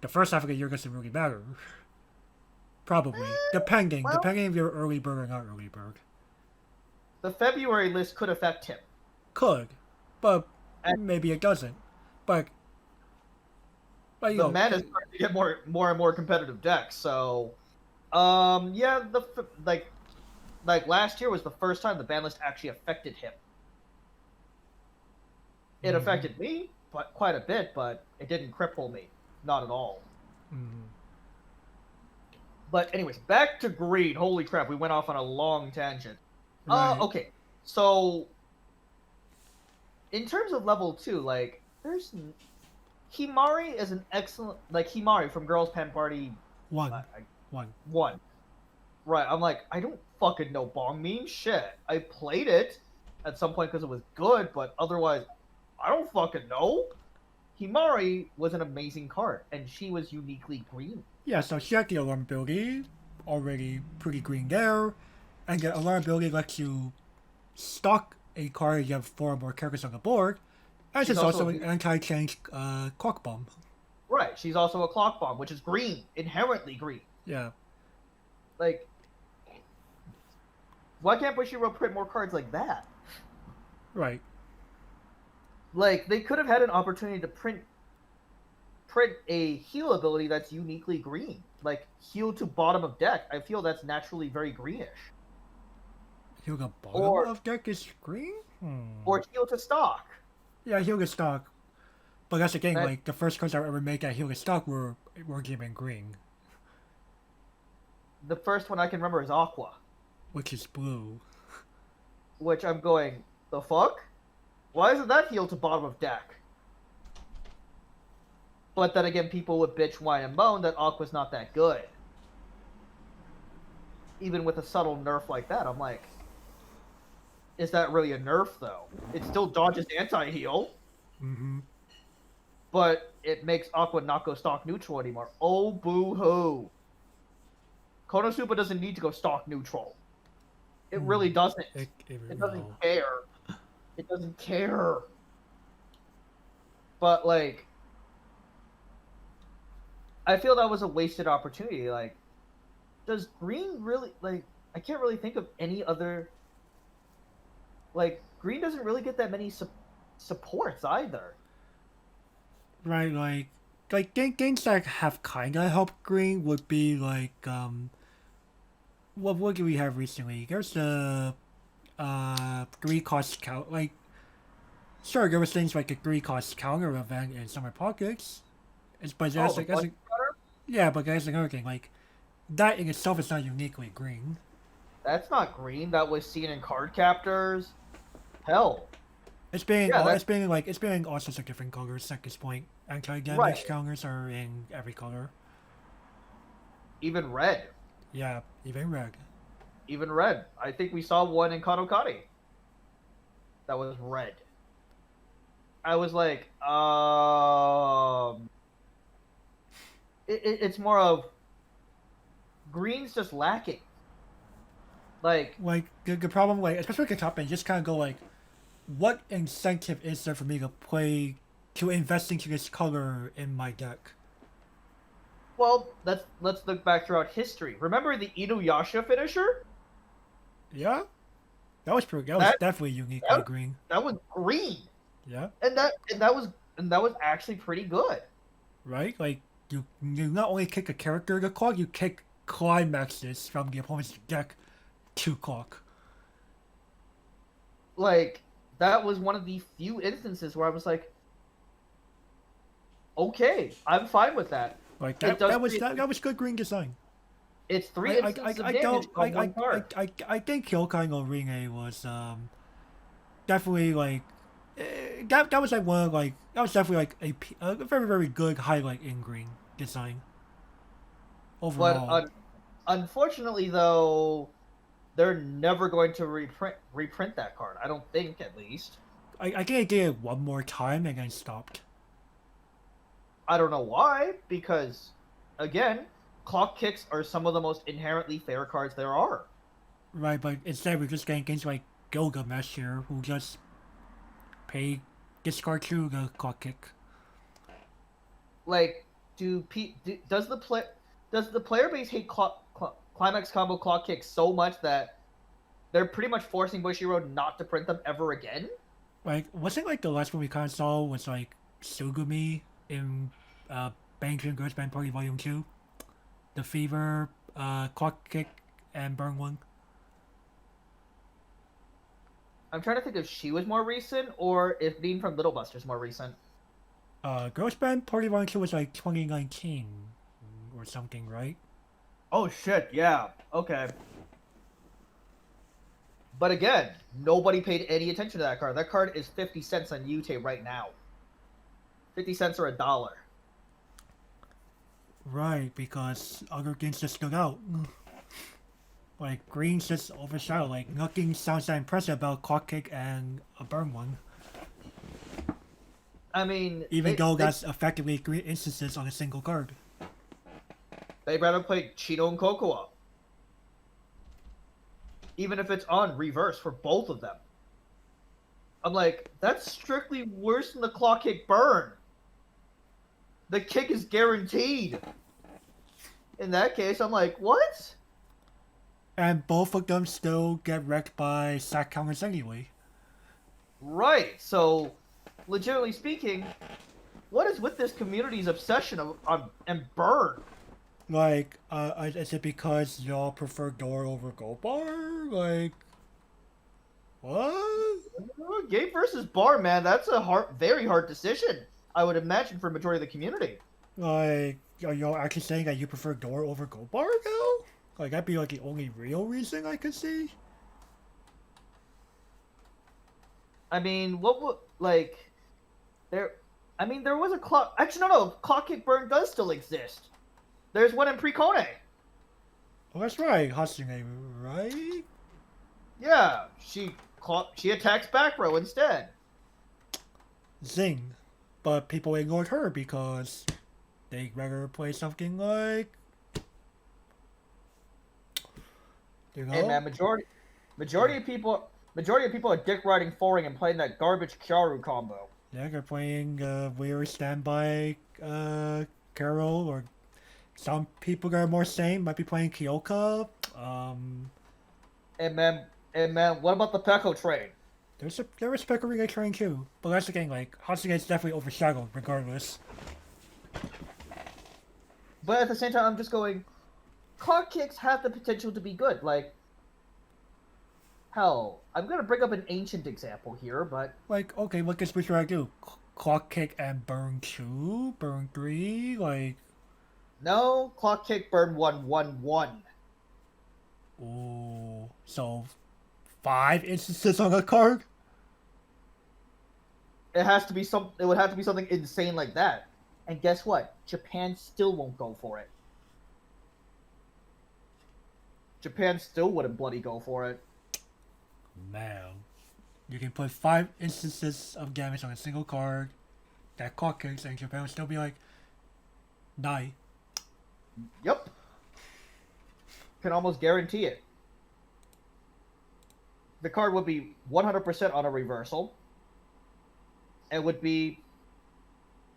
the first half of the year doesn't really matter. Probably. Depending if you're early bird or not early bird. The February list could affect him. Could. But maybe it doesn't. But you the know, man is starting to get more and more competitive decks, so yeah, like last year was the first time the ban list actually affected him. It affected me but quite a bit, but it didn't cripple me. Not at all. But anyways, back to Green. Holy crap, we went off on a long tangent. Right. Okay. So, in terms of level 2, like, there's... Himari is an excellent... Like, Himari from Girls' Pen Party... One. Right, I'm like, I don't fucking know Bong mean shit. I played it at some point because it was good, but otherwise, I don't fucking know. Himari was an amazing card, and she was uniquely green. Yeah, so she had the alarm ability, already pretty green there, and the alarm ability lets you stock a card you have 4 or more characters on the board, and she's also an anti-change clock bomb. Right, she's also a clock bomb, which is green, inherently green. Yeah. Like, why can't Bushiroad print more cards like that? Right. Like, they could have had an opportunity to print a heal ability that's uniquely green. Like, heal to bottom of deck. I feel that's naturally very greenish. Heal to bottom of deck is green? Or heal to stock. Yeah, heal to stock. But that's the thing, like, the first cards I ever made that heal to stock were given green. The first one I can remember is Aqua. Which is blue. Which I'm going, the fuck? Why isn't that heal to bottom of deck? But then again, people would bitch, whine, and moan that Aqua's not that good. Even with a subtle nerf like that, I'm like, is that really a nerf, though? It still dodges anti-heal. But it makes Aqua not go stock neutral anymore. Oh, boo-hoo. Konosuba doesn't need to go stock neutral. It really doesn't. It doesn't care. It doesn't care. But, like, I feel that was a wasted opportunity. Like, does Green really, like, I can't really think of any other, like, Green doesn't really get that many supports either. Right, like things that have kind of helped Green would be, like, what do we have recently? There's the, 3-cost count, like, sure, there was things like a 3-cost counter event in Summer Pockets. But that's another thing. Like, that in itself is not uniquely green. That's not green. That was seen in card captors. Hell, it's being all sorts of different colors at this point. Anti-damage counters are in every color. Even red. Yeah, even red. Even red. I think we saw one in Kanokari. That was red. I was like, it's more of green's just lacking. Like the problem, like, especially with the top end, just kind of go like, what incentive is there for me to play to invest into this color in my deck. Well, let's look back throughout history. Remember the Inuyasha finisher? Yeah, that was pretty. That was That definitely uniquely that, green. that was green, Yeah, and that was actually pretty good. right. Like you not only kick a character to clock, you kick climaxes from the opponent's deck to clock. Like that was one of the few instances where I was like, okay, I'm fine with that. Like It that. does. That was good green design. It's three instances of damage on one card. I think Kyokai no Ringe was definitely like that was like one of like that was definitely like a very very good highlight in green design But overall. unfortunately, though, they're never going to reprint that card. I don't think, at least. I think I did it one more time and then stopped. I don't know why, because again, clock kicks are some of the most inherently fair cards there are. Right, but instead we're just getting things like Gilgamesh here, who just pay discard to the clock kick. Like, does the player base hate climax combo clock kicks so much that they're pretty much forcing Bushiroad not to print them ever again? Like, wasn't like the last one we kind of saw was like Sugumi in Banging Girls Band Party Volume 2? The Fever, Clock Kick, and Burn one? I'm trying to think if she was more recent or if being from Little Buster's more recent. Girls Band Party Volume 2 was like 2019 or something, right? Oh shit, yeah. Okay. But again, nobody paid any attention to that card. That card is 50 cents on Ute right now. 50 cents or $1. Right, because other games just stood out. Like, green's just overshadowed. Like, nothing sounds that impressive about Clock Kick and a Burn one. I mean, Even though that's effectively 3 instances on a single card. they'd rather play Cheeto and Cocoa. Even if it's on reverse for both of them. I'm like, that's strictly worse than the clock kick burn. The kick is guaranteed. In that case, I'm like, what? And both of them still get wrecked by sack counters anyway. Right. So, legitimately speaking, what is with this community's obsession on and burn? Like, is it because y'all prefer door over gold bar? Like, what? Game versus bar, man. That's a very hard decision. I would imagine for a majority of the community. Like, are y'all actually saying that you prefer door over gold bar now? Like, that'd be like the only real reason I could see. I mean, what would like there? I mean, there was a clock. Actually, no. Clock kick burn does still exist. There's one in Precone. Oh, that's right, Hatsune, right? Yeah, she attacks back row instead. Zing. But people ignored her because they'd rather play something like, you know? Hey man, majority of people are dick riding foring and playing that garbage Kyaru combo. Yeah, they're playing weird standby Carol, or some people that are more sane might be playing Kyoka. And man, what about the Peko train? There was Pecorino train too, but that's the thing. Like, Hatsune is definitely overshadowed regardless. But at the same time, I'm just going. Clock kicks have the potential to be good. Like, hell, I'm gonna bring up an ancient example here, but Like, okay, what can Switch I do? Clock Kick and Burn 2? Burn 3? Like, no, clock kick burn 1/1/1. ooh. So, 5 instances on a card? It would have to be something insane like that. And guess what? Japan still won't go for it. Japan still wouldn't bloody go for it. Man. You can put 5 instances of damage on a single card that Clock Kicks, and Japan would still be like, die. Yep. Can almost guarantee it. The card would be 100% on a reversal. It would be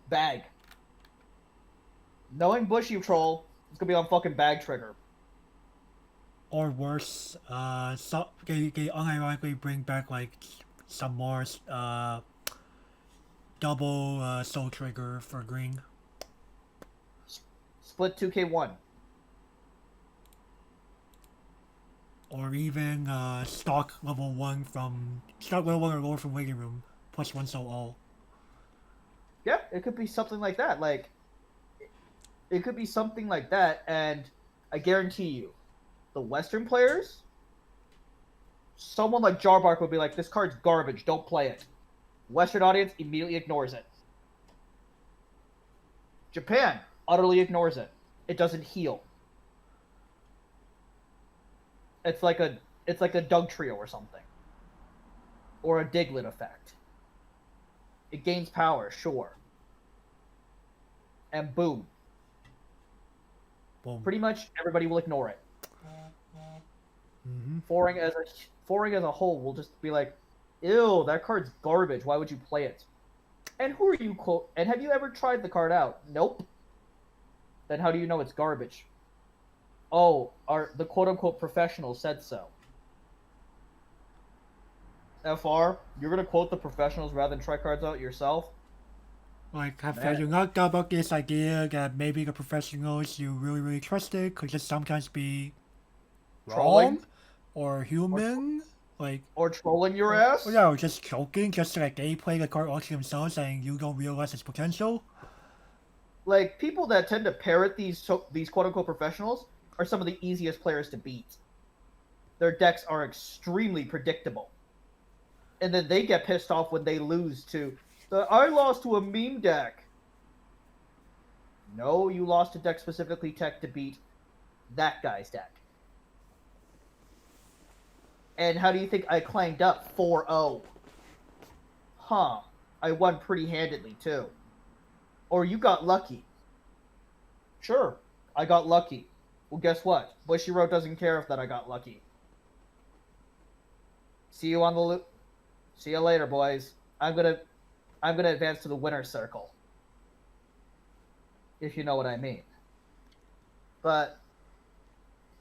Bag. Knowing Bushy Troll, it's gonna be on fucking bag trigger. Or worse, so they unironically bring back like some more double soul trigger for green. Split 2k1. Or even stock level 1 or lower from waiting room, plus 1 soul all. Yeah, it could be something like that. Like, it could be something like that, and I guarantee you, the Western players, someone like Jarbark would be like, this card's garbage, don't play it. Western audience immediately ignores it. Japan utterly ignores it. It doesn't heal. It's like a Doug Trio or something. Or a Diglett effect. It gains power, sure. And boom. Boom. Pretty much everybody will ignore it. Mm-hmm. Foreign as a whole will just be like, ew, that card's garbage. Why would you play it? And who are you and have you ever tried the card out? Nope. Then how do you know it's garbage? Oh, the quote-unquote professional said so. FR, you're gonna quote the professionals rather than try cards out yourself? Like, have you not thought about this idea that maybe the professionals you really trusted could just sometimes be Trolling? wrong or human? Or trolling your ass? Or just joking, just like they play the card all to themselves and you don't realize its potential? Like, people that tend to parrot these quote-unquote professionals are some of the easiest players to beat. Their decks are extremely predictable. And then they get pissed off when they lose to I lost to a meme deck. No, you lost a deck specifically tech to beat that guy's deck. And how do you think I climbed up 4-0? Huh. I won pretty handedly, too. Or you got lucky. Sure, I got lucky. Well, guess what? Bushiroad doesn't care if that I got lucky. See you on the loop. See you later, boys. I'm gonna advance to the winner's circle. If you know what I mean. But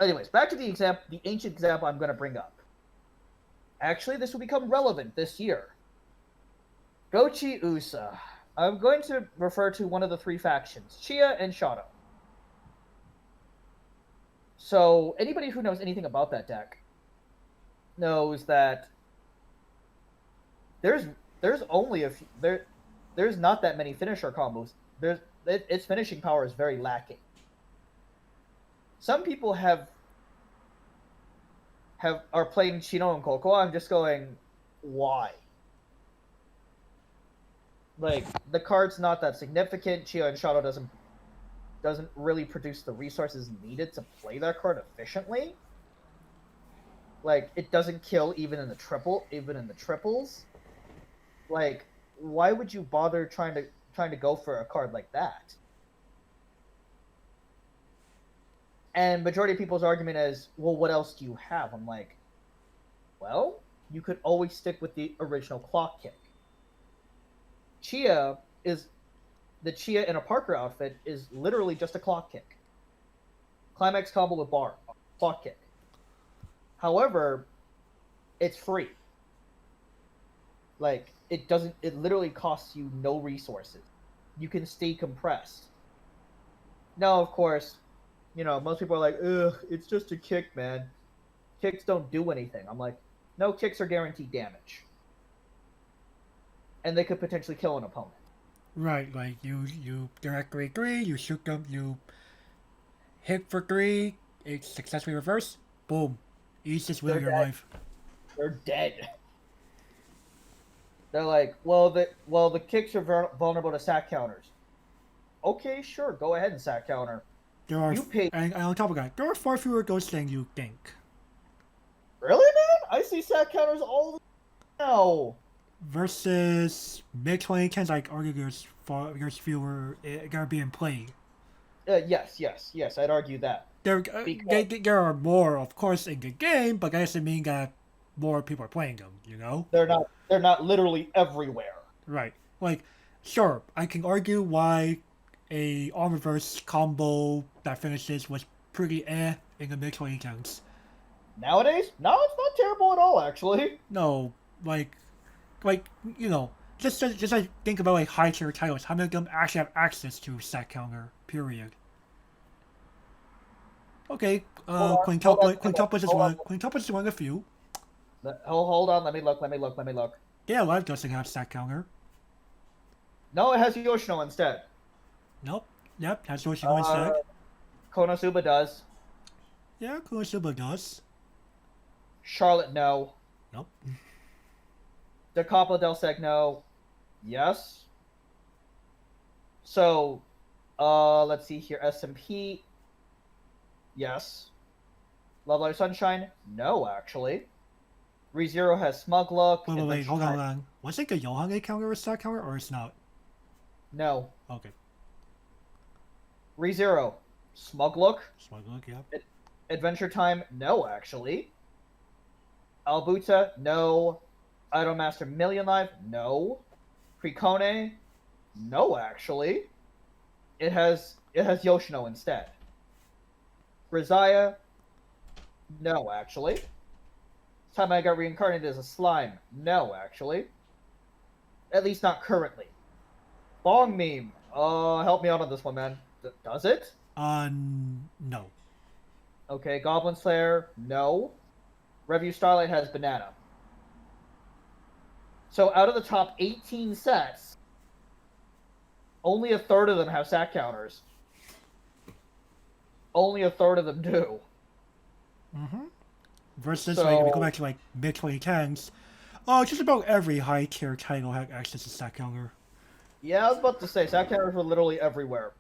anyways, back to the ancient example I'm gonna bring up. Actually, this will become relevant this year. Gochi Usa. I'm going to refer to one of the three factions, Chia and Shadow. So, anybody who knows anything about that deck knows that there's only a few, there's not that many finisher combos. Its finishing power is very lacking. Some people are playing Chino and Coco. I'm just going, why? Like, the card's not that significant. Chia and Shadow doesn't really produce the resources needed to play that card efficiently. Like, it doesn't kill even in the triples. Like, why would you bother trying to go for a card like that? And majority of people's argument is, well, what else do you have? I'm like, well, you could always stick with the original clock kick. The Chia in a Parker outfit is literally just a clock kick. Climax combo with bar, clock kick. However, it's free. Like, it literally costs you no resources. You can stay compressed. Now, of course, most people are like, ugh, it's just a kick, man. Kicks don't do anything. I'm like, no, kicks are guaranteed damage. And they could potentially kill an opponent. Right, like you direct grade 3, you shoot them, you hit for 3, it's successfully reversed, boom. Easiest win of your life. They're dead. They're like, well, the kicks are vulnerable to sack counters. Okay, sure, go ahead and sack counter. And on top of that, there are far fewer ghosts than you think. Really, man? I see sack counters all the time now. Versus mid-2010s, like argue there's fewer gonna be in play. Yes, I'd argue that. There are more, of course, in the game, but that doesn't mean that more people are playing them. They're not literally everywhere. Right. Like, Sure, I can argue why a arm reverse combo that finishes was pretty in the mid 2010s. Nowadays, no, it's not terrible at all, actually. No, like, like you know, just like think about like high tier titles. How many of them actually have access to set counter? Period. Okay, Hold on, hold on, hold on. Quintuplet is one of the few. Hold on, let me look, let me look, let me look. Yeah, Live doesn't have set counter. No, it has Yoshino instead. Nope. Yep, has Yoshino instead. Konosuba does. Yeah, Konosuba does. Charlotte, no. Nope. Da Copa del Segno, yes. So, let's see here. SMP, yes. Love Live Sunshine, no, actually. ReZero has Smug Look. Wait, hold on. Was it the Yohane counter a set counter, or it's not? No. Okay. ReZero, Smug Look. Smug Look, yeah. Adventure Time, no, actually. Albuta, no. Idolmaster Million Life, no. Precone, no, actually. It has Yoshino instead. Rizaya, no, actually. Time I got reincarnated as a slime, no, actually. At least not currently. Bong Meme, help me out on this one, man. Does it? No. Okay, Goblin Slayer, no. Review Starlight has Banana. So out of the top 18 sets, only a third of them have sack counters. Only a third of them do. Mm-hmm. Versus, like, if we go back to, like, mid-2010s, just about every high-tier title had access to sack counter. Yeah, I was about to say, sack counters were literally everywhere.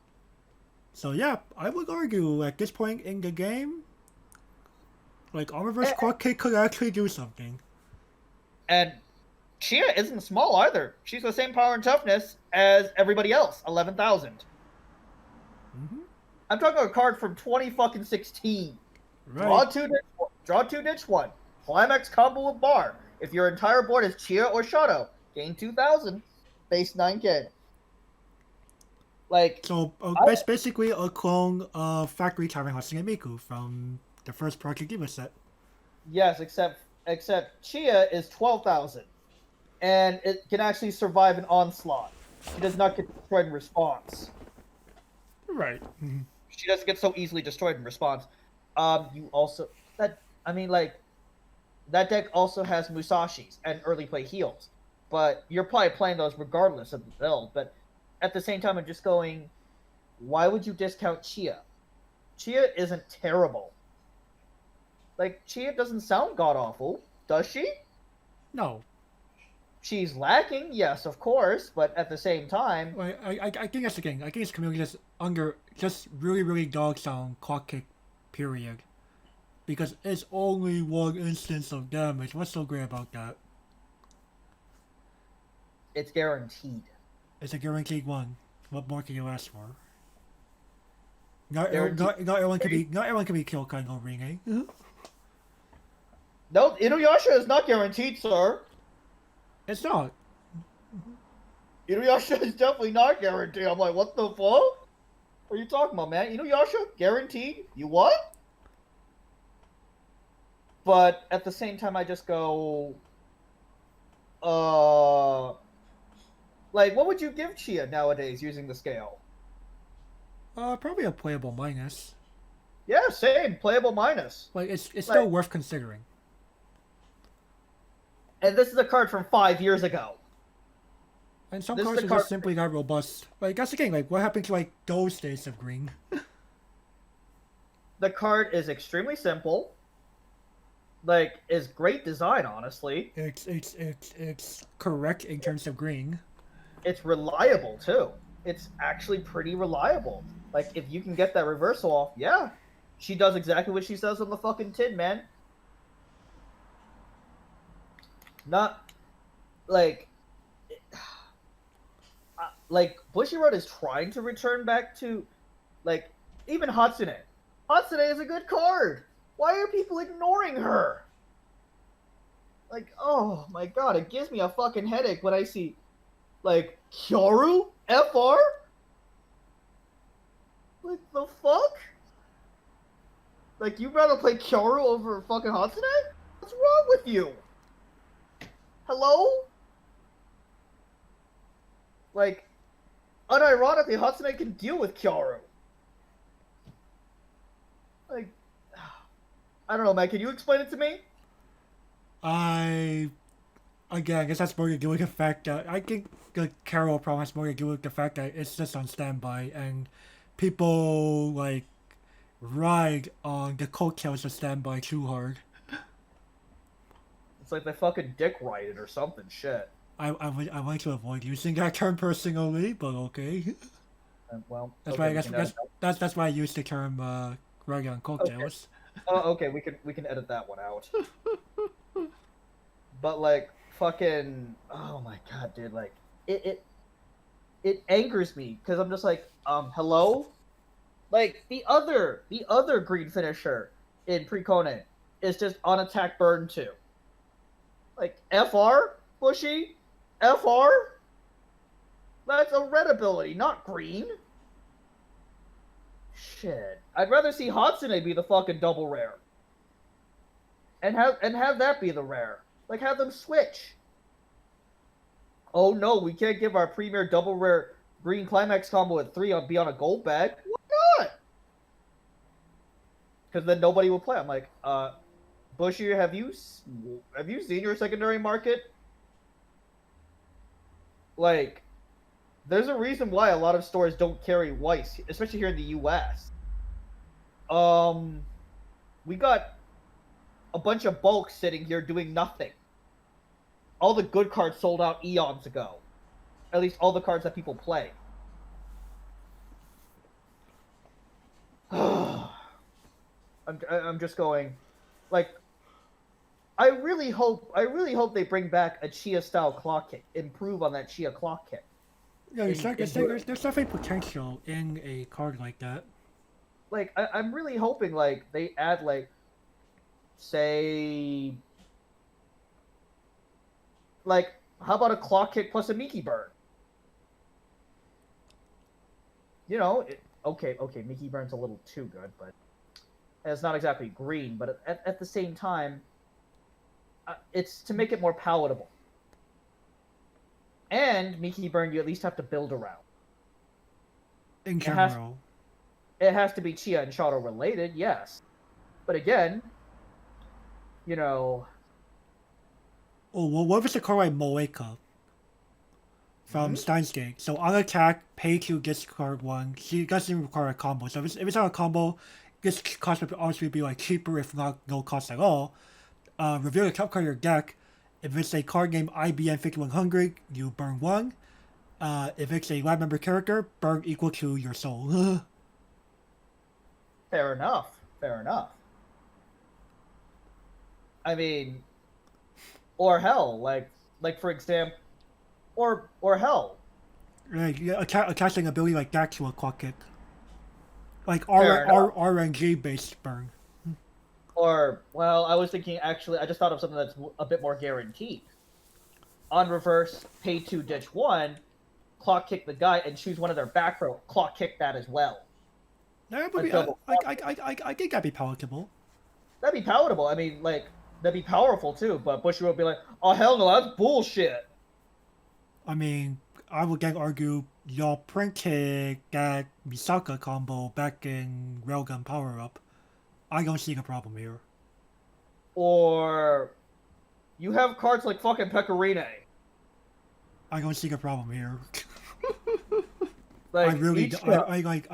So, yeah, I would argue, at this point in the game, like, Arm Reverse Clock Kick could actually do something. And Chia isn't small either. She's the same power and toughness as everybody else, 11,000. Mm-hmm. I'm talking about a card from 2016. Right. Draw two, ditch one. Climax combo with bar. If your entire board is Chia or Shadow, gain 2,000, base 9K. Like, so basically a clone of Factory Tyrant Hatsune Miku from the first Project Diva set. Yes, except Chia is 12,000, and it can actually survive an onslaught. She does not get destroyed in response. Right. Mm-hmm. She doesn't get so easily destroyed in response. You also that deck also has Musashis and early play heals, but you're probably playing those regardless of the build. But at the same time, I'm just going, why would you discount Chia? Chia isn't terrible. Like, Chia doesn't sound god-awful, does she? No. She's lacking, yes, of course, but at the same time... I think that's the thing. I think it's community just really, really dogs on Clock Kick, period. Because it's only one instance of damage. What's so great about that? It's guaranteed. It's a guaranteed one. What more can you ask for? Not everyone can be killed kind of ring, eh? Mm-hmm. No, Inuyasha is not guaranteed, sir. It's not. Inuyasha is definitely not guaranteed. I'm like, what the fuck? What are you talking about, man? Inuyasha? Guaranteed? You what? But at the same time, I just go... Like, what would you give Chia nowadays using the scale? Probably a playable minus. Yeah, same. Playable minus. Like, it's still worth considering. And this is a card from 5 years ago. And some cards are just simply not robust. Like, that's the thing. Like, what happened to, like, those days of green? The card is extremely simple. Like, is great design, honestly. It's correct in terms of green. It's reliable, too. It's actually pretty reliable. Like, if you can get that reversal off, yeah. She does exactly what she says on the fucking tin, man. Not, like... like, Bushiroad is trying to return back to, like, even Hatsune. Hatsune is a good card! Why are people ignoring her? Like, oh my god, it gives me a fucking headache when I see Like, Kyoru? FR? What the fuck? Like, you'd rather play Kyoru over fucking Hatsune? What's wrong with you? Hello? Like, unironically, Hatsune can deal with Kyoru. Like, I don't know, man. Can you explain it to me? Again, I guess that's more to do with the fact that I think the Carol problem has more to do with the fact that it's just on standby and people like ride on the coattails of standby too hard. It's like they fucking dick righted or something. Shit. I like to avoid using that term personally, but okay. Well, That's okay, why I we guess can edit that's why I use the term riding on coattails. Oh, okay, we can edit that one out. But like fucking, oh my god, dude, like it angers me because I'm just like, hello, like the other green finisher in Precone is just on attack burn 2. Like FR Bushy, FR. That's a red ability, not green. Shit. I'd rather see Hatsune be the fucking double rare. And have that be the rare. Like have them switch. Oh no, we can't give our premier double rare green climax combo at 3 on be on a gold bag. Why not? Because then nobody will play. I'm like, Bushy, have you seen your secondary market? Like, there's a reason why a lot of stores don't carry Weiss, especially here in the U.S. We got a bunch of bulk sitting here doing nothing. All the good cards sold out eons ago. At least all the cards that people play. I'm just going, like, I really hope they bring back a Chia style clock kick, improve on that Chia clock kick. Yeah, there's definitely potential in a card like that. Like, I'm really hoping, like, they add, like, say, like, how about a clock kick plus a Miki burn? You know, okay, Miki burn's a little too good, but it's not exactly green. But at the same time, it's to make it more palatable. And Miki burn, you at least have to build around. In general. It has to be Chia and Shadow related, yes. But again, you know... Oh, well, what if it's a card like Moeka from Steins Gate? So on attack, pay 2, discard 1. She doesn't require a combo. So if it's not a combo, this cost would obviously be like cheaper, if not no cost at all. Reveal the top card of your deck. If it's a card named IBM 5100, you burn 1. If it's a lab member character, burn equal to your soul. Fair enough. I mean, or hell, like for example, or hell. Like, attaching ability like that to a clock kick. Like RNG based burn. Or, well, I was thinking, actually, I just thought of something that's a bit more guaranteed. On reverse, pay 2, ditch 1, clock kick the guy, and choose one of their back row, clock kick that as well. That would I think that'd be palatable. That'd be palatable. I mean, like, that'd be powerful too, but Bushy would be like, oh, hell no, that's bullshit. I mean, I would then argue y'all printed that Misaka combo back in Railgun Power Up. I don't see the problem here. Or you have cards like fucking Pecorine. I don't see the problem here. Like, I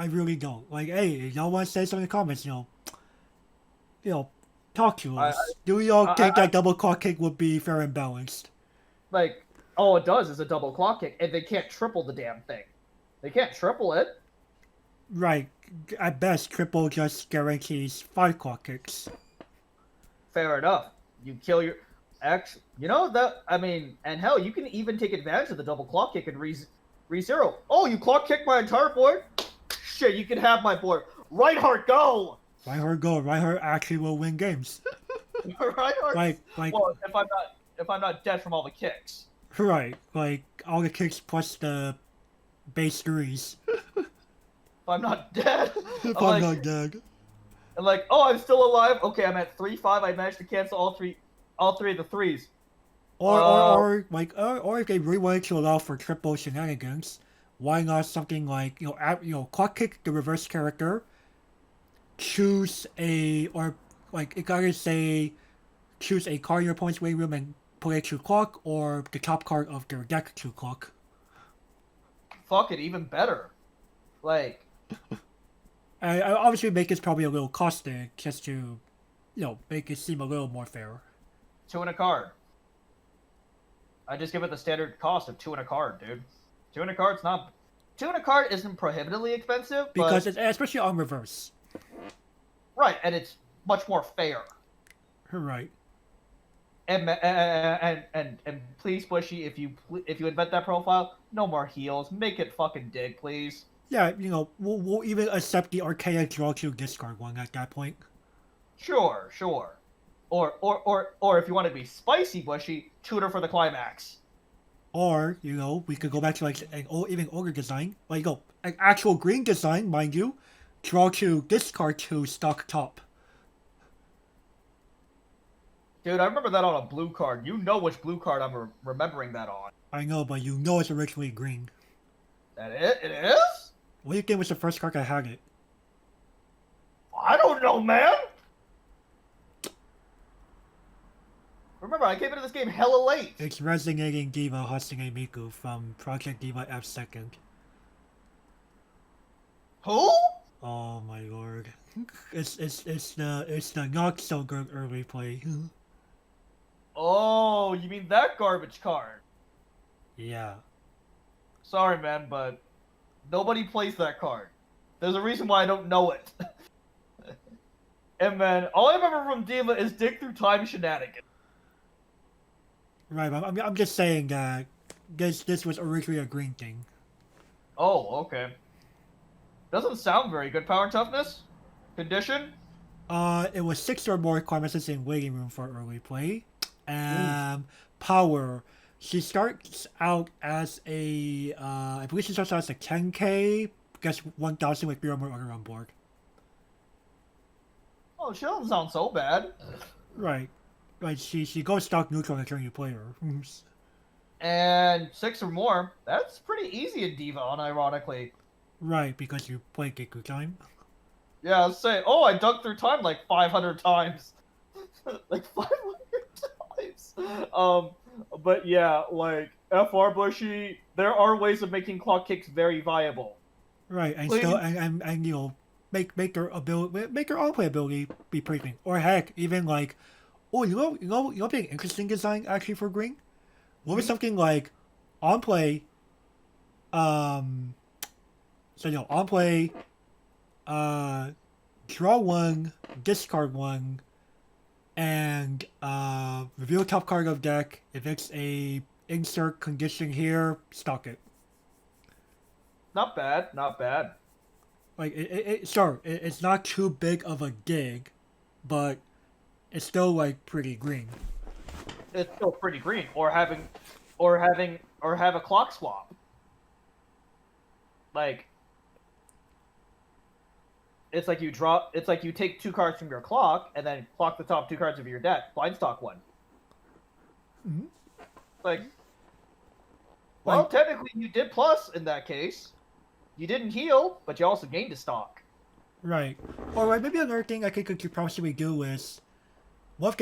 really don't. Like, hey, y'all want to say something in the comments, you know, talk to us. Do y'all think that double clock kick would be fair and balanced? Like, all it does is a double clock kick, and they can't triple the damn thing. They can't triple it. Right. At best, triple just guarantees 5 clock kicks. Fair enough. You kill your... Actually, you know, that... I mean, and hell, you can even take advantage of the double clock kick and re-zero. Oh, you clock kick my entire board? Shit, you can have my board. Reinhardt, go! Reinhardt, go. Reinhardt actually will win games. Reinhardt? Like... Well, if I'm not dead from all the kicks. Right, like all the kicks plus the base threes. If I'm not dead, If I'm I'm like, not dead. I'm like, oh, I'm still alive. Okay, I'm at 3-5. I managed to cancel all three of the threes. Or if they really wanted to allow for triple shenanigans, why not something like clock kick the reverse character, choose a or like it gotta say choose a card in your opponent's waiting room and play it to clock, or the top card of their deck to clock. Fuck it, even better. Like, I obviously make it probably a little caustic just to, make it seem a little more fair. 2 and a card. I just give it the standard cost of 2 and a card, dude. 2 and a card's not. 2 and a card isn't prohibitively expensive, Because but it's especially on reverse. right, and it's much more fair. Right. And please, Bushy, if you invent that profile, no more heals. Make it fucking dig, please. Yeah, we'll even accept the archaic draw to discard one at that point. Sure. Or if you want to be spicy, Bushy, tutor for the climax. Or, we could go back to like an even older design. Like an actual green design, mind you. Draw to discard to stock top. Dude, I remember that on a blue card. You know which blue card I'm remembering that on. I know, but it's originally green. That it is? What do you think was the first card that had it? I don't know, man. Remember, I came into this game hella late. It's Resonating Diva Hatsune Miku from Project Diva F2. Who? Oh my lord. It's the not so good early play. Oh, you mean that garbage card? Yeah. Sorry, man, but nobody plays that card. There's a reason why I don't know it. And man, all I remember from Diva is dig through time shenanigans. Right, I'm just saying that this was originally a green thing. Oh, okay. Doesn't sound very good. Power and toughness? Condition? It was 6 or more climaxes in waiting room for early play. Power. She starts out as I believe she starts out as a 10k, gets 1,000 with 3 or more other on board. Oh, she doesn't sound so bad. Right. Like, she goes stock neutral on a turn you play her. And 6 or more, that's pretty easy in Diva, unironically. Right, because you play Geku time. Yeah, I'll say, oh, I dug through time like 500 times. Like 500 times. But yeah, like, FR Bushy, there are ways of making clock kicks very viable. Right, and Please. still, and make her ability, make her on play ability be pretty clean. Or heck, even like, oh, be an interesting design actually for green. What was something like, on play, on play, draw 1, discard 1, and reveal top card of deck. If it's a insert condition here, stock it. Not bad, not bad. Like it's not too big of a dig, but it's still like pretty green. It's still pretty green. Or have a clock swap. Like, it's like you take 2 cards from your clock and then clock the top 2 cards of your deck. Blind stock 1. Mm-hmm. Like, well, technically you did plus in that case. You didn't heal, but you also gained a stock. Right. Or like maybe another thing I think you could possibly do is, what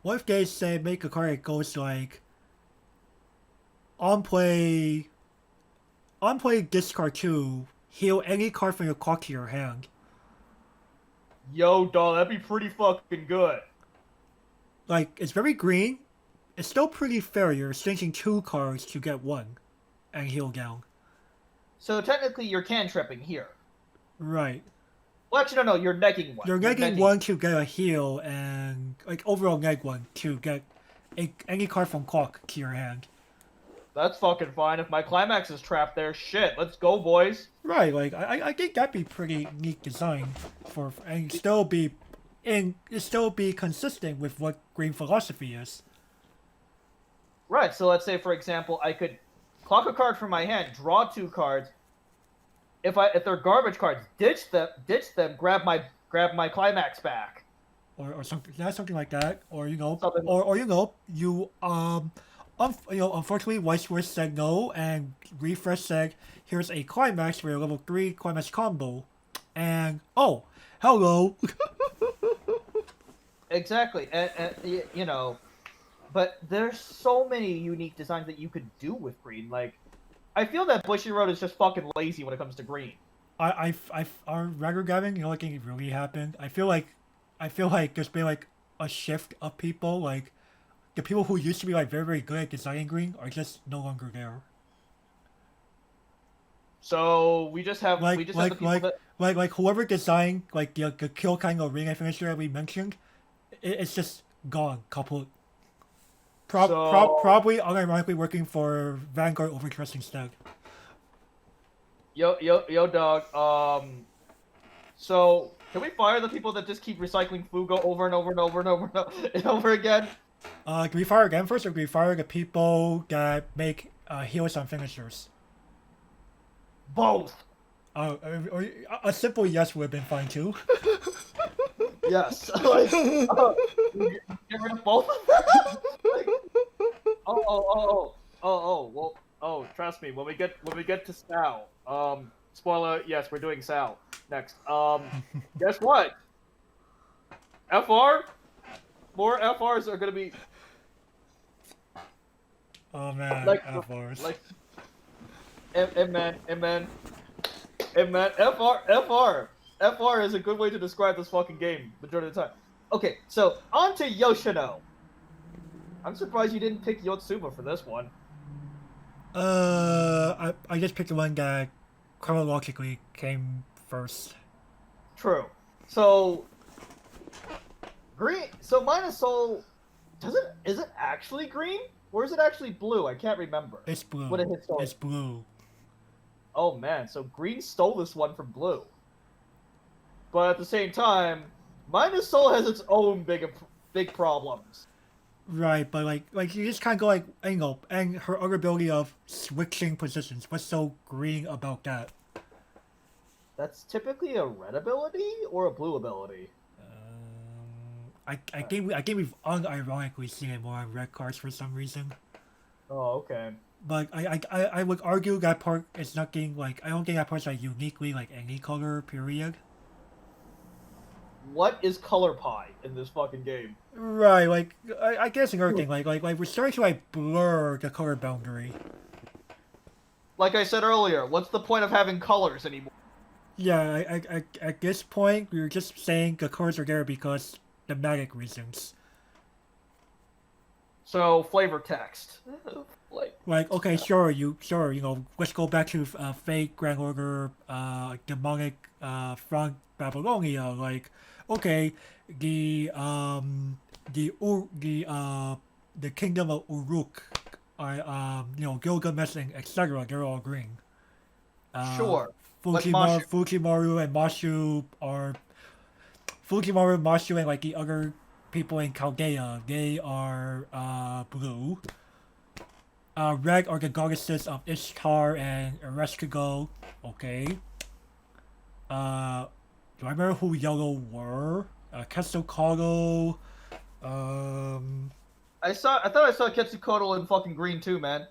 if they say make a card that goes like, on play discard 2, heal any card from your clock to your hand. Yo, dog, that'd be pretty fucking good. Like, it's very green. It's still pretty fair. You're exchanging 2 cards to get 1 and heal down. So technically you're cantripping here. Right. Well, actually, no, you're negging 1. You're negging 1 to get a heal, and like overall neg 1 to get any card from clock to your hand. That's fucking fine. If my climax is trapped there, shit, let's go, boys. Right, like I think that'd be pretty neat design and still be consistent with what green philosophy is. Right. So let's say, for example, I could clock a card from my hand, draw 2 cards. If they're garbage cards, ditch them, grab my climax back. Or something, yeah, something like that, or Something. unfortunately, Weiss Schwarz said no, and Refresh said, "Here's a climax for your level 3 climax combo," and oh, hello. Exactly, and but there's so many unique designs that you could do with green. Like, I feel that Bushiroad is just fucking lazy when it comes to green. Our regular Gavin, like it really happened. I feel like there's been like a shift of people, like the people who used to be like very very good at designing green are just no longer there. So we just have Like we just have the people that. like whoever designed like the kill kind of ring I finisher that we mentioned, it's just gone, couple. Probably unironically working for Vanguard Overtrust instead. Yo, dog. So can we fire the people that just keep recycling Fugo over and over and over and over and over, and over again? Can we fire again first, or can we fire the people that make heals on finishers? Both. Or a simple yes would have been fine too. Yes. Like, get rid of both of them. Like, well, trust me. When we get to Sal, spoiler, yes, we're doing Sal next. Guess what? More FRs are gonna be. Oh man, like FRs. like. Man, FR is a good way to describe this fucking game majority of the time. Okay, so on to Yoshino. I'm surprised you didn't pick Yotsuma for this one. I just picked the one that chronologically came first. True. So green. So Minus Soul, is it actually green or is it actually blue? I can't remember. It's blue. What it hits. It's blue. Oh man, so green stole this one from blue. But at the same time, Minus Soul has its own big problems. Right, but like you just kind of go like angle, and her other ability of switching positions. What's so green about that? That's typically a red ability or a blue ability. I think we've unironically seen it more on red cards for some reason. Oh, okay. But I would argue that part is not getting like I don't think that part's like uniquely like any color period. What is color pie in this fucking game? Right, like I guess another thing like we're starting to like blur the color boundary. Like I said earlier, what's the point of having colors anymore? Yeah, at this point we're just saying the colors are there because thematic reasons. So flavor text. Like okay, sure, let's go back to Fate, Grand Order, demonic front Babylonia. Like, okay, the kingdom of Uruk, Gilgamesh and etc. They're all green. Sure. Fujimaru and Mashu and like the other people in Chaldea, they are blue. Red are the goddesses of Ishtar and Ereshkigal. Okay. Do I remember who yellow were? Quetzalcoatl. I thought I saw Quetzalcoatl in fucking green too, man.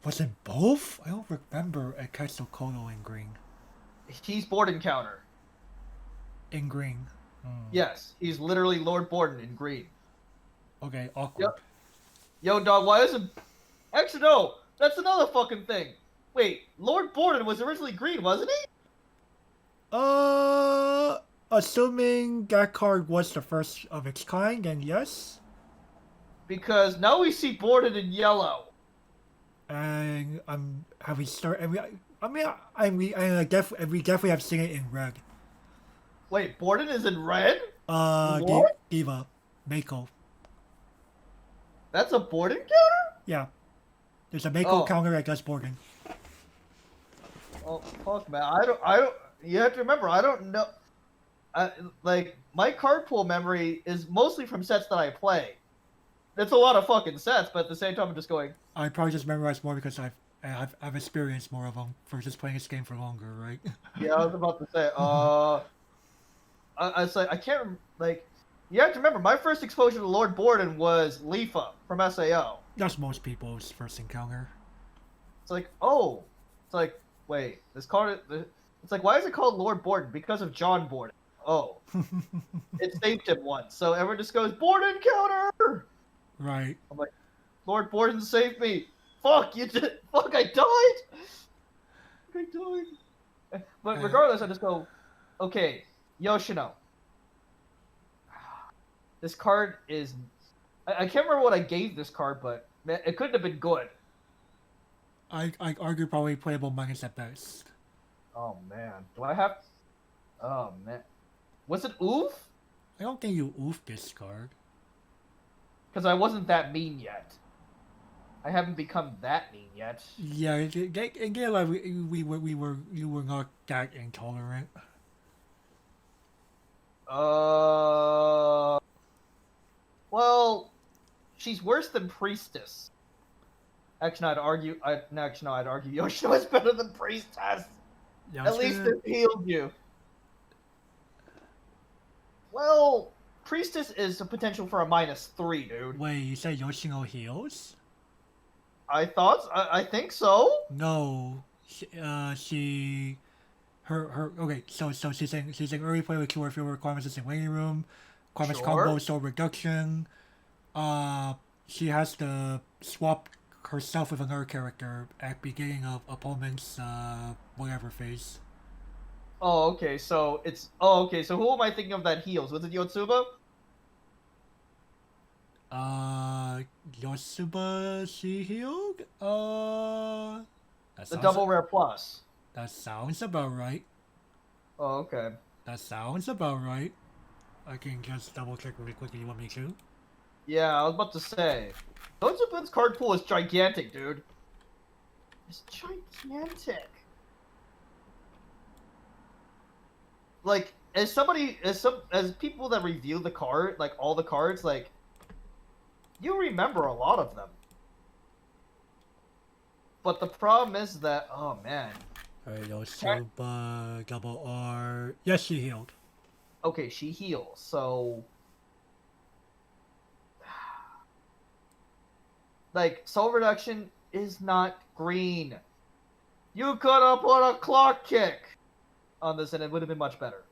Was it both? I don't remember a Quetzalcoatl in green. He's Borden counter. In green. Yes, he's literally Lord Borden in green. Okay, awkward. Yep. Yo, dog, why isn't... Actually, no, that's another fucking thing. Wait, Lord Borden was originally green, wasn't he? Assuming that card was the first of its kind, then yes. Because now we see Borden in yellow. And have we started? We definitely have seen it in red. Wait, Borden is in red? Diva, Mako. That's a Borden counter? Yeah, there's a Mako counter that does Borden. Oh fuck, man! I don't. You have to remember, I don't know. Like my card pool memory is mostly from sets that I play. It's a lot of fucking sets, but at the same time, I'm just going. I probably just memorized more because I've experienced more of them for just playing this game for longer, right? Yeah, I was about to say. I was like, I can't like. You have to remember, my first exposure to Lord Borden was Lifa from SAO. That's most people's first encounter. It's like, oh, it's like, wait, this card. It's like, why is it called Lord Borden? Because of John Borden. Oh, it saved him once, so everyone just goes Borden counter. Right. I'm like, Lord Borden saved me. Fuck you! Fuck, I died. I died. But regardless, I just go, okay, Yoshino. This card is. I can't remember what I gave this card, but man, it couldn't have been good. I argue probably playable minus at best. Oh man, do I have? Oh man, was it oof? I don't think you oof this card. Because I wasn't that mean yet. I haven't become that mean yet. Yeah, again, like you were not that intolerant. Well, she's worse than Priestess. Actually, I'd argue. I'd argue Yoshino is better than Priestess. Yeah, At least it healed you. Well, Priestess is a potential for a -3, dude. Wait, you said Yoshino heals? I think so. No, okay. So she's in early play with two or fewer requirements in waiting room, requirements Sure. combo, soul reduction. She has to swap herself with another character at beginning of opponent's whatever phase. Oh, okay. So it's. Oh, okay. So who am I thinking of that heals? Was it Yotsuba? Yosuba she healed? The double rare plus. That sounds about right. Oh, okay. That sounds about right. I can just double check really quickly. You want me to? Yeah, I was about to say. Yotsuba's card pool is gigantic, dude. It's gigantic. Like, as people that review the card, like all the cards, like, you remember a lot of them. But the problem is that, oh man. Alright, Yosuba, double R. Yes, she healed. Okay, she heals, so. Like, soul reduction is not green. You could have put a clock kick on this and it would have been much better.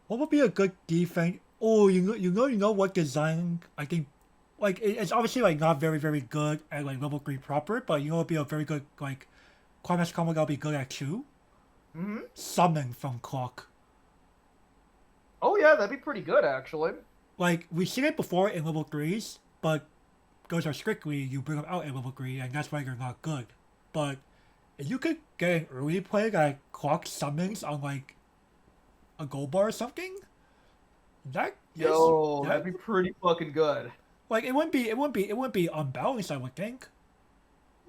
What would be a good defense? Oh, you know what design I think, like it's obviously like not very good at like level 3 proper, but you know it'd be a very good like climax combo that'll be good at 2. Mm-hmm. Summon from clock. Oh yeah, that'd be pretty good actually. Like we've seen it before in level 3s, but those are strictly you bring them out in level 3, and that's why they're not good. But if you could get an early play that clock summons on like a gold bar or something, that'd be pretty fucking good. Like it wouldn't be unbalanced, I would think.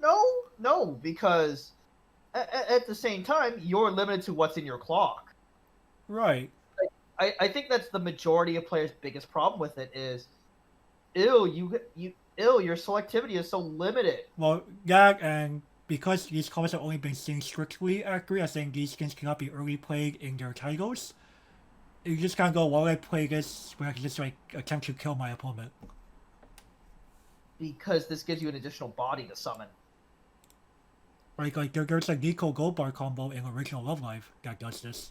No, because at the same time you're limited to what's in your clock. Right. I think that's the majority of players' biggest problem with it is, your selectivity is so limited. Well, yeah, and because these comments have only been seen strictly accurate, as saying these skins cannot be early played in their titles, you just kind of go, while I play this, when I can just like attempt to kill my opponent. Because this gives you an additional body to summon. Like there's a Nico Gold Bar combo in original Love Live that does this.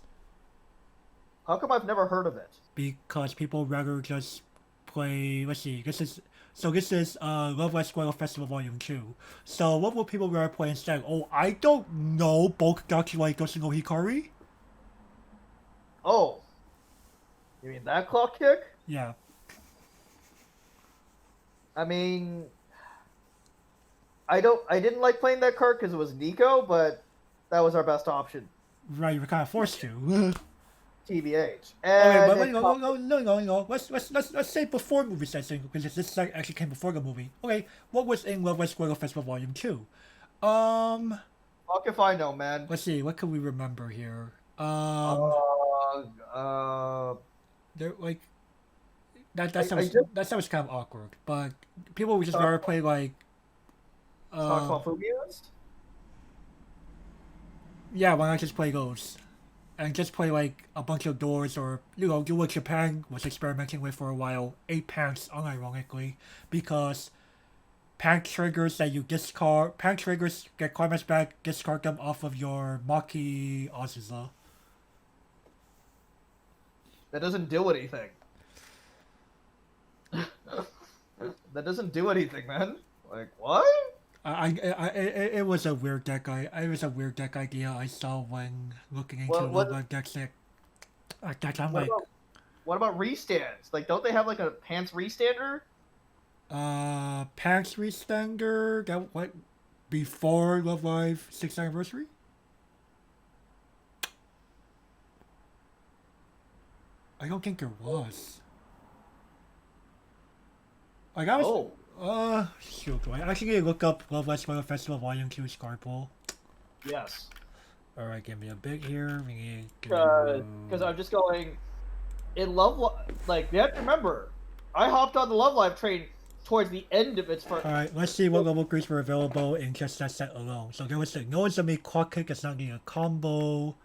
How come I've never heard of it? Because people rather just play. Let's see. This is Love Live Square Festival Volume 2. So what will people rather play instead? Oh, I don't know. Bulk Dachi Doshi no Hikari? Oh. You mean that clock kick? Yeah. I mean, I didn't like playing that card because it was Nico, but that was our best option. Right, you were kind of forced to. TBH. And okay, but no. Let's say before movie setting, because this actually came before the movie. Okay, what was in Love Live Square Festival Volume 2? Fuck if I know, man. Let's see, what can we remember here? That I that sounds just that sounds kind of awkward. But people would just talk, rather play like talk uh about phobias. yeah, why not just play those? And just play like a bunch of doors or do what Japan was experimenting with for a while, 8 packs unironically, because pack triggers that you discard pack triggers get climax back, discard them off of your Maki Azusa. That doesn't do anything. That doesn't do anything, man. Like what? It was a weird deck. It was a weird deck idea I saw when looking into What what Love decks. That I'm what like, about what about restands? Like, don't they have like a pants restander? Pax Restander that what before Love Live 6th anniversary? I don't think there was. Like I was, Oh, shoot, I actually need to look up Love Live Spoiler Festival Volume 2 Scarpool. yes. Alright, give me a bit here. We need to Because I'm just going in like you have to remember, I hopped on the Love Live train towards the end of its first. Alright, let's see what level greens were available in just that set alone. So there was the Nozomi Clock Kick that's not getting a combo.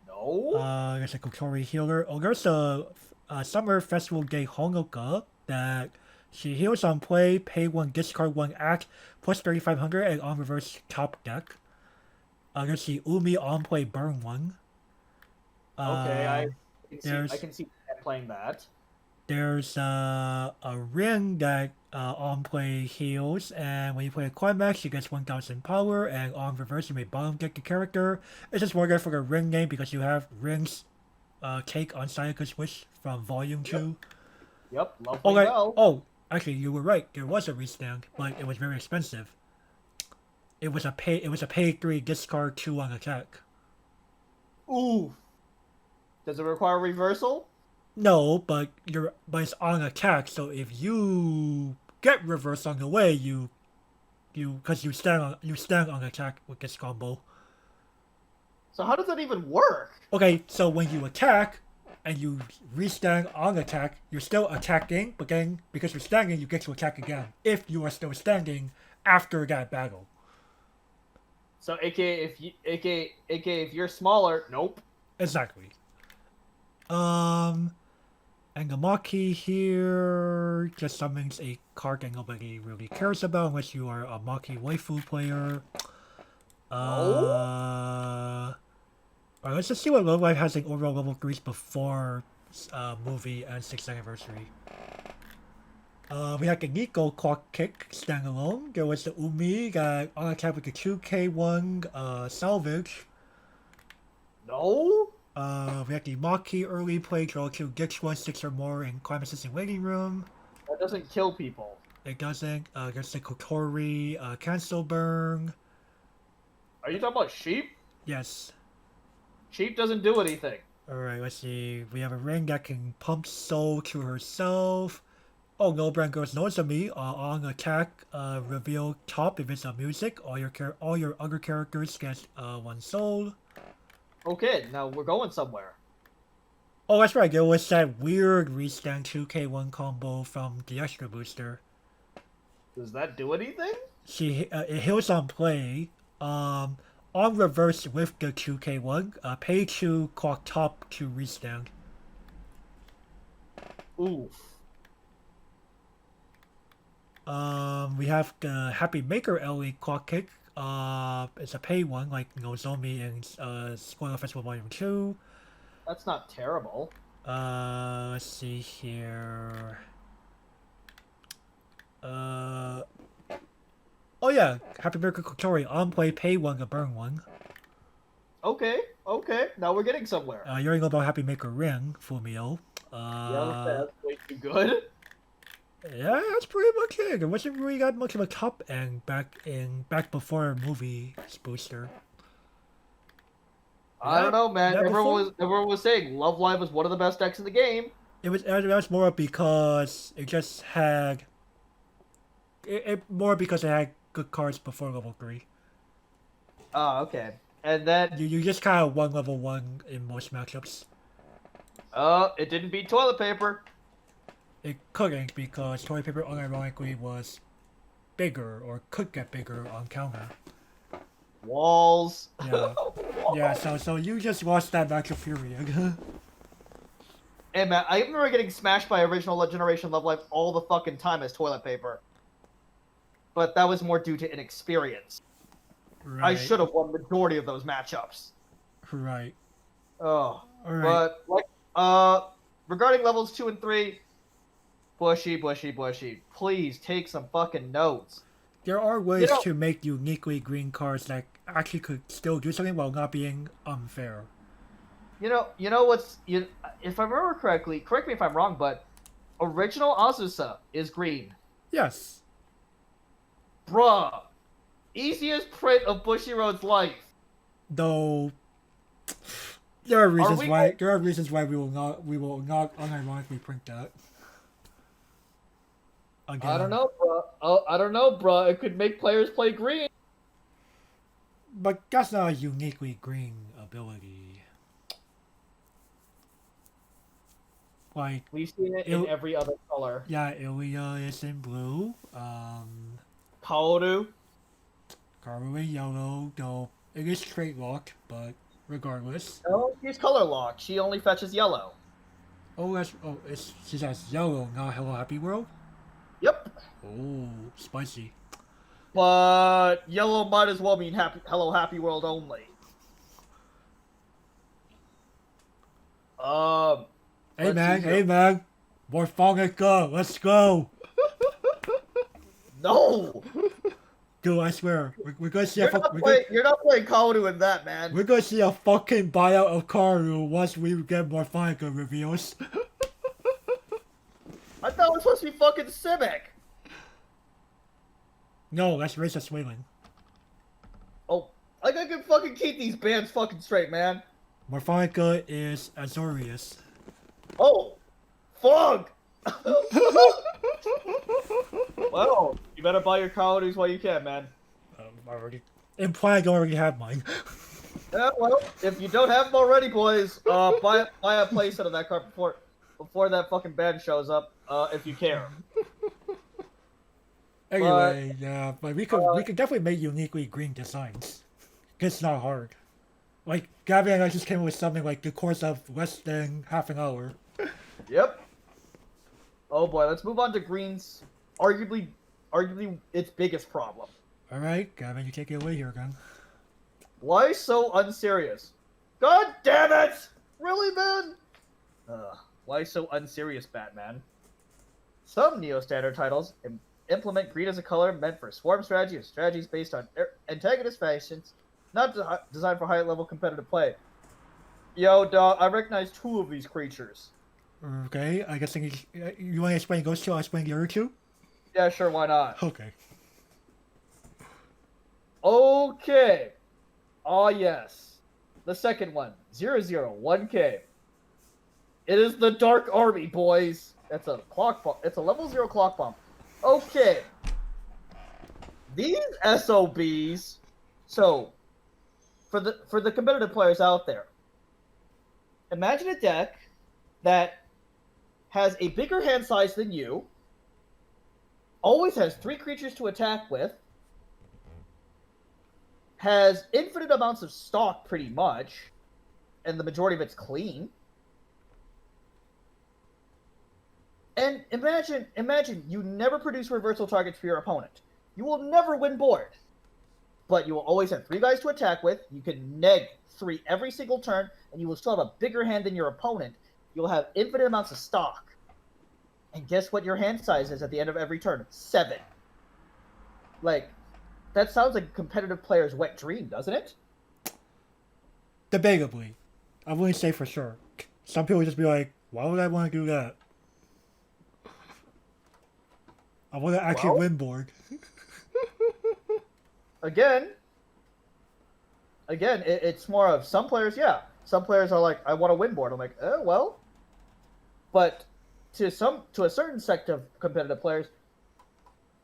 No. There's a Kotori Healer. Oh, there's a Summer Festival Day Honoka that she heals on play, pay 1, discard 1 act, plus 3,500 and on reverse top deck. There's the Umi on play burn 1. Okay, There's I can see playing that. there's a ring that on play heals, and when you play a climax, she gets 1,000 power, and on reverse, you may bottom deck the character. It's just more good for the ring name because you have rings take on Sayaka's Wish from Volume 2. Yep, lovely Oh, right. bell. Oh, actually, you were right. There was a restand, but it was very expensive. It was a pay 3 discard 2 on attack. Ooh. Does it require reversal? No, but it's on attack. So if you get reverse on the way, because you stand on attack with this combo. So how does that even work? Okay, so when you attack and you restand on attack, you're still attacking, but then because you're standing, you get to attack again if you are still standing after that battle. So aka if you're smaller, nope. Exactly. And the Maki here just summons a card that nobody really cares about unless you are a Maki waifu player. Alright, let's just see what Love Live has in overall level 3s before movie and 6th anniversary. We had the Nico Clock Kick standalone. There was the Umi that on attack with the 2K1 salvage. No? We had the Maki early play, draw 2 Dix 1, 6 or more in Climax's in Waiting Room. That doesn't kill people. It doesn't. There's the Kotori Cancel Burn. Are you talking about sheep? Yes. Sheep doesn't do anything. Alright, let's see. We have a ring that can pump soul to herself. Oh, no brand goes Nozomi on attack. Reveal top if it's a music. All your other characters get 1 soul. Okay, now we're going somewhere. Oh, that's right. There was that weird restand 2K1 combo from the extra booster. Does that do anything? It heals on play. On reverse with the 2K1. Pay 2 clock top to restand. Oof. We have the Happy Maker LE clock kick. It's a pay 1 like Nozomi and Spoiler Festival Volume 2. That's not terrible. Let's see here. Oh yeah, Happy Maker Kotori on play, pay 1 to burn 1. Okay, now we're getting somewhere. You're gonna go about Happy Maker Ring, Fumio. Yeah, that's way too good. Yeah, that's pretty much it. There wasn't really that much of a top end back before movie booster. I don't know, man. That Everyone was saying Love Live was one of the best decks in the game. It was more because it just had more because it had good cards before level 3. Oh, okay. And then You just kind of won level 1 in most matchups. it didn't beat toilet paper. it couldn't because toilet paper unironically was bigger or could get bigger on counter. Walls. Yeah. Yeah, so you just lost that matchup period. Hey man, I remember getting smashed by original generation Love Life all the fucking time as toilet paper. But that was more due to inexperience. Right. I should have won the majority of those matchups. Right. Oh. Alright. But regarding levels 2 and 3, bushy. Please take some fucking notes. There are ways to make uniquely green cards that actually could still do something while not being unfair. You know what's if I remember correctly, correct me if I'm wrong, but original Azusa is green. Yes. Bruh. Easiest print of Bushiroad's life. Though there are reasons why we will not unironically print that. Again. I don't know, bruh. It could make players play green. But that's not a uniquely green ability. Like We've seen it in every other color. Yeah, Ilya is in blue. Kaoru. Kaoru in yellow, though it is straight locked, but regardless. No, she's color locked. She only fetches yellow. She says yellow, not Hello Happy World? Yep. Oh, spicy. But yellow might as well mean Hello Happy World only. Hey man, Morphonica, let's go! No! Dude, I swear, we're gonna see you're not playing Kaoru in that, man. We're gonna see a fucking buyout of Kaoru once we get Morphonica reveals. I thought it was supposed to be fucking Simic. No, that's racist Wayland. Oh, I can fucking keep these bands fucking straight, man. Morphonica is Azorius. Oh, fuck! Well, you better buy your Kaorus while you can, man. I already have mine. Yeah, well, if you don't have them already, boys, buy a playset of that card before that fucking band shows up, if you care. Anyway, but we could definitely make uniquely green designs. It's not hard. Like, Gavin and I just came up with something like the course of less than half an hour. Yep. Oh boy, let's move on to green's arguably its biggest problem. Alright, Gavin, you take it away here again. Why so unserious? God damn it! Really, man? Why so unserious, Batman? Some Neo Standard titles implement green as a color meant for swarm strategy or strategies based on antagonist factions, not designed for high-level competitive play. Yo, dog, I recognize 2 of these creatures. Okay, I guess you want to explain those 2, I'll explain the other 2? Yeah, sure, why not? Okay. Okay. Oh, yes. The second one, 001K. It is the Dark Army, boys. That's a clock bomb. It's a level 0 clock bomb. Okay. These SOBs. So, for the competitive players out there, imagine a deck that has a bigger hand size than you, always has 3 creatures to attack with, has infinite amounts of stock pretty much, and the majority of it's clean. And imagine you never produce reversal targets for your opponent. You will never win board. But you will always have 3 guys to attack with, you can neg 3 every single turn, and you will still have a bigger hand than your opponent. You'll have infinite amounts of stock. And guess what your hand size is at the end of every turn? 7. Like, that sounds like a competitive player's wet dream, doesn't it? Debatably. I wouldn't say for sure. Some people just be like, why would I want to do that? I want to actually win board. Again, it's more of some players, yeah. Some players are like, I want to win board. I'm like, oh, well. But to a certain sect of competitive players,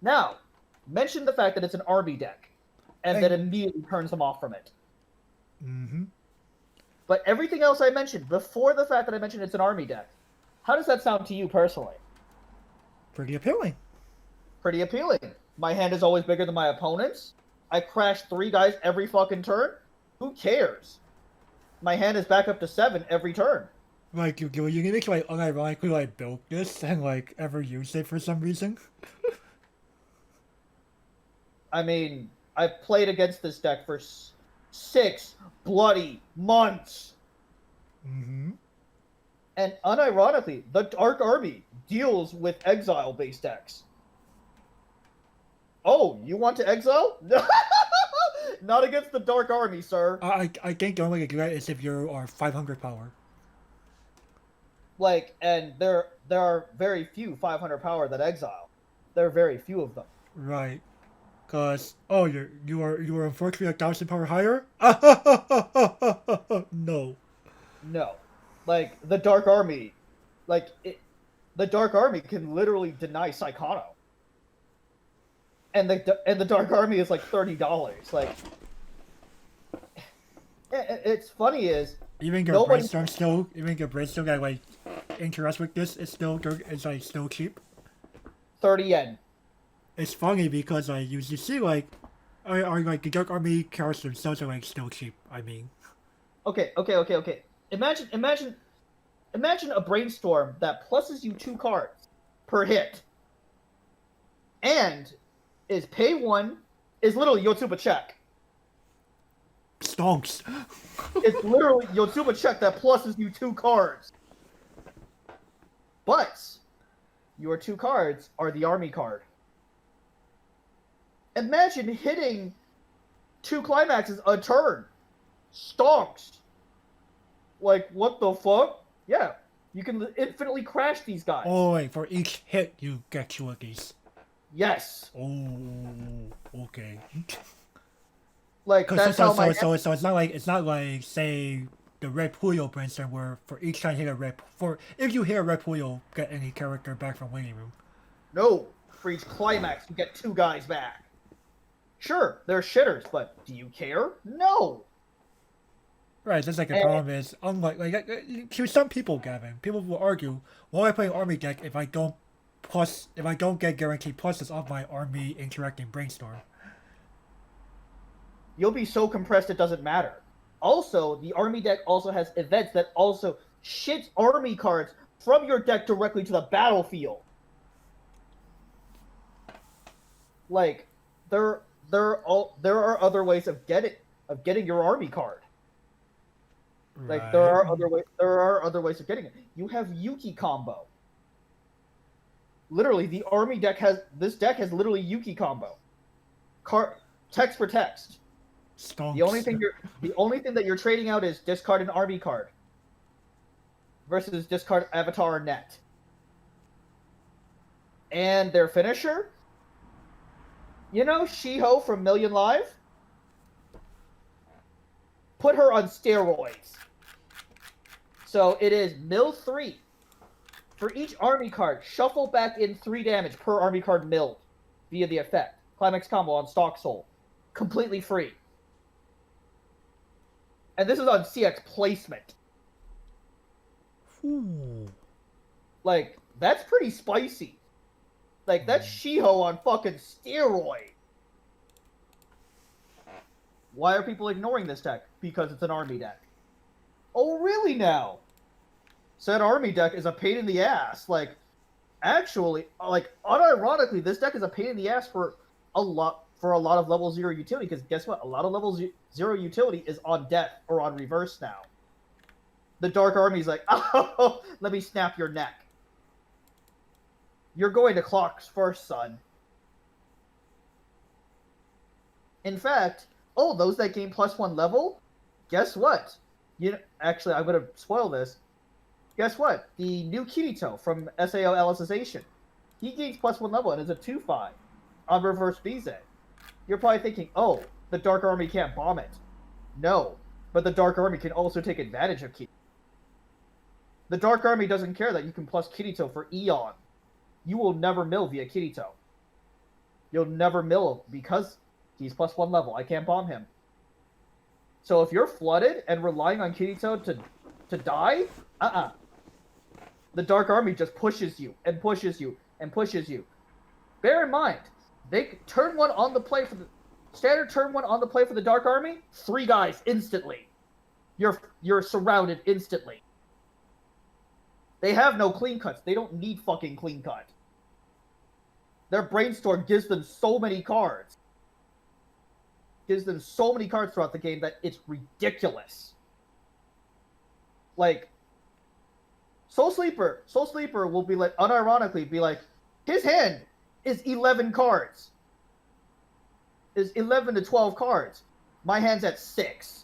now, mention the fact that it's an RB deck, and that immediately turns them off from it. Mm-hmm. But everything else I mentioned, before the fact that I mentioned it's an army deck, how does that sound to you personally? Pretty appealing. Pretty appealing. My hand is always bigger than my opponent's. I crash 3 guys every fucking turn. Who cares? My hand is back up to 7 every turn. Like, you need to, like, unironically, like, build this and, like, ever use it for some reason. I mean, I played against this deck for 6 bloody months. Mm-hmm. And unironically, the Dark Army deals with exile-based decks. Oh, you want to exile? Not against the Dark Army, sir. I think the only way to do that is if you are 500 power. Like, and there are very few 500 power that exile. There are very few of them. Right. Cause you are unfortunately 1,000 power higher. No. No, like the Dark Army, the Dark Army can literally deny Psychono. And the Dark Army is like $30. Like, it's funny is Even your brainstorm that like interacts with this is still cheap. 30 yen. It's funny because like you see like are like the Dark Army cards themselves are like still cheap. I mean. Okay. Imagine a brainstorm that pluses you 2 cards per hit, and is pay 1 is literally Yotsuba check. Stonks. It's literally Yotsuba check that pluses you 2 cards. But your 2 cards are the army card. Imagine hitting 2 climaxes a turn. Stonks. Like, what the fuck? Yeah, you can infinitely crash these guys. Oh wait, for each hit you get 2 of these. Yes. Oh, okay. Like that's how my so it's not like say the red Puyo brainstorm where for each time you hit a red if you hit a red Puyo get any character back from waiting room. No, for each climax you get 2 guys back. Sure, they're shitters, but do you care? No. Right, that's like the problem is unlike to some people, Gavin, people will argue, why am I playing army deck if I don't get guaranteed pluses off my army interacting brainstorm? You'll be so compressed it doesn't matter. Also, the army deck also has events that also shits army cards from your deck directly to the battlefield. Like, there are other ways of getting your army card. Like Right. there are other ways of getting it. You have Yuki combo. Literally, this deck has literally Yuki combo. Text for text. Stonks. The only thing that you're trading out is discard an army card versus discard avatar net. And their finisher, you know Shiho from Million Live? Put her on steroids. So it is mill 3. For each army card, shuffle back in 3 damage per army card milled via the effect. Climax combo on Stock Soul. Completely free. And this is on CX placement. Ooh. Like, that's pretty spicy. Like, that's Shiho on fucking steroid. Why are people ignoring this deck? Because it's an army deck. Oh, really now? Said army deck is a pain in the ass. Like, actually, like, unironically, this deck is a pain in the ass for a lot of level 0 utility, because guess what? A lot of level 0 utility is on death or on reverse now. The Dark Army's like, oh, let me snap your neck. You're going to clocks first, son. In fact, those that gain +1 level, guess what? Actually, I'm going to spoil this. Guess what? The new Kirito from SAO Alicization, he gains +1 level and is a 2/5 on reverse Bize. You're probably thinking, oh, the Dark Army can't bomb it. No, but the Dark Army can also take advantage of Kirito. The Dark Army doesn't care that you can plus Kirito for Eon. You will never mill via Kirito. You'll never mill because he's +1 level. I can't bomb him. So if you're flooded and relying on Kirito to die, the Dark Army just pushes you and pushes you and pushes you. Bear in mind, they turn one on the play for the standard turn one on the play for the Dark Army. 3 guys instantly. You're surrounded instantly. They have no clean cuts. They don't need fucking clean cut. Their brainstorm gives them so many cards. Gives them so many cards throughout the game that it's ridiculous. Like, Soul Sleeper will be like, unironically be like, his hand is 11 cards. Is 11 to 12 cards. My hand's at 6.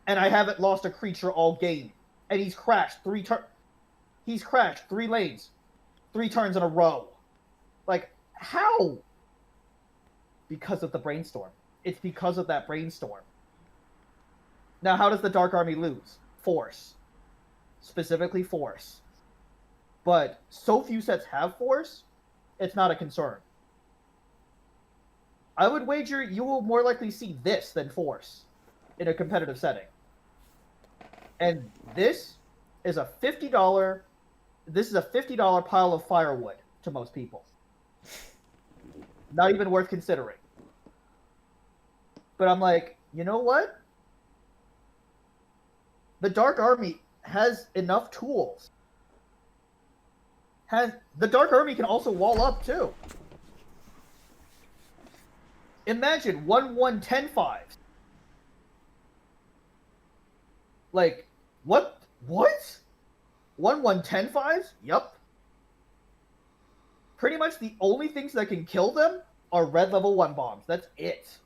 And I haven't lost a creature all game. And he's crashed 3 lanes. 3 turns in a row. Like, how? Because of the brainstorm. It's because of that brainstorm. Now, how does the Dark Army lose? Force. Specifically Force. But so few sets have Force, it's not a concern. I would wager you will more likely see this than Force in a competitive setting. And this is a $50 pile of firewood to most people. Not even worth considering. But I'm like, you know what? The Dark Army has enough tools. The Dark Army can also wall up too. Imagine 1/1/10/5. Like, what? 1/1/10/5? Yup. Pretty much the only things that can kill them are red level 1 bombs. That's it.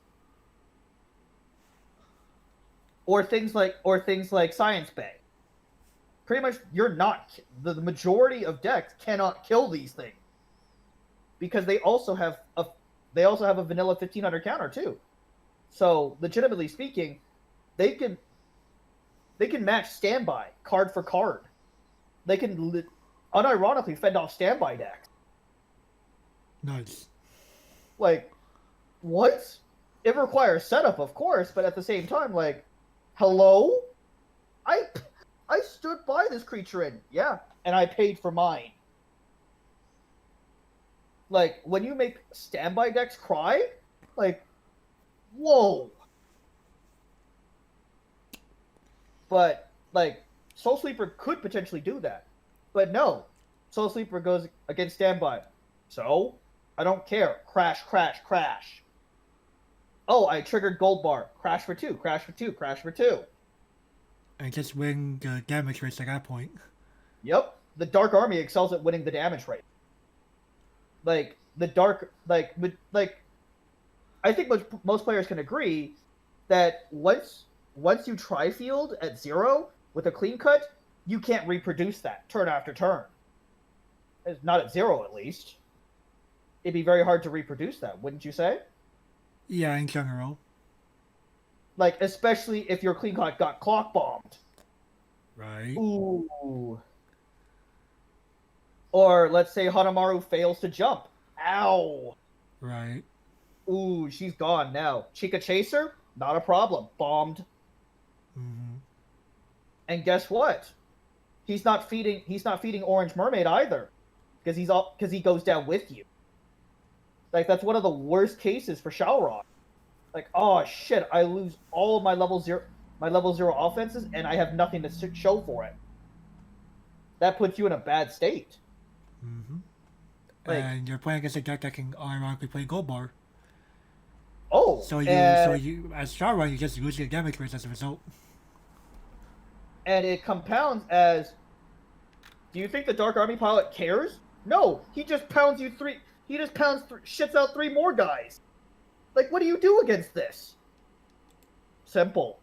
Or things like Science Bay. Pretty much, the majority of decks cannot kill these things because they also have a vanilla 1500 counter too. So legitimately speaking, they can match standby card for card. They can unironically fend off standby decks. Nice. Like, what? It requires setup, of course, but at the same time, like, hello? I stood by this creature and I paid for mine. Like, when you make standby decks cry, like, whoa. But, like, Soul Sleeper could potentially do that. But no. Soul Sleeper goes against standby. So, I don't care. Crash, crash, crash. Oh, I triggered Gold Bar. Crash for 2, crash for 2, crash for 2. And just win the damage rates at that point. Yep. The Dark Army excels at winning the damage rate. Like, the Dark... Like I think most players can agree that once you tri-field at 0 with a clean cut, you can't reproduce that turn after turn. It's not at 0, at least. It'd be very hard to reproduce that, wouldn't you say? Yeah, in general. Like, especially if your clean cut got clock bombed. Right. Ooh. Or, let's say Hanamaru fails to jump. Ow. Right. Ooh, she's gone now. Chica Chaser? Not a problem. Bombed. Mm-hmm. And guess what? He's not feeding Orange Mermaid either. Because he goes down with you. Like, that's one of the worst cases for Shalrog. Like, oh shit, I lose all of my level 0 offenses and I have nothing to show for it. That puts you in a bad state. Mm-hmm. Like, and you're playing against a deck that can ironically play Gold Bar. Oh, so you as Shalrog, you just lose your damage rates as a result. And it compounds as, do you think the Dark Army pilot cares? No, he just pounds you 3. He just shits out 3 more guys. Like, what do you do against this? Simple.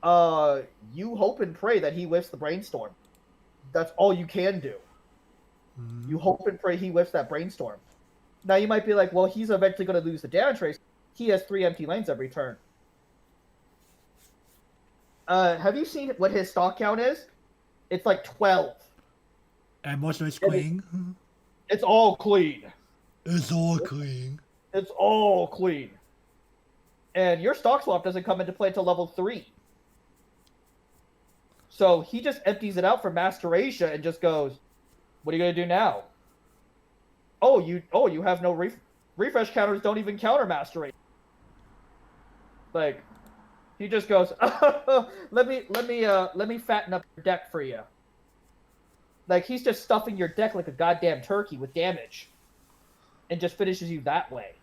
You hope and pray that he whiffs the brainstorm. That's all you can do. Mm-hmm. You hope and pray he whiffs that brainstorm. Now you might be like, well, he's eventually going to lose the damage race. He has 3 empty lanes every turn. Have you seen what his stock count is? It's like 12. And most of it's clean. It's all clean. It's all clean. It's all clean. And your stock swap doesn't come into play until level 3. So he just empties it out for Master Asia and just goes, what are you going to do now? you have no refresh counters. Don't even counter master rate. Like, he just goes, let me fatten up your deck for you. Like, he's just stuffing your deck like a goddamn turkey with damage, and just finishes you that way.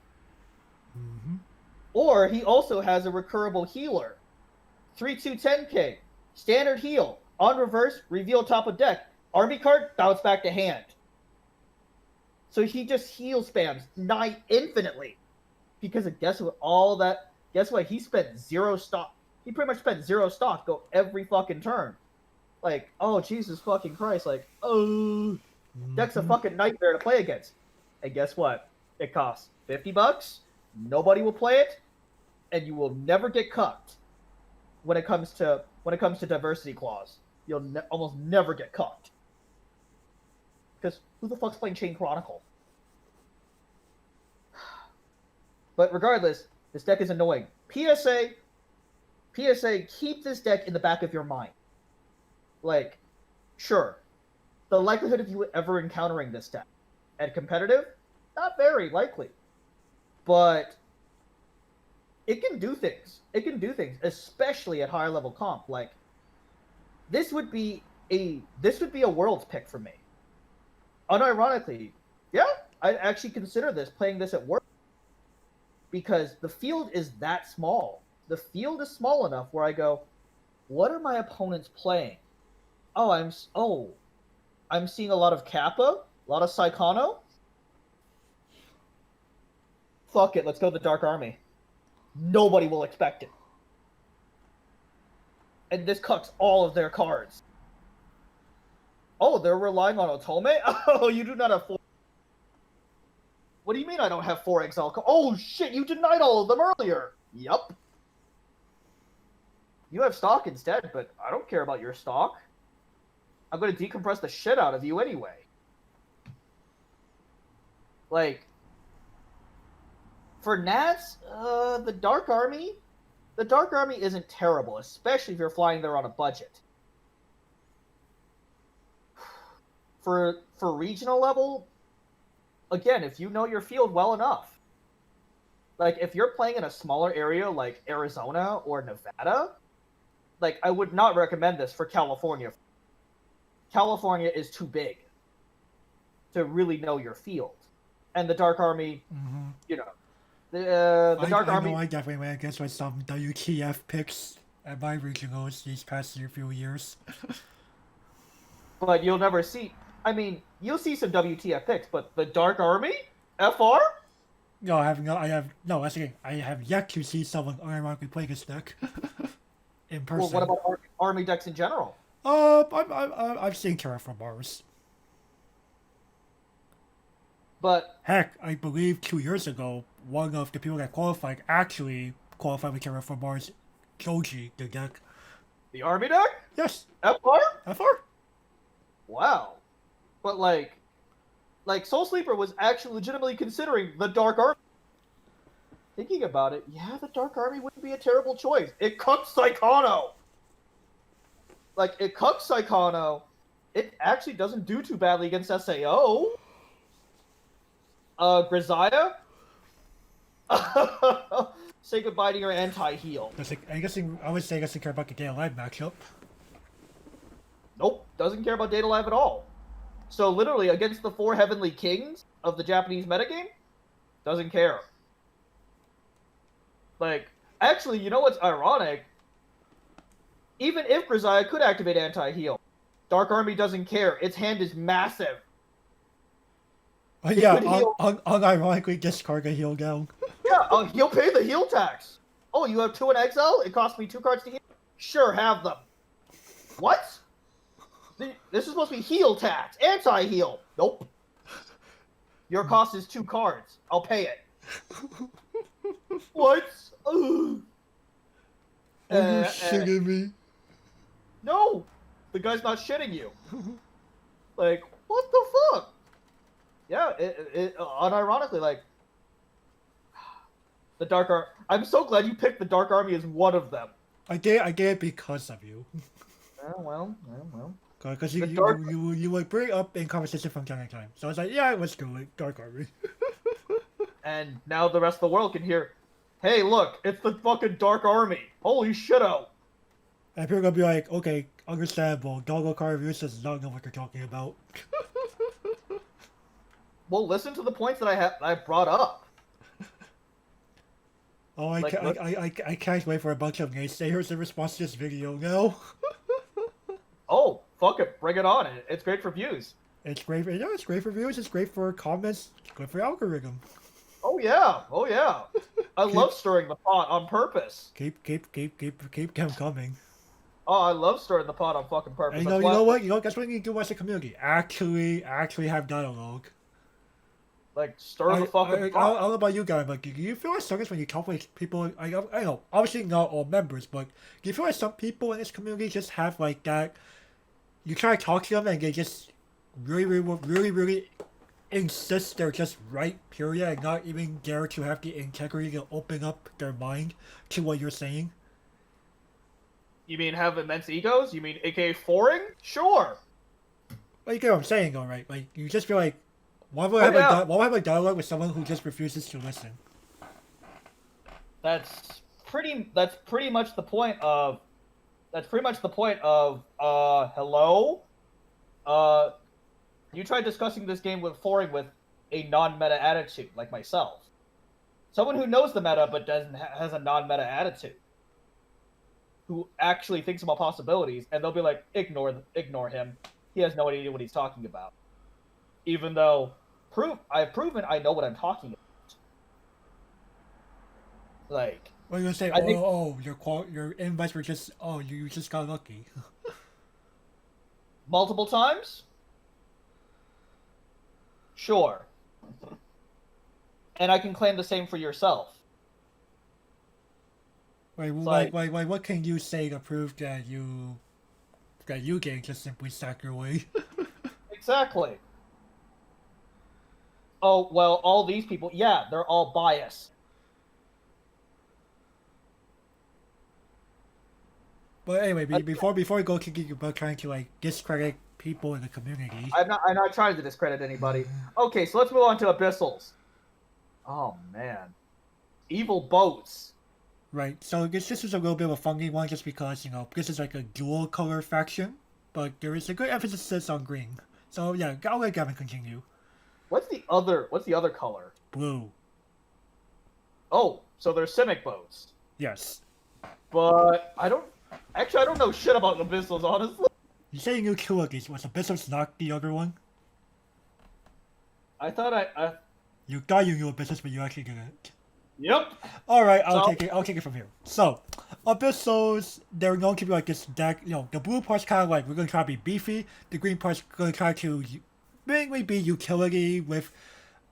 Mm-hmm. Or he also has a recurable healer, 3/2 10k, standard heal, on reverse, reveal top of deck, army card, bounce back to hand. So he just heal spams nigh infinitely, because of guess what? He spent 0 stock. He pretty much spent 0 stock go every fucking turn. Like, oh Jesus fucking Christ! Like, oh, deck's a fucking nightmare to play against. And guess what? It costs $50. Nobody will play it, and you will never get cucked. When it comes to diversity clause, you'll almost never get cucked. Because who the fuck's playing Chain Chronicle? But regardless, this deck is annoying. PSA, keep this deck in the back of your mind. Like, sure, the likelihood of you ever encountering this deck at competitive, not very likely. But it can do things. It can do things, especially at higher level comp. Like, this would be a world's pick for me. Unironically, yeah, I'd actually consider playing this at work, because the field is that small. The field is small enough where I go, what are my opponents playing? I'm seeing a lot of Kappa, a lot of Psychono. Fuck it, let's go to the Dark Army. Nobody will expect it. And this cuts all of their cards. Oh, they're relying on Otome? Oh, you do not have 4. What do you mean I don't have 4 exile cards? Oh shit, you denied all of them earlier! Yup. You have stock instead, but I don't care about your stock. I'm gonna decompress the shit out of you anyway. Like, for Nats, the Dark Army isn't terrible, especially if you're flying there on a budget. For regional level, again, if you know your field well enough, like if you're playing in a smaller area like Arizona or Nevada, like I would not recommend this for California. California is too big to really know your field, and the Dark Army, you know. The Dark Army. I definitely went against with some WTF picks at my regionals these past few years. But you'll never see. I mean, you'll see some WTF picks, but the Dark Army, FR. No, I have yet to see someone unironically play this deck in person. Well, what about army decks in general? I've seen Terraform Mars. But heck, I believe 2 years ago, one of the people that actually qualified with Terraform Mars, Joji, the deck. The army deck? Yes. FR? FR? Wow. But like Soul Sleeper was actually legitimately considering the Dark Army. Thinking about it, yeah, the Dark Army wouldn't be a terrible choice. It cucks Psychono. It actually doesn't do too badly against SAO. Grisaya? Say goodbye to your anti-heal. I would say it doesn't care about the Day Alive matchup. Nope, doesn't care about Data Live at all. So literally, against the 4 Heavenly Kings of the Japanese metagame, doesn't care. Like, actually, you know what's ironic? Even if Grisaya could activate anti-heal, Dark Army doesn't care. Its hand is massive. Yeah, unironically discard a heal down. Yeah, he'll pay the heal tax. Oh, you have 2 in exile? It costs me 2 cards to heal? Sure, have them. What? This is supposed to be heal tax. Anti-heal. Nope. Your cost is 2 cards. I'll pay it. What? Ugh. Are you shitting me? No! The guy's not shitting you. Like, what the fuck? Yeah, unironically, like, the Dark Army. I'm so glad you picked the Dark Army as one of them. I did it because of you. Well. Because The Dark you would bring it up in conversation from time to time. So I was like, yeah, let's do it. Dark Army. and now the rest of the world can hear, hey, look, it's the fucking Dark Army. Holy shit-o. And people are gonna be like, okay, understandable. Doggo Car Reviews does not know what they're talking about. Well, listen to the points that I brought up. Oh, Like, I can't wait for a bunch of naysayers in response to this video now. Oh, fuck it, bring it on. It's great for views. It's great. Yeah, it's great for views. It's great for comments. It's good for algorithm. Oh yeah, oh yeah. I love stirring the pot on purpose. Keep them coming. Oh, I love stirring the pot on fucking purpose. And you know what? That's what you need to do as a community. Actually have dialogue. Like, stir the fucking pot. I don't know about you guys, but do you feel like sometimes when you talk with people, I know, obviously not all members, but do you feel like some people in this community just have like that? You try to talk to them and they just really insist they're just right, period, and not even dare to have the integrity to open up their mind to what you're saying? You mean have immense egos? You mean aka foring? Sure. Well, you get what I'm saying, though, right? Like, you just feel like, why would I have a dialogue with someone who just refuses to listen? That's pretty much the point of hello? You try discussing this game with foring with a non-meta attitude, like myself. Someone who knows the meta but has a non-meta attitude. Who actually thinks about possibilities, and they'll be like, ignore him. He has no idea what he's talking about. Even though I've proven I know what I'm talking about. Like, Well, you're gonna say, your invites were just, you just got lucky. multiple times? Sure. And I can claim the same for yourself. Wait, what can you say to prove that you can just simply sack your way? Exactly. Oh, well, all these people, yeah, they're all biased. But anyway, before we go kicking about trying to like discredit people in the community. I'm not trying to discredit anybody. Okay, so let's move on to Abyssals. Oh man. Evil boats. Right, so this is a little bit of a funny one just because, this is like a dual color faction, but there is a good emphasis on green. So yeah, I'll let Gavin continue. What's the other color? Blue. Oh, so they're Simic boats. Yes. But I don't know shit about Abyssals, honestly. You say you knew two of these, was Abyssals not the other one? I thought You thought you knew Abyssals, but you actually didn't. Yep. Alright, I'll take it from here. So, Abyssals, they're known to be like this deck, the blue part's kind of like, we're going to try to be beefy, the green part's going to try to mainly be utility with,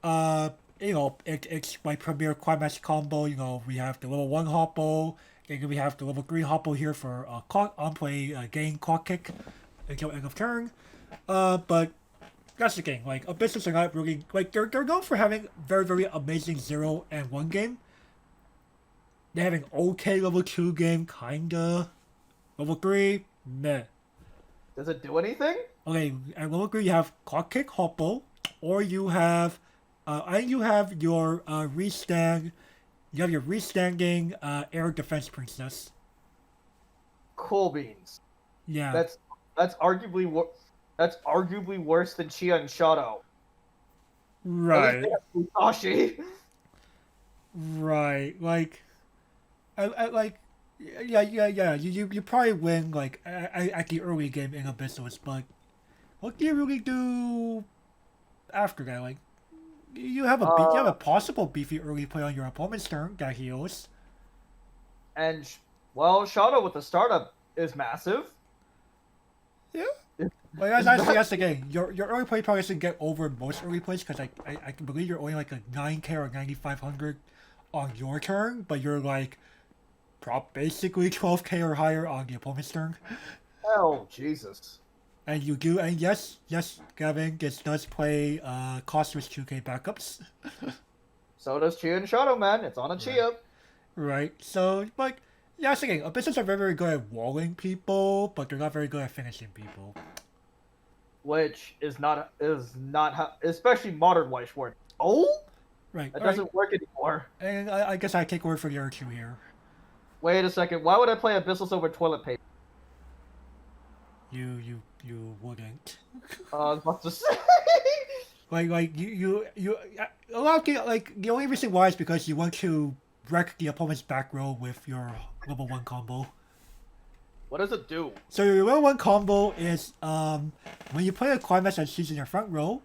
it's my premier climax combo, we have the level 1 hoppo, and we have the level 3 hoppo here for on-play gain clock kick until end of turn, but that's the thing, like, Abyssals are not really, like, they're known for having very amazing 0 and 1 game. They have an okay level 2 game, kinda. Level 3, meh. Does it do anything? Okay, at level 3 you have Clock Kick Hoppo, or you have, your restand, you have your restanding, Air Defense Princess. Cool beans. Yeah. That's arguably worse than Chia and Shadow. Right. Musashi. Right, like, I like, yeah. You probably win like at the early game in Abyssals, but what do you really do after that? Like, you have a possible beefy early play on your opponent's turn that heals. And Shadow with the startup is massive. Yeah. Well, that's the game. Your early play probably doesn't get over most early plays because I can believe you're only like a 9k or 9500 on your turn, but you're like basically 12k or higher on the opponent's turn. Oh Jesus! And you do, and yes, Gavin, this does play costless 2k backups. So does Chia and Shadow, man. It's on a Chia. Right. So, like, yeah, that's the thing. Abyssals are very good at walling people, but they're not very good at finishing people. which is not how, especially modern Weiss Schwarz. Oh, Right. that All right. doesn't work anymore. And I guess I take word for your two here. Wait a second. Why would I play Abyssals over toilet paper? You wouldn't. I was about to say. Like you a lot of like the only reason why is because you want to wreck the opponent's back row with your level 1 combo. What does it do? So your level 1 combo is when you play a climax that shoots in your front row,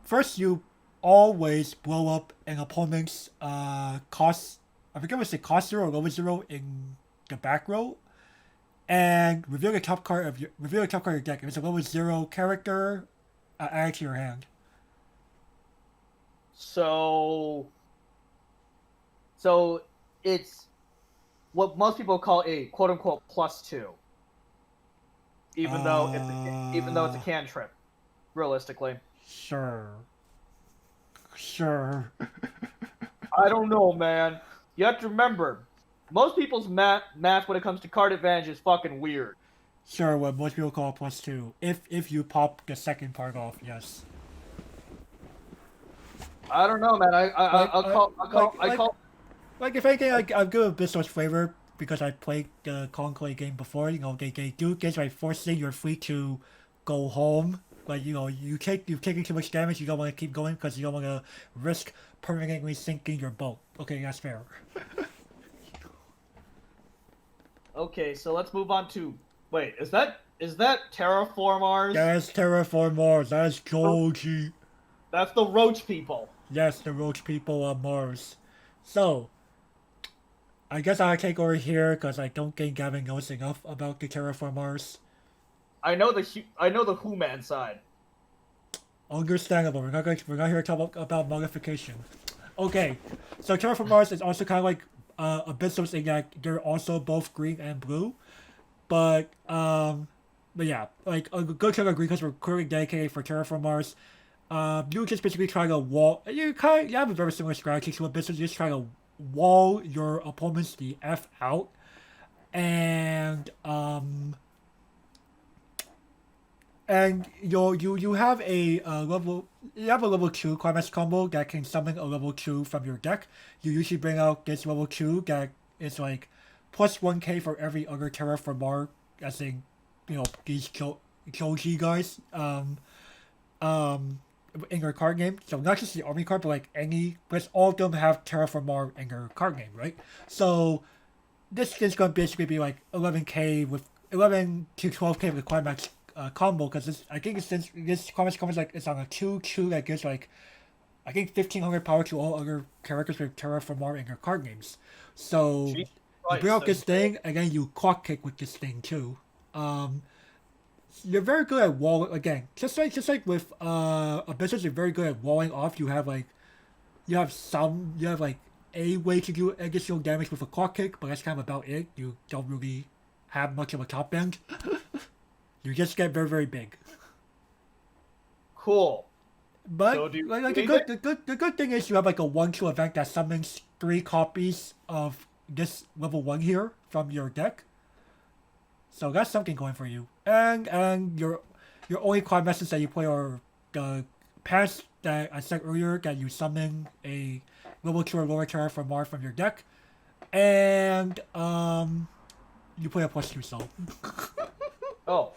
first you always blow up an opponent's cost, I forget what it's cost 0 or level 0 in the back row, and reveal the top card of your deck. If it's a level 0 character, add it to your hand. So it's what most people call a quote unquote +2. Even though it's a cantrip, realistically. Sure. I don't know, man. You have to remember, most people's math when it comes to card advantage is fucking weird. Sure, what most people call a +2. If you pop the second part off, yes. I don't know, man. I call. Like if anything, I'll give a bit so much flavor because I played the Conclave game before. You know, they do things like forcing your fleet to go home. Like, you know, you've taken too much damage. You don't want to keep going because you don't want to risk permanently sinking your boat. Okay, that's fair. Okay, so let's move on to. Wait, is that Terraform Mars? That's Terraform Mars. That's Joji. That's the Roach people. Yes, the Roach people on Mars. So, I guess I'll take over here because I don't think Gavin knows enough about the Terraform Mars. I know the Who-Man side. Understandable. We're not here to talk about modification. Okay, so Terraform Mars is also kind of like Abyssals in that they're also both green and blue, but yeah, like a good chunk of green because we're clearly dedicated for Terraform Mars. You just basically try to wall. You have a very similar strategy to Abyssals. You just try to wall your opponents the F out, and you have a level 2 climax combo that can summon a level 2 from your deck. You usually bring out this level 2 that is like plus 1k for every other Terraform Mars, as in, you know, these Choji guys in your card game. So not just the army card, but like because all of them have Terraform Mars in their card game, right? So this is going to basically be like 11k with 11 to 12k with climax combo, because I think since this climax combo is like it's on a 2/2 that gives like I think 1500 power to all other characters with Terraform Mars in your card games. So you bring out this thing and then you clock kick with this thing too. You're very good at wall again. Just like with Abyssals, you're very good at walling off. You have like a way to do additional damage with a clock kick, but that's kind of about it. You don't really have much of a top end. You just get very, very big. Cool. But So the good thing is you have like a 1/2 event that summons 3 copies of this level 1 here from your deck. So that's something going for you. And your only climaxes that you play are the past that I said earlier, that you summon a level 2 or lower Terraform Mars from your deck. And you play a +2 soul. Oh,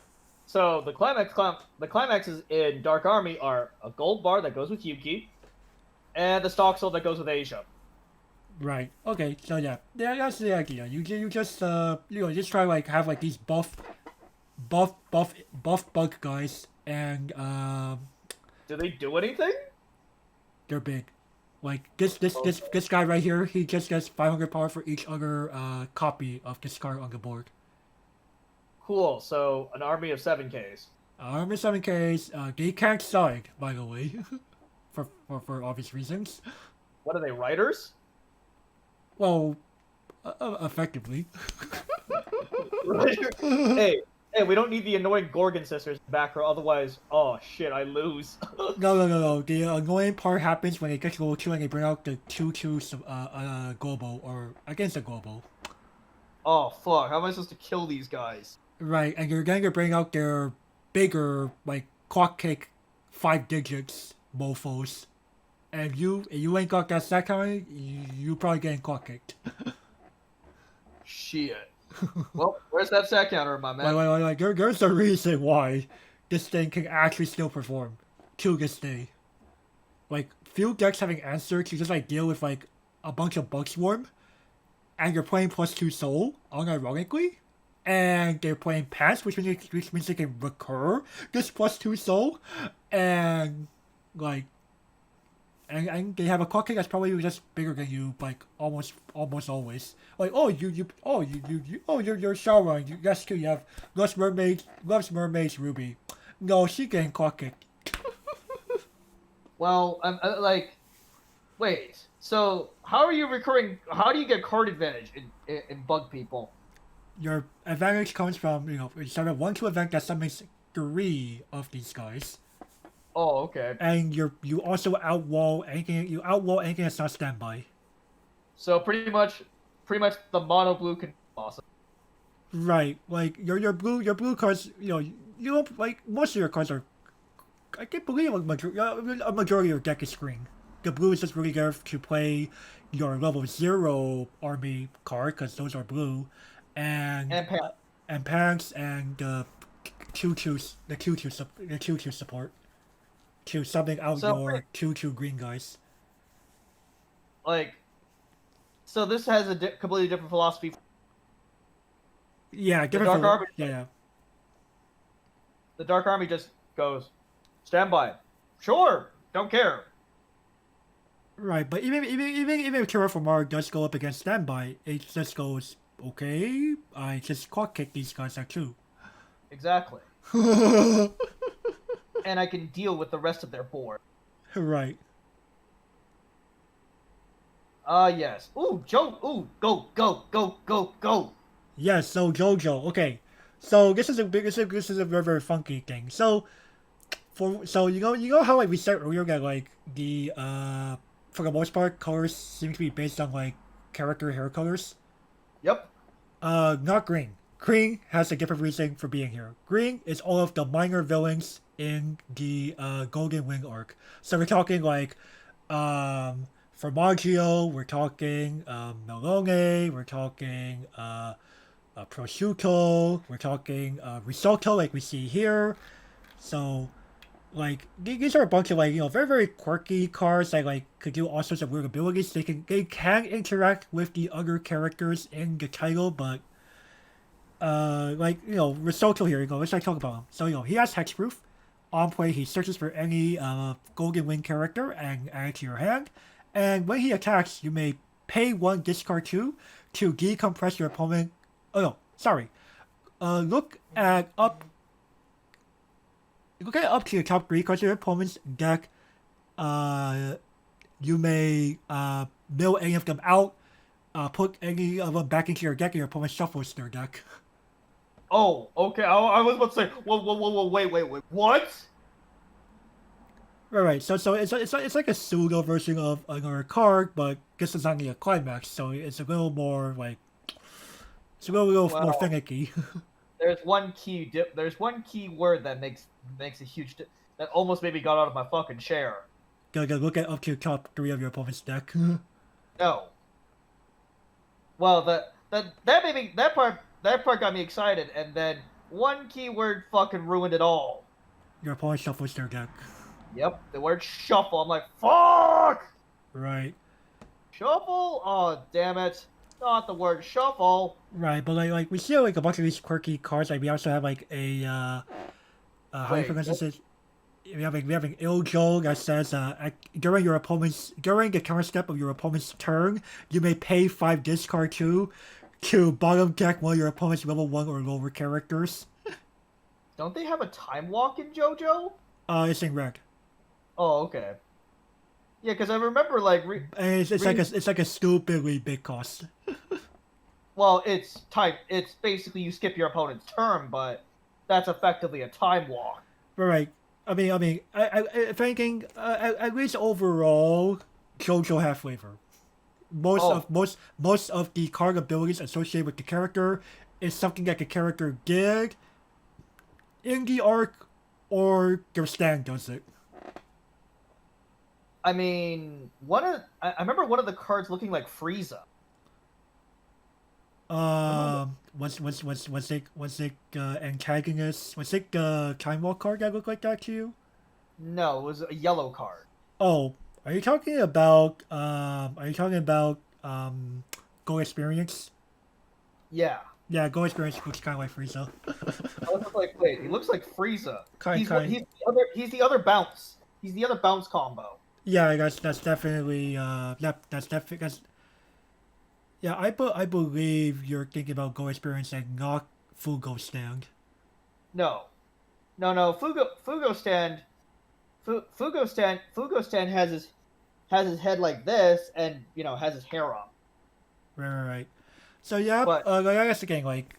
so the climaxes in Dark Army are a gold bar that goes with Yuki, and the stock soul that goes with Asia. Right. Okay. So yeah, that's the idea. You just just try to like have like these buff bug guys, and Do they do anything? they're big. Like this guy right here, he just gets 500 power for each other copy of this card on the board. Cool. So an army of 7Ks. Armor 7Ks, they can't side, by the way, for obvious reasons. What are they, writers? Well, effectively. hey, we don't need the annoying Gorgon sisters back row, otherwise, oh shit, I lose. No. The annoying part happens when they get to level 2 and they bring out the 2/2 Gobo, or against a Gobo. Oh fuck, how am I supposed to kill these guys? Right, and you're going to bring out their bigger, like clock cake, 5 digits mofos. And you ain't got that set counter, you probably getting clock caked. Shit. Well, where's that stat counter, my man? There's a reason why this thing can actually still perform to this day. Like, few decks having answer to just like deal with like a bunch of bug swarm, and you're playing +2 soul, unironically, and they're playing pants, which means they can recur this +2 soul, and like, and they have a clock kick that's probably just bigger than you, like almost always. Like, you're Sharon. That's cute. You have loves mermaids Ruby. No, she getting clock kicked. Well, I'm like, wait. So how are you recurring? How do you get card advantage in bug people? Your advantage comes from instead of 1/2 event that summons 3 of these guys. Oh, okay. And you also outwall anything. You outwall anything that's not standby. So pretty much the mono blue can awesome. Right, like your blue cards. You don't like most of your cards are. I can't believe a majority of your deck is green. The blue is just really there to play your level 0 army card because those are blue, and pants and the Q2 support to something out your 2/2 green guys. Like, so this has a completely different philosophy. Yeah, different. Dark Army. Yeah. The Dark Army just goes, stand by. Sure, don't care. Right, but even if Terraformar does go up against standby, it just goes, okay, I just clock kick these guys out too. Exactly. And I can deal with the rest of their board. Right. Yes. Ooh, Joe. Ooh, go. Yes, so JoJo. Okay, so this is a very very funky thing. So, you know how like we said earlier that like the for the most part colors seem to be based on like character hair colors. Yep. Not green. Green has a different reason for being here. Green is all of the minor villains in the Golden Wing arc. So we're talking like Formaggio, we're talking Melone, we're talking prosciutto, we're talking risotto like we see here. So like these are a bunch of like very very quirky cards that like could do all sorts of weird abilities. They can interact with the other characters in the title, but like risotto here you go. Let's talk about him. So he has hexproof. On play, he searches for any Golden Wing character and add it to your hand. And when he attacks, you may pay 1, discard 2 to decompress your opponent. Oh no, sorry. Look at up to your top 3 cards of your opponent's deck. You may mill any of them out. Put any of them back into your deck, and your opponent shuffles their deck. Oh, okay. I was about to say, whoa, wait, what? Right. So it's like a pseudo version of another card, but this is only a climax, so it's a little more like more finicky. There's one key word that makes a huge that almost made me got out of my fucking chair. Gotta look at up to your top 3 of your opponent's deck. No. Well, that part got me excited, and then one keyword fucking ruined it all. Your opponent shuffles their deck. Yep, the word shuffle. I'm like, fuck! Right. Shuffle? Oh, damn it. Not the word shuffle. Right, but like we see like a bunch of these quirky cards. Like we also have like a how do you pronounce this? We have an Iljo that says during the counter step of your opponent's turn, you may pay 5, discard 2 to bottom deck one of your opponent's level 1 or lower characters. Don't they have a time walk in JoJo? It's in red. Oh, okay. Yeah, because I remember like it's like a stupidly big cost. Well, it's basically you skip your opponent's turn, but that's effectively a time walk. Right. I mean, if anything, at least overall, JoJo have flavor. Most of the card abilities associated with the character is something that the character did in the arc or their stand does it. I mean, I remember one of the cards looking like Frieza. Was it antagonist? Was it time walk card that looked like that to you? No, it was a yellow card. Oh, are you talking about Go Experience? Yeah. Yeah, Go Experience looks kind of like Frieza. I was just like, wait, he looks like Frieza. Kind, kind. He's the other bounce. He's the other bounce combo. Yeah, that's definitely that's yeah. I believe you're thinking about Go Experience and not Fugo Stand. No, no. Fugo stand has his head like this, and has his hair up. Right. So yeah, But like I guess again, like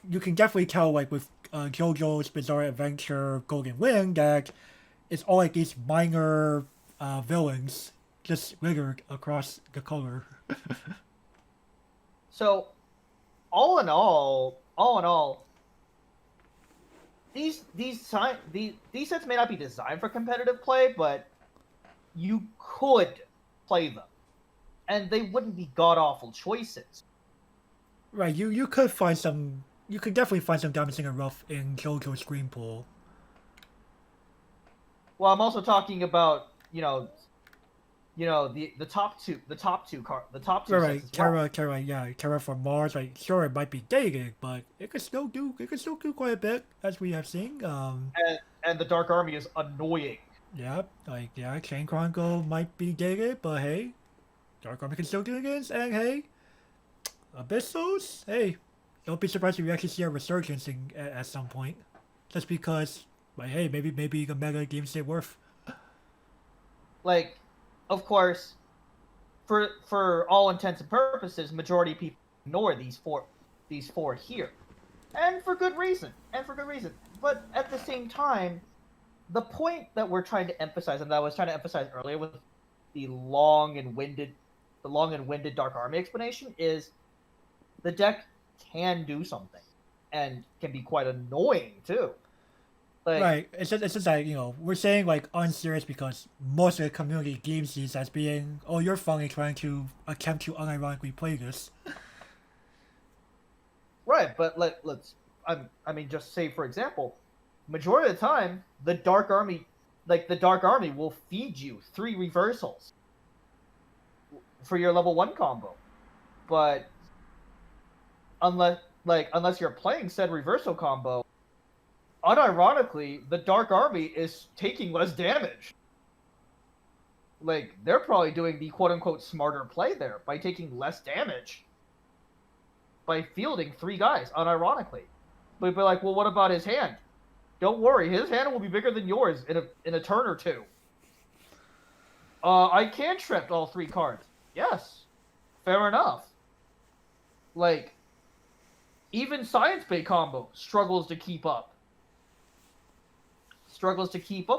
you can definitely tell like with JoJo's Bizarre Adventure Golden Wind that it's all like these minor villains just littered across the color. so all in all, these sets may not be designed for competitive play, but you could play them, and they wouldn't be god awful choices. Right, you could definitely find some diamonds in the rough in JoJo's Screen Pool. Well, I'm also talking about the top two sets Right, as well. Terra from Mars. Like, sure, it might be dated, but it could still do quite a bit as we have seen. And the Dark Army is annoying. Yeah, like Chain Chronicle might be dated, but hey, Dark Army can still do it, and hey, Abyssals, hey, don't be surprised if you actually see a resurgence at some point, just because, like, hey, maybe the meta games their worth. Like, of course, for all intents and purposes, majority of people ignore these four here, and for good reason. But at the same time, the point that we're trying to emphasize, and that I was trying to emphasize earlier with the long and winded Dark Army explanation, is the deck can do something, and can be quite annoying too. Like, Right, it's just like we're saying like unserious because most of the community deems these as being, oh, you're finally trying to attempt to unironically play this. right, but I mean, just say for example, majority of the time, the Dark Army will feed you 3 reversals for your level 1 combo, but unless you're playing said reversal combo, unironically, the Dark Army is taking less damage. Like, they're probably doing the quote-unquote smarter play there by taking less damage by fielding 3 guys, unironically. But be like, well, what about his hand? Don't worry, his hand will be bigger than yours in a turn or two. I can trip all 3 cards. Yes, fair enough. Like, even Science Bay combo struggles to keep up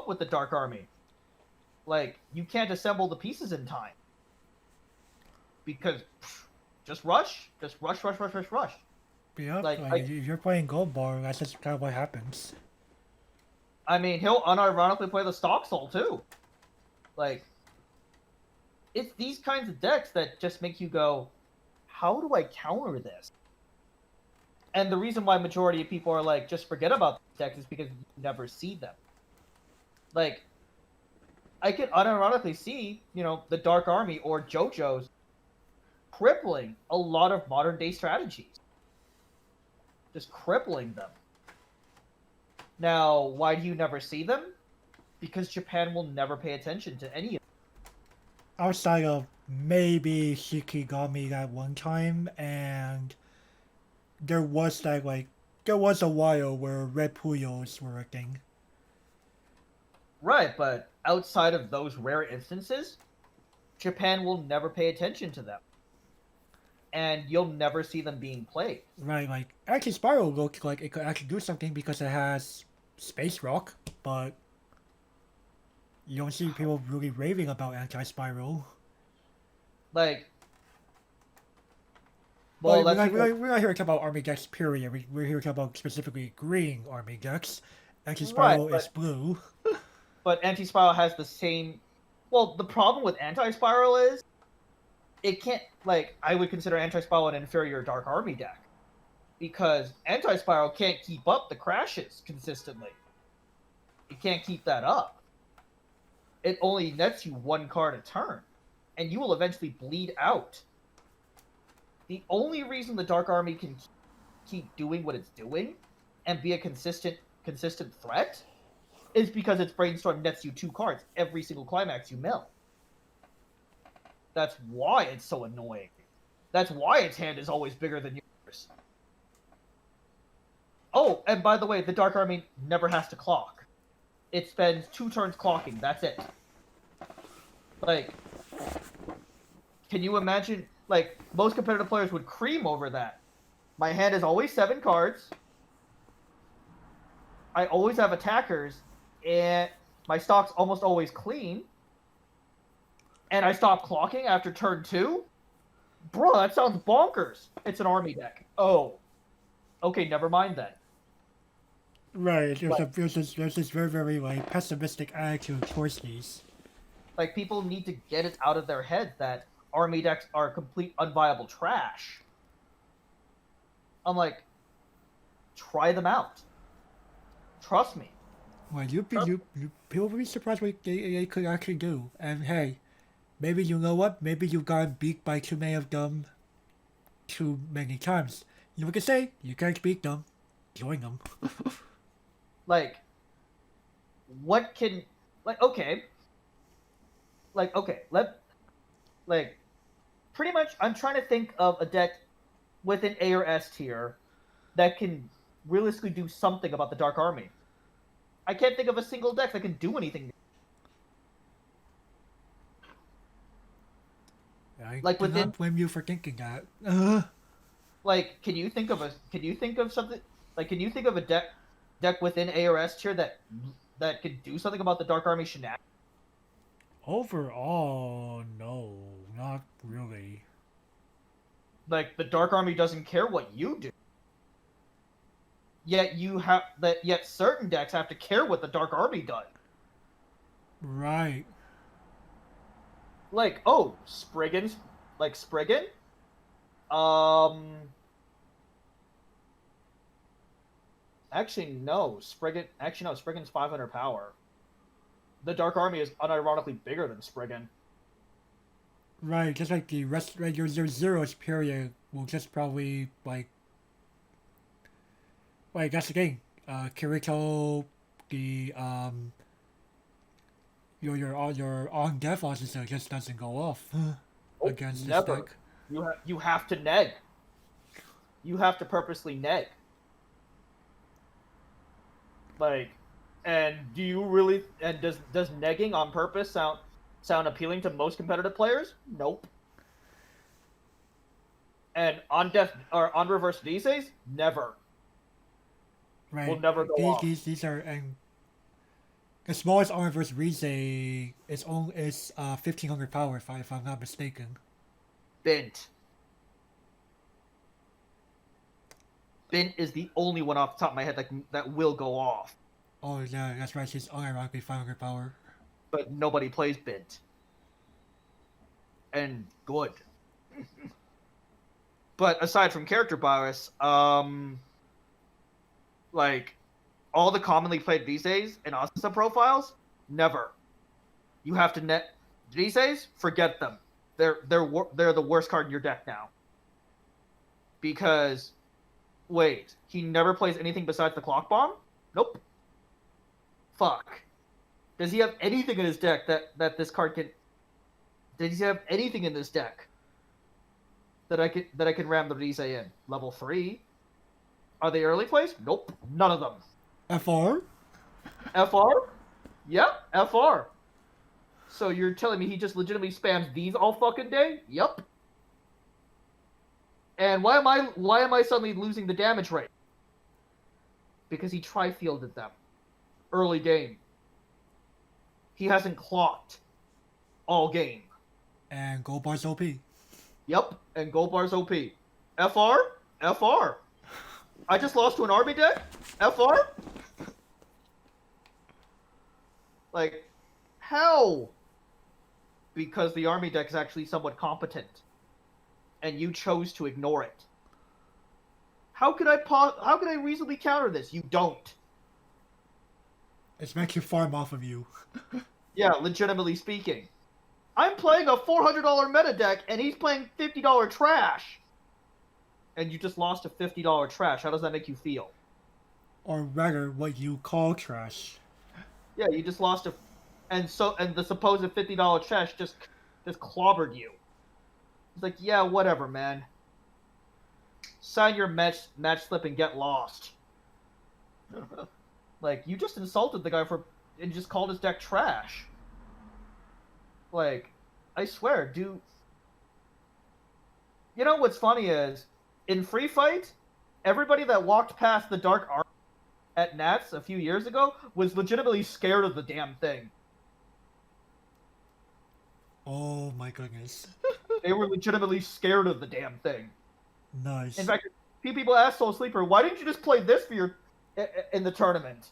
with the Dark Army. Like, you can't assemble the pieces in time. Because, just rush. Yeah, Like, like if you're playing Gold Bar, that's just kind of what happens. I mean, he'll unironically play the Stock Soul, too. Like, it's these kinds of decks that just make you go, how do I counter this? And the reason why majority of people are like, just forget about these decks is because you never see them. Like, I could unironically see, the Dark Army or JoJo's crippling a lot of modern day strategies. Just crippling them. Now, why do you never see them? Because Japan will never pay attention to any of them. Outside of maybe Shikigami that one time, and there was a while where Red Puyos were a thing. Right, but outside of those rare instances, Japan will never pay attention to them. And you'll never see them being played. Right, like actually Spiral looked like it could actually do something because it has Space Rock, but you don't see people really raving about anti-Spiral. Like, well, we're not here to talk about army decks, period. We're here to talk about specifically green army decks. Anti-Spiral is blue. but anti-spiral has the same. Well, the problem with anti-spiral is it can't, like, I would consider anti-spiral an inferior Dark Army deck because anti-spiral can't keep up the crashes consistently. It can't keep that up. It only nets you one card a turn, and you will eventually bleed out. The only reason the Dark Army can keep doing what it's doing and be a consistent threat is because its Brainstorm nets you 2 cards every single climax you mill. That's why it's so annoying. That's why its hand is always bigger than yours. Oh, and by the way, the Dark Army never has to clock. It spends 2 turns clocking, that's it. Like, can you imagine, like, most competitive players would cream over that. My hand is always 7 cards. I always have attackers, and my stock's almost always clean. And I stop clocking after turn 2? Bro, that sounds bonkers. It's an army deck. Oh. Okay, never mind then. Right, there's this very, very, like, pessimistic attitude towards these. Like, people need to get it out of their head that army decks are complete unviable trash. I'm like, try them out. Trust me. Well, people will be surprised what they could actually do. And hey, maybe you know what? Maybe you got beat by too many of them too many times. You know what I can say? You can't beat them. Join them. Like, what can... Like, okay. Like, okay. Like, pretty much, I'm trying to think of a deck with an A or S tier that can realistically do something about the Dark Army. I can't think of a single deck that can do anything. I like do within, not blame you for thinking that. Like, can you think of something? Like, can you think of a deck within A or S tier that could do something about the Dark Army shenanigans? Overall, no, not really. Like, the Dark Army doesn't care what you do. Yet certain decks have to care what the Dark Army does. Right. Like, oh, Spriggan. Actually, no. Spriggan's 500 power. The Dark Army is unironically bigger than Spriggan. Right, just like the rest, like your zeros period will just probably like that's the thing. Kirito, the your on death officer just doesn't go off against this Never. deck. You have to neg. You have to purposely neg. Like, and do you really? And does negging on purpose sound appealing to most competitive players? Nope. And on death or on reverse DCs, never. Right. Will never go off. These are and the smallest on reverse Rize is 1500 power if I'm not mistaken. Bint. Bint is the only one off the top of my head that will go off. Oh yeah, that's right. She's unironically 500 power. But nobody plays Bint. And good. But aside from character bias, like, all the commonly played Vises and Asa profiles, never. You have to net Vises, forget them. They're the worst card in your deck now. Because, wait, he never plays anything besides the Clock Bomb? Nope. Fuck. Does he have anything in his deck that this card can? Does he have anything in this deck that I can ram the Rize in? Level 3? Are they early plays? Nope. None of them. FR? FR? Yep, FR. So you're telling me he just legitimately spams these all fucking day? Yep. And why am I suddenly losing the damage rate? Because he tri-fielded them. Early game. He hasn't clocked all game. And Gold Bar's OP. Yep, and Gold Bar's OP. FR? FR. I just lost to an army deck? FR? Like, how? Because the army deck is actually somewhat competent, and you chose to ignore it. How could I reasonably counter this? You don't. It's meant to farm off of you. Yeah, legitimately speaking. I'm playing a $400 meta deck, and he's playing $50 trash. And you just lost a $50 trash. How does that make you feel? Or rather, what you call trash. Yeah, you just lost a, and the supposed $50 trash just clobbered you. It's like, yeah, whatever, man. Sign your match slip and get lost. Like, you just insulted the guy and just called his deck trash. Like, I swear, dude. You know what's funny is, in Free Fight, everybody that walked past the Dark Arm at Nats a few years ago was legitimately scared of the damn thing. Oh my goodness. They were legitimately scared of the damn thing. Nice. In fact, a few people asked Soul Sleeper, why didn't you just play this for your in the tournament?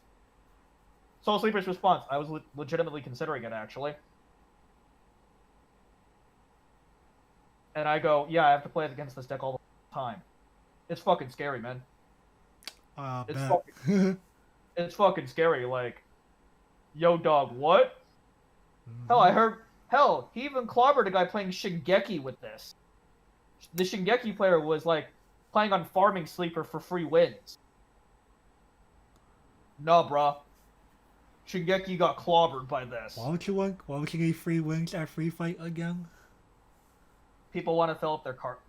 Soul Sleeper's response, I was legitimately considering it, actually. And I go, yeah, I have to play it against this deck all the time. It's fucking scary, man. It's fucking scary. Like, yo, dog, what? Mm-hmm. Hell, he even clobbered a guy playing Shingeki with this. The Shingeki player was, like, playing on Farming Sleeper for free wins. Nah, bruh. Shingeki got clobbered by this. Why would you get free wins at Free Fight again? People want to fill up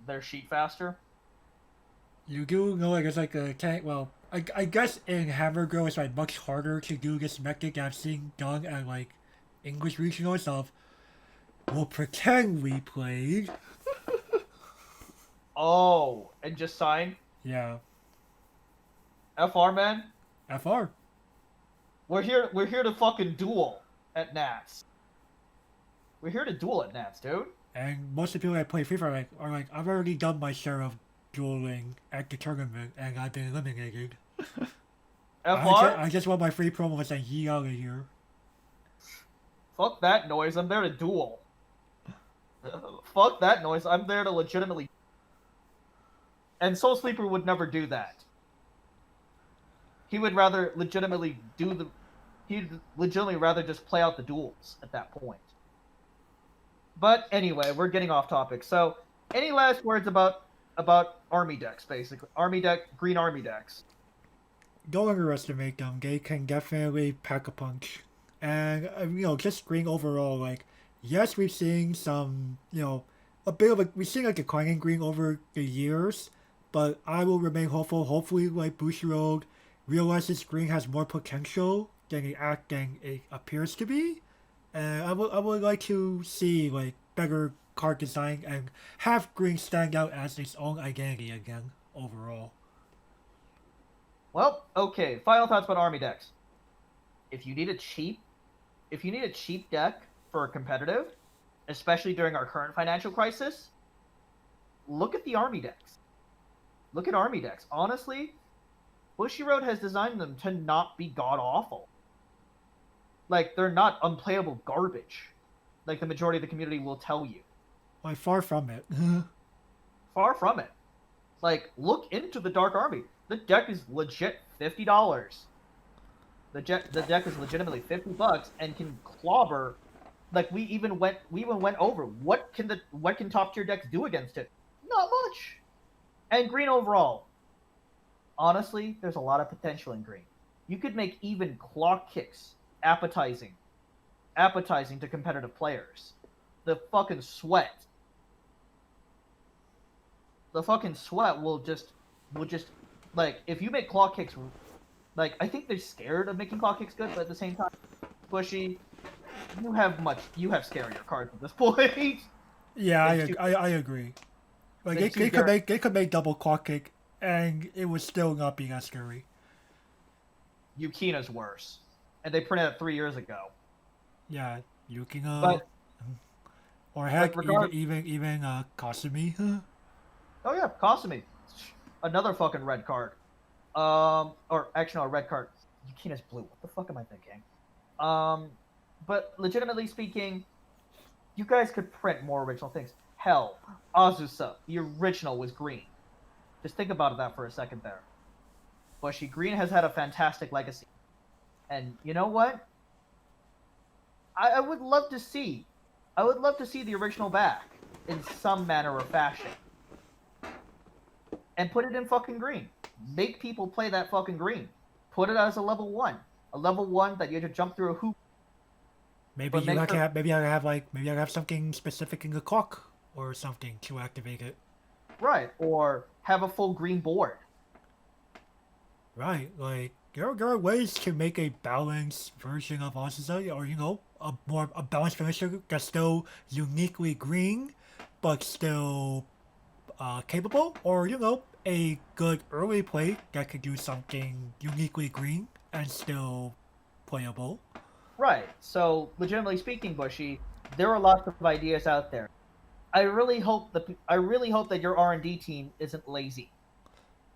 their sheet faster. You do know like it's like a tank. Well, I guess in Hammer Girl it's like much harder to do this method that I've seen done at like English regionals of. We'll pretend we played. Oh, and just sign? Yeah. FR, man? FR. We're here to fucking duel at Nats. We're here to duel at Nats, dude. And most of the people that play Free Fire are like, I've already done my share of dueling at the tournament and I've been eliminated. FR? I just want my free promo and ye out of here. Fuck that noise, I'm there to duel. Fuck that noise, I'm there to legitimately... And Soul Sleeper would never do that. He would rather legitimately he'd legitimately rather just play out the duels at that point. But anyway, we're getting off topic. So, any last words about army decks, basically? Green army decks. Don't underestimate them. They can definitely pack a punch. And, just green overall, like, yes, we've seen some, we've seen like a declining green over the years, but I will remain hopeful. Hopefully, like, Bushiroad realizes green has more potential than it appears to be. And I would like to see like better card design and have green stand out as its own identity again overall. Well, okay. Final thoughts about army decks. If you need a cheap deck for competitive, especially during our current financial crisis, look at the army decks. Look at army decks. Honestly, Bushiroad has designed them to not be god awful. Like, they're not unplayable garbage, like the majority of the community will tell you. Like, far from it. Far from it. Like, look into the Dark Army. The deck is legit $50. The deck is legitimately $50 and can clobber. Like, we even went over what can top tier decks do against it? Not much. And green overall. Honestly, there's a lot of potential in green. You could make even clock kicks appetizing to competitive players. The fucking sweat will just like, if you make clock kicks, like, I think they're scared of making clock kicks good, but at the same time, Bushy, you have scarier cards at this point. Yeah, I agree. Like they could make double clock kick and it would still not be that scary. Yukina's worse. And they printed it 3 years ago. Yeah, Yukina. But, or heck, but even Kasumi. Oh yeah, Kasumi. Another fucking red card. Or actually no, a red card. Yukina's blue. What the fuck am I thinking? But legitimately speaking, you guys could print more original things. Hell, Azusa, the original, was green. Just think about that for a second there. Bushy Green has had a fantastic legacy. And you know what? I would love to see. I would love to see the original back in some manner or fashion. And put it in fucking green. Make people play that fucking green. Put it as a level 1. A level 1 that you have to jump through a hoop. Maybe you can have, maybe I have like, maybe I have something specific in the clock or something to activate it. Right, or have a full green board. Right, like there are ways to make a balanced version of Azusa, or a balanced finisher that's still uniquely green, but still capable, or a good early play that could do something uniquely green and still playable. Right. So, legitimately speaking, Bushy, there are lots of ideas out there. I really hope that your R&D team isn't lazy.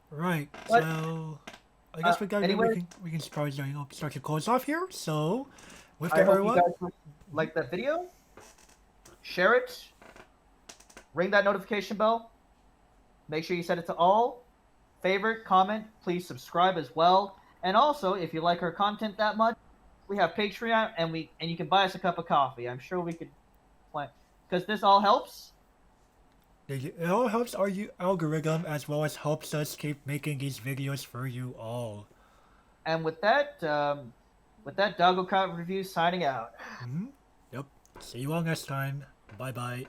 Right. But So I guess anyway, we can start start to close off here. So with I that, hope you everyone. guys like that video. Share it. Ring that notification bell. Make sure you set it to all. Favorite, comment, please subscribe as well. And also, if you like our content that much, we have Patreon, and you can buy us a cup of coffee. I'm sure we could, because this all helps. It all helps our algorithm as well as helps us keep making these videos for you all. And with that, Doggo Crowd Review signing out. Yep. See you all next time. Bye bye.